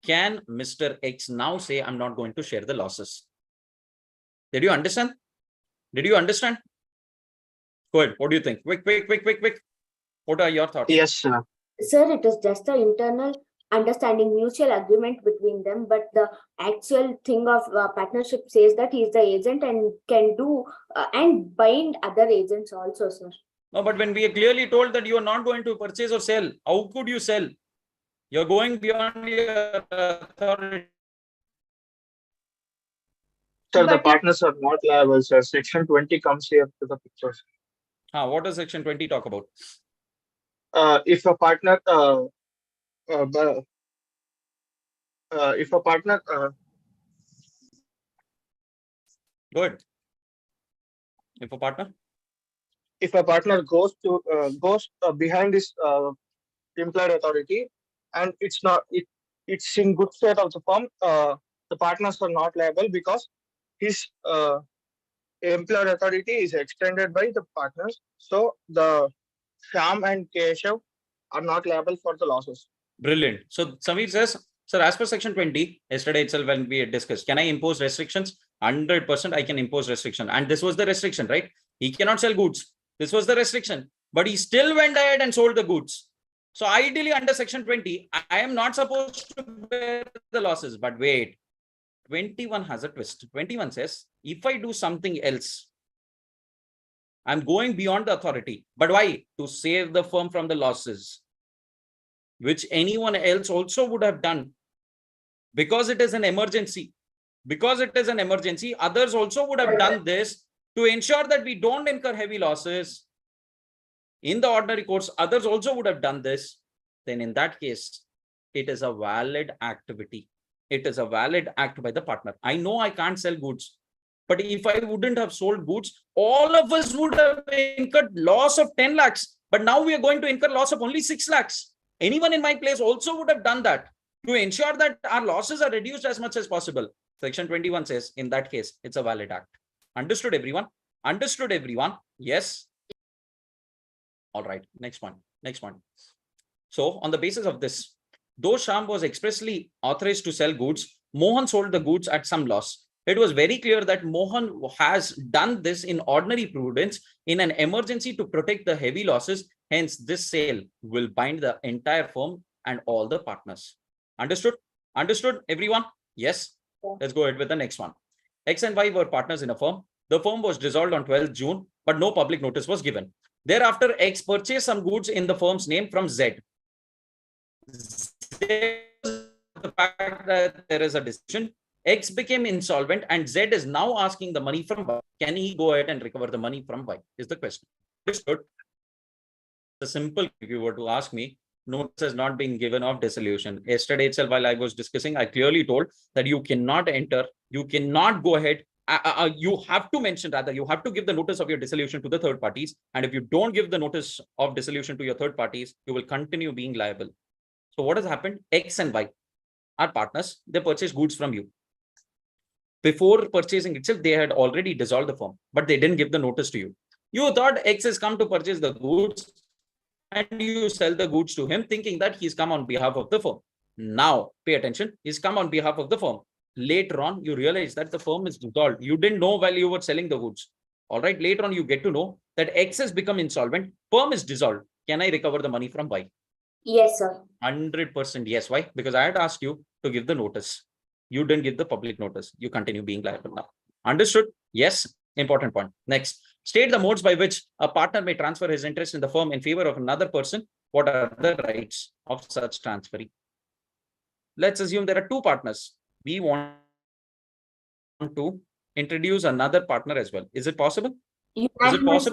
Can Mr. X now say, I'm not going to share the losses? Did you understand? Did you understand? Go ahead. What do you think? Quick. What are your thoughts? Yes, sir. Sir, it is just an internal understanding, mutual agreement between them, but the actual thing of partnership says that he is the agent and can do and bind other agents also, sir. No, but when we are clearly told that you are not going to purchase or sell, how could you sell? You're going beyond your authority. Sir, the But- partners are not liable, sir. Section 20 comes here to the picture. What does section 20 talk about? If a partner, Go ahead. If a partner, goes behind this implied authority, and it's in good state of the firm, the partners are not liable because his implied authority is extended by the partners. So the Shyam and Keshav are not liable for the losses. brilliant. So Samir says, sir, as per section 20, yesterday itself when we had discussed, can I impose restrictions? 100% I can impose restriction. And this was the restriction, right? He cannot sell goods. This was the restriction, but he still went ahead and sold the goods. So ideally under section 20, I am not supposed to bear the losses, but wait, 21 has a twist. 21 says, if I do something else, I'm going beyond the authority. But why? To save the firm from the losses, which anyone else also would have done. Because it is an emergency. Because it is an emergency, others also would have done this to ensure that we don't incur heavy losses. In the ordinary course, others also would have done this. Then in that case, it is a valid activity. It is a valid act by the partner. I know I can't sell goods, but if I wouldn't have sold goods, all of us would have incurred loss of 10 lakhs. But now we are going to incur loss of only 6 lakhs. Anyone in my place also would have done that. to ensure that our losses are reduced as much as possible. Section 21 says in that case, it's a valid act. Understood, everyone? Understood, everyone? Yes. All right. Next one. Next one. So on the basis of this, though Sham was expressly authorized to sell goods, Mohan sold the goods at some loss. It was very clear that Mohan has done this in ordinary prudence in an emergency to protect the heavy losses. Hence, this sale will bind the entire firm and all the partners. Understood? Understood, everyone? Yes. Let's go ahead with the next one. X and Y were partners in a firm. The firm was dissolved on 12th June, but no public notice was given. Thereafter, X purchased some goods in the firm's name from Z. The fact that there is a decision, X became insolvent and Z is now asking the money from Y. Can he go ahead and recover the money from Y? Is the question. Understood? The simple, if you were to ask me, notice has not been given of dissolution. Yesterday itself, while I was discussing, I clearly told that you cannot enter, you cannot go ahead. You have to mention, rather, you have to give the notice of your dissolution to the third parties. And if you don't give the notice of dissolution to your third parties, you will continue being liable. So what has happened? X and Y are partners. They purchase goods from you. Before purchasing itself, they had already dissolved the firm, but they didn't give the notice to you. You thought X has come to purchase the goods and you sell the goods to him thinking that he's come on behalf of the firm. Now, pay attention, he's come on behalf of the firm. Later on, you realize that the firm is dissolved. You didn't know while you were selling the goods. All right, later on, you get to know that X has become insolvent, firm is dissolved. Can I recover the money from Y? Yes, sir. 100% yes. Why? Because I had asked you to give the notice. You didn't give the public notice. You continue being liable now. Understood? Yes. Important point. Next, state the modes by which a partner may transfer his interest in the firm in favor of another person. What are the rights of such transferring? Let's assume there are two partners. We want to introduce another partner as well. Is it possible? Unanimous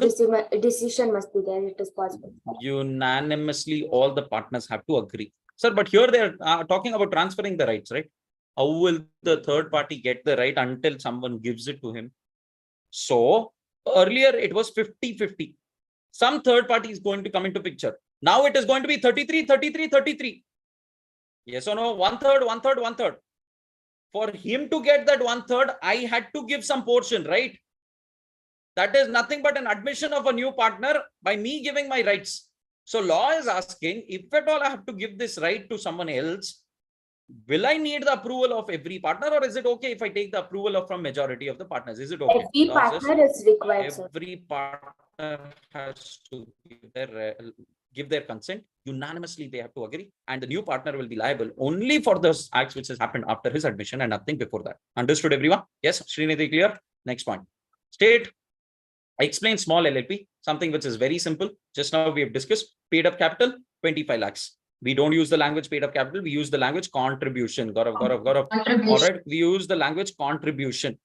decision must be there. It is possible. Unanimously, all the partners have to agree. Sir, but here they're talking about transferring the rights, right? How will the third party get the right until someone gives it to him? So earlier it was 50-50. Some third party is going to come into picture. Now it is going to be 33-33-33. Yes or no? 1/3, 1/3, 1/3. For him to get that 1/3, I had to give some portion, right? That is nothing but an admission of a new partner by me giving my rights. So law is asking, if at all I have to give this right to someone else, will I need the approval of every partner, or is it okay if I take the approval from majority of the partners? Is it okay? Every partner is required, sir. Every partner has to give their consent. Unanimously, they have to agree, and the new partner will be liable only for those acts which has happened after his admission and nothing before that. Understood, everyone? Yes, Srinidhi, clear? Next point. State. Explain small LLP, something which is very simple. Just now we have discussed paid up capital, 25 lakhs. We don't use the language paid up capital. We use the language contribution. Gaurav. All right. We use the language contribution.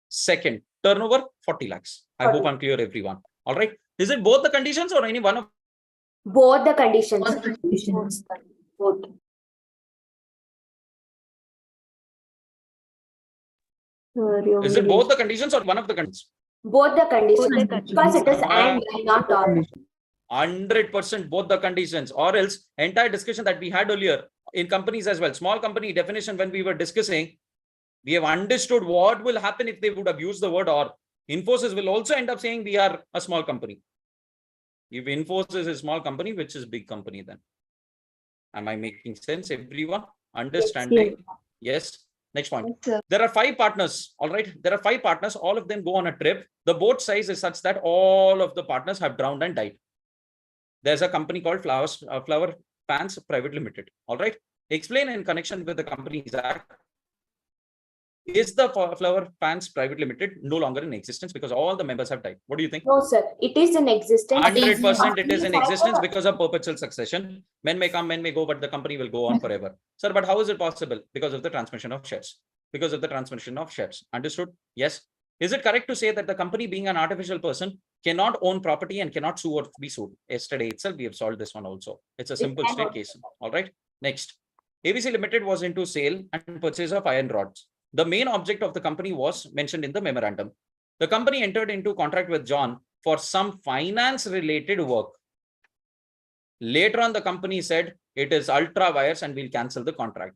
Second, turnover, 40 lakhs. I hope I'm clear, everyone. All right. Is it both the conditions or any one of? Both the conditions. Both. Is it both the conditions or one of the conditions? Both the conditions. Because it is and not all. 100% both the conditions, or else entire discussion that we had earlier in companies as well, small company definition, when we were discussing, we have understood what will happen if they would have used the word or. Infosys will also end up saying we are a small company. If Infosys is a small company, which is big company then? Am I making sense, everyone? Understanding? Yes. Next point. There are 5 partners. All right. There are 5 partners. All of them go on a trip. The boat size is such that all of the partners have drowned and died. There's a company called Flower Fans Private Limited. All right. Explain in connection with the Companies Act. Is the Flower Fans Private Limited no longer in existence because all the members have died? What do you think? No, sir. It is in existence. 100% it is in existence because of perpetual succession. Men may come, men may go, but the company will go on forever. Sir, but how is it possible? Because of the transmission of shares. Because of the transmission of shares. Understood? Yes. Is it correct to say that the company, being an artificial person, cannot own property and cannot sue or be sued? Yesterday itself, we have solved this one also. It's a simple straight case. All right. Next. ABC Limited was into sale and purchase of iron rods. The main object of the company was mentioned in the memorandum. The company entered into contract with John for some finance related work. Later on, the company said it is ultra vires and we'll cancel the contract.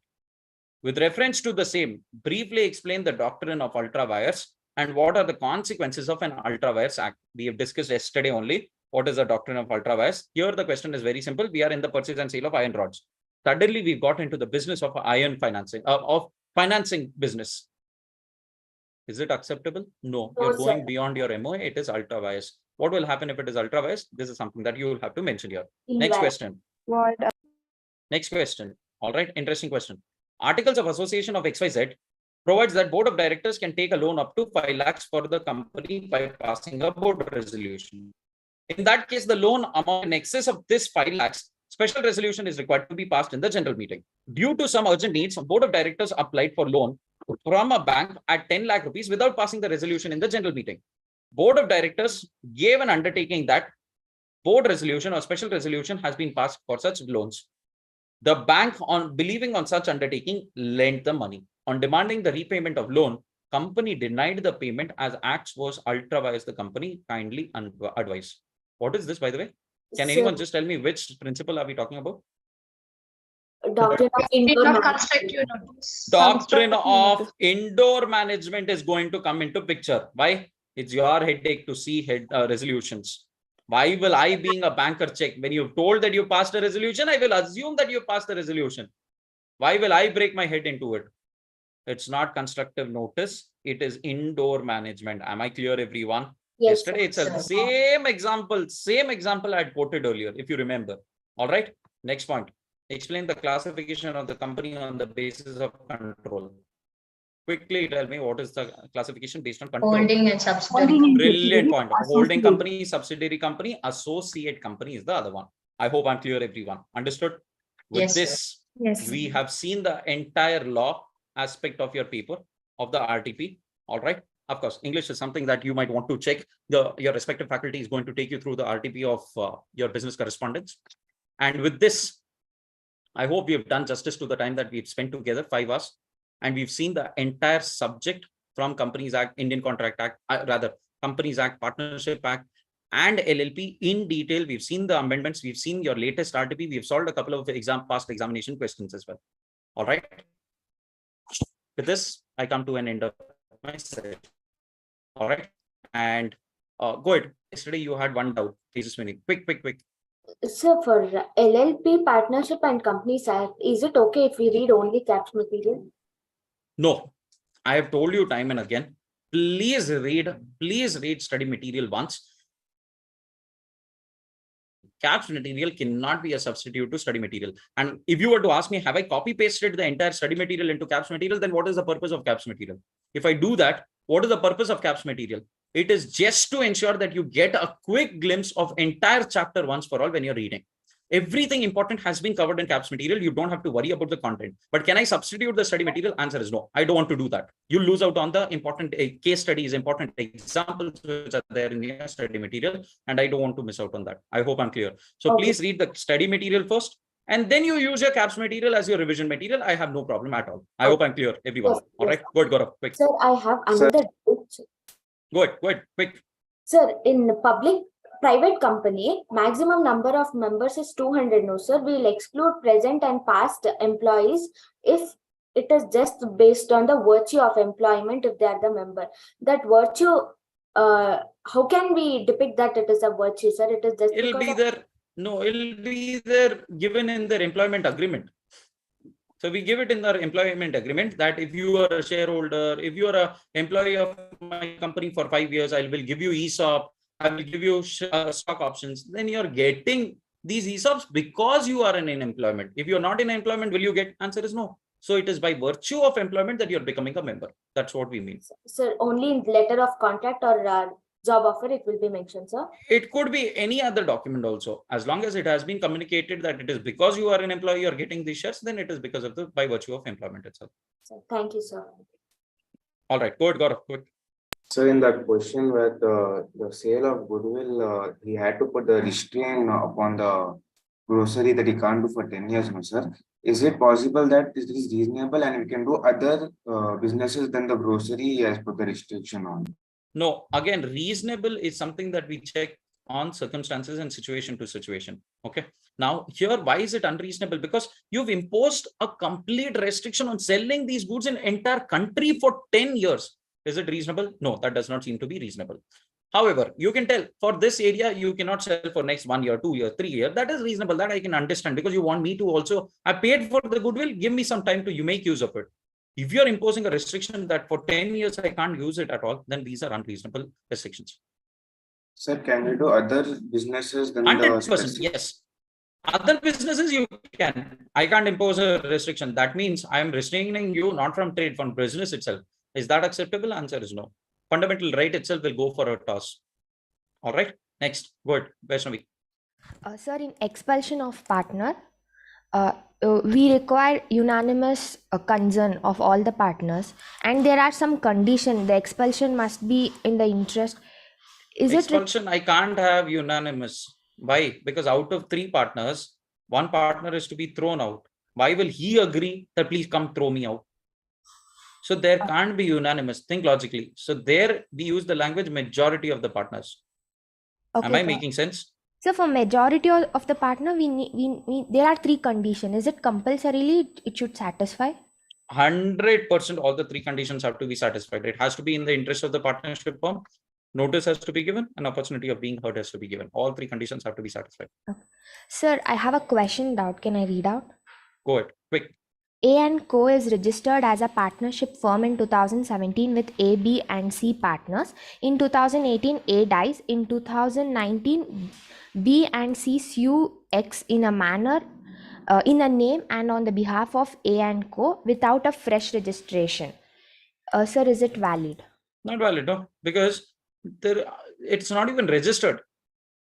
With reference to the same, briefly explain the doctrine of ultra vires and what are the consequences of an ultra vires act. We have discussed yesterday only what is the doctrine of ultra vires. Here the question is very simple. We are in the purchase and sale of iron rods. Suddenly we got into the business of iron financing, of financing business. Is it acceptable? No, No, you're going sir. beyond your MOA. It is ultra vires. What will happen if it is ultra vires? This is something that you will have to mention here. Next Invalid. question. Void. Next question. All right, interesting question. Articles of Association of XYZ provides that board of directors can take a loan up to 5 lakhs for the company by passing a board resolution. In that case, the loan amount in excess of this 5 lakhs, special resolution is required to be passed in the general meeting. Due to some urgent needs, board of directors applied for loan from a bank at 10 lakh rupees without passing the resolution in the general meeting. Board of directors gave an undertaking that board resolution or special resolution has been passed for such loans. The bank, on believing on such undertaking, lent the money. On demanding the repayment of loan, company denied the payment as acts was ultra vires the company. Kindly advise. What is this, by the way? Can anyone just tell me which principle are we talking about? Doctrine of Did indoor not management. construct your notice. Doctrine Constructive of notice. indoor management is going to come into picture. Why? It's your headache to see resolutions. Why will I, being a banker, check? When you've told that you passed a resolution, I will assume that you passed the resolution. Why will I break my head into it? It's not constructive notice. It is indoor management. Am I clear, everyone? Yes, Yesterday, it's a sir. same example I had quoted earlier, if you remember. All right. Next point. Explain the classification of the company on the basis of control. Quickly tell me what is the classification based on control. Holding and subsidiary. Holding and Brilliant subsidiary, point. Holding associate. company, subsidiary company, associate company is the other one. I hope I'm clear, everyone. Understood? With Yes, sir. this, Yes. we have seen the entire law aspect of your paper of the RTP. All right. Of course, English is something that you might want to check. Your respective faculty is going to take you through the RTP of your business correspondence. And with this, I hope we have done justice to the time that we've spent together, 5 hours. And we've seen the entire subject from Companies Act, Indian Contract Act, Companies Act, Partnership Act, and LLP in detail. We've seen the amendments. We've seen your latest RTP. We've solved a couple of past examination questions as well. All right. With this, I come to an end of my session. All right. And go ahead. Yesterday, you had one doubt. Please, quick. Sir, for LLP, Partnership and Companies Act, is it okay if we read only caps material? No, I have told you time and again, please read study material once. Caps material cannot be a substitute to study material. And if you were to ask me, have I copy pasted the entire study material into caps material, then what is the purpose of caps material? If I do that, what is the purpose of caps material? It is just to ensure that you get a quick glimpse of entire chapter once for all when you're reading. Everything important has been covered in caps material. You don't have to worry about the content. But can I substitute the study material? Answer is no. I don't want to do that. You lose out on the important case studies, important examples which are there in your study material. And I don't want to miss out on that. I hope I'm clear. So Okay. please read the study material first. And then you use your caps material as your revision material. I have no problem at all. I hope I'm clear, everyone. Yes, All right. Good, Gaurav. Quick. Sir, I have another doubt. Go ahead. Quick. Sir, in private company, maximum number of members is 200. No, sir. We'll exclude present and past employees if it is just based on the virtue of employment if they are the member. That virtue, how can we depict that it is a virtue, sir? It is just It'll be there given in their employment agreement. So we give it in our employment agreement that if you are a shareholder, if you are an employee of my company for 5 years, I will give you ESOP, I will give you stock options. Then you're getting these ESOPs because you are in employment. If you're not in employment, will you get? Answer is no. So it is by virtue of employment that you're becoming a member. That's what we mean. Sir, only in letter of contract or job offer it will be mentioned, sir. It could be any other document also. As long as it has been communicated that it is because you are an employee, you're getting these shares, then it is because of by virtue of employment itself. So, thank you, sir. All right, go ahead, Gaurav. Quick. So in that question where the sale of goodwill, he had to put the restraint upon the grocery that he can't do for 10 years, no, sir. Is it possible that this is reasonable and we can do other businesses than the grocery as per the restriction on? No, again, reasonable is something that we check on circumstances and situation to situation. Okay. Now here, why is it unreasonable? Because you've imposed a complete restriction on selling these goods in entire country for 10 years. Is it reasonable? No, that does not seem to be reasonable. However, you can tell for this area, you cannot sell for next 1 year, 2 years, 3 years. That is reasonable. That I can understand, because you want me to also, I paid for the goodwill, give me some time to you make use of it. If you're imposing a restriction that for 10 years, I can't use it at all, then these are unreasonable restrictions. Sir, can we do other businesses than the 100%, yes. Other businesses you can. I can't impose a restriction. That means I am restraining you not from trade, from business itself. Is that acceptable? Answer is no. Fundamental right itself will go for a toss. All right. Next word, Vaishnavi. Sir, in expulsion of partner, we require unanimous consent of all the partners, and there are some conditions. The expulsion must be in the interest. Is Expulsion, I can't have unanimous. Why? Because out of 3 partners, 1 partner is to be thrown out. Why will he agree that please come throw me out? So there can't be unanimous. Think logically. So there we use the language majority of the partners. Okay, Am I sir. making sense? So for majority of the partner, there are 3 conditions. Is it compulsorily it should satisfy? 100% all the 3 conditions have to be satisfied. It has to be in the interest of the partnership firm. Notice has to be given, an opportunity of being heard has to be given. All 3 conditions have to be satisfied. Okay. Sir, I have a question doubt. Can I read out? Go ahead, quick. A & Co is registered as a partnership firm in 2017 with A, B and C partners. In 2018, A dies. In 2019, B and C sue X in a manner, in a name and on the behalf of A & Co without a fresh registration. Sir, is it valid? Not valid, no, because it's not even registered.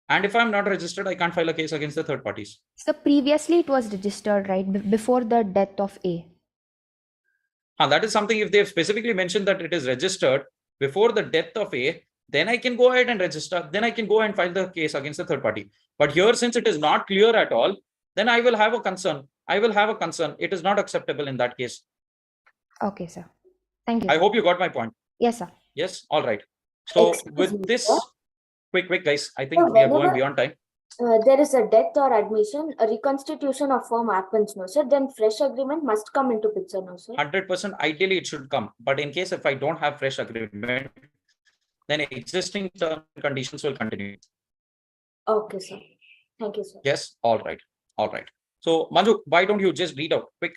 And if I'm not registered, I can't file a case against the third parties. So previously it was registered, right? Before the death of A. That is something, if they've specifically mentioned that it is registered before the death of A, then I can go ahead and register. Then I can go and file the case against the third party. But here, since it is not clear at all, then I will have a concern. It is not acceptable in that case. Okay, sir. Thank you. I hope you got my point. Yes, sir. Yes. All right. So Excuse with me, this, sir. quick, guys, I think Sir, we are going whenever beyond time. there is a death or admission, a reconstitution of firm happens, no sir, then fresh agreement must come into picture, no sir. 100% ideally it should come. But in case if I don't have fresh agreement, then existing terms and conditions will continue. Okay, sir. Thank you, sir. Yes. All right. So Manju, why don't you just read out quick?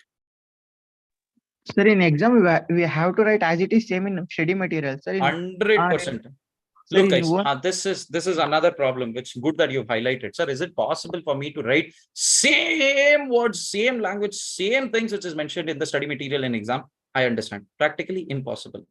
Sir, in exam, we have to write as it is same in study material. Sir, 100%. Look, guys, this is another problem, which good that you've highlighted. Sir, is it possible for me to write same words, same language, same things which is mentioned in the study material in exam? I understand. Practically impossible.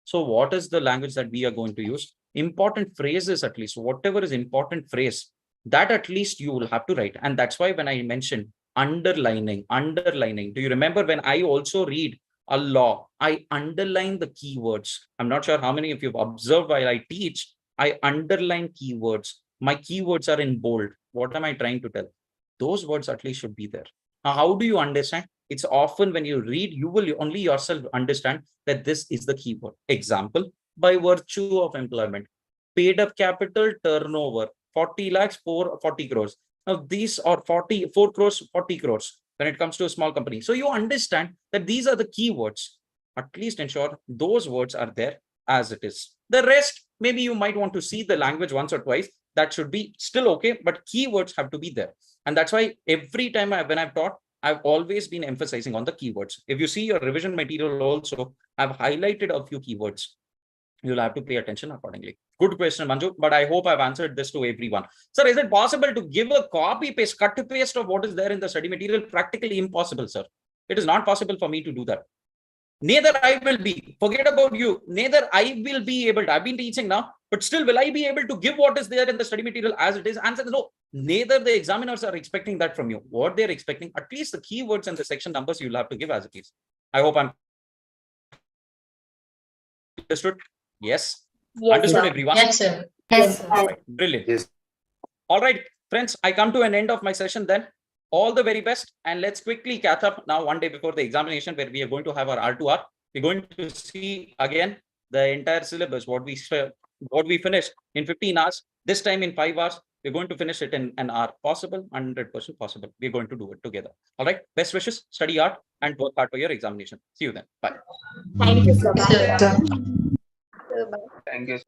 So what is the language that we are going to use? Important phrases, at least whatever is important phrase, that at least you will have to write. And that's why when I mentioned underlining, do you remember when I also read a law, I underline the keywords? I'm not sure how many of you have observed while I teach, I underline keywords. My keywords are in bold. What am I trying to tell? Those words at least should be there. Now, how do you understand? It's often when you read, you will only yourself understand that this is the keyword. Example, by virtue of employment, paid up capital turnover, 40 lakhs, 40 crores. Now these are 4 crores, 40 crores when it comes to a small company. So you understand that these are the keywords. At least ensure those words are there as it is. The rest, maybe you might want to see the language once or twice. That should be still okay, but keywords have to be there. And that's why every time when I've taught, I've always been emphasizing on the keywords. If you see your revision material also, I've highlighted a few keywords. You'll have to pay attention accordingly. Good question, Manju, but I hope I've answered this to everyone. Sir, is it possible to give a copy paste, cut to paste of what is there in the study material? Practically impossible, sir. It is not possible for me to do that. Neither I will be. Forget about you. Neither I will be able to. I've been teaching now, but still will I be able to give what is there in the study material as it is? Answer is no. Neither the examiners are expecting that from you. What they're expecting, at least the keywords and the section numbers you'll have to give as it is. I hope I'm understood. Yes. Yes, Understood, sir. everyone? Yes, sir. Yes, sir. All right. Brilliant. Yes. All right, friends, I come to an end of my session then. All the very best. And let's quickly catch up now one day before the examination where we are going to have our R2R. We're going to see again the entire syllabus, what we finished in 15 hours, this time in 5 hours. We're going to finish it in an hour. Possible, 100% possible. We're going to do it together. All right. Best wishes, study hard, and work hard for your examination. See you then. Bye. Thank you, sir. Yes, sir. Bye. Thank you.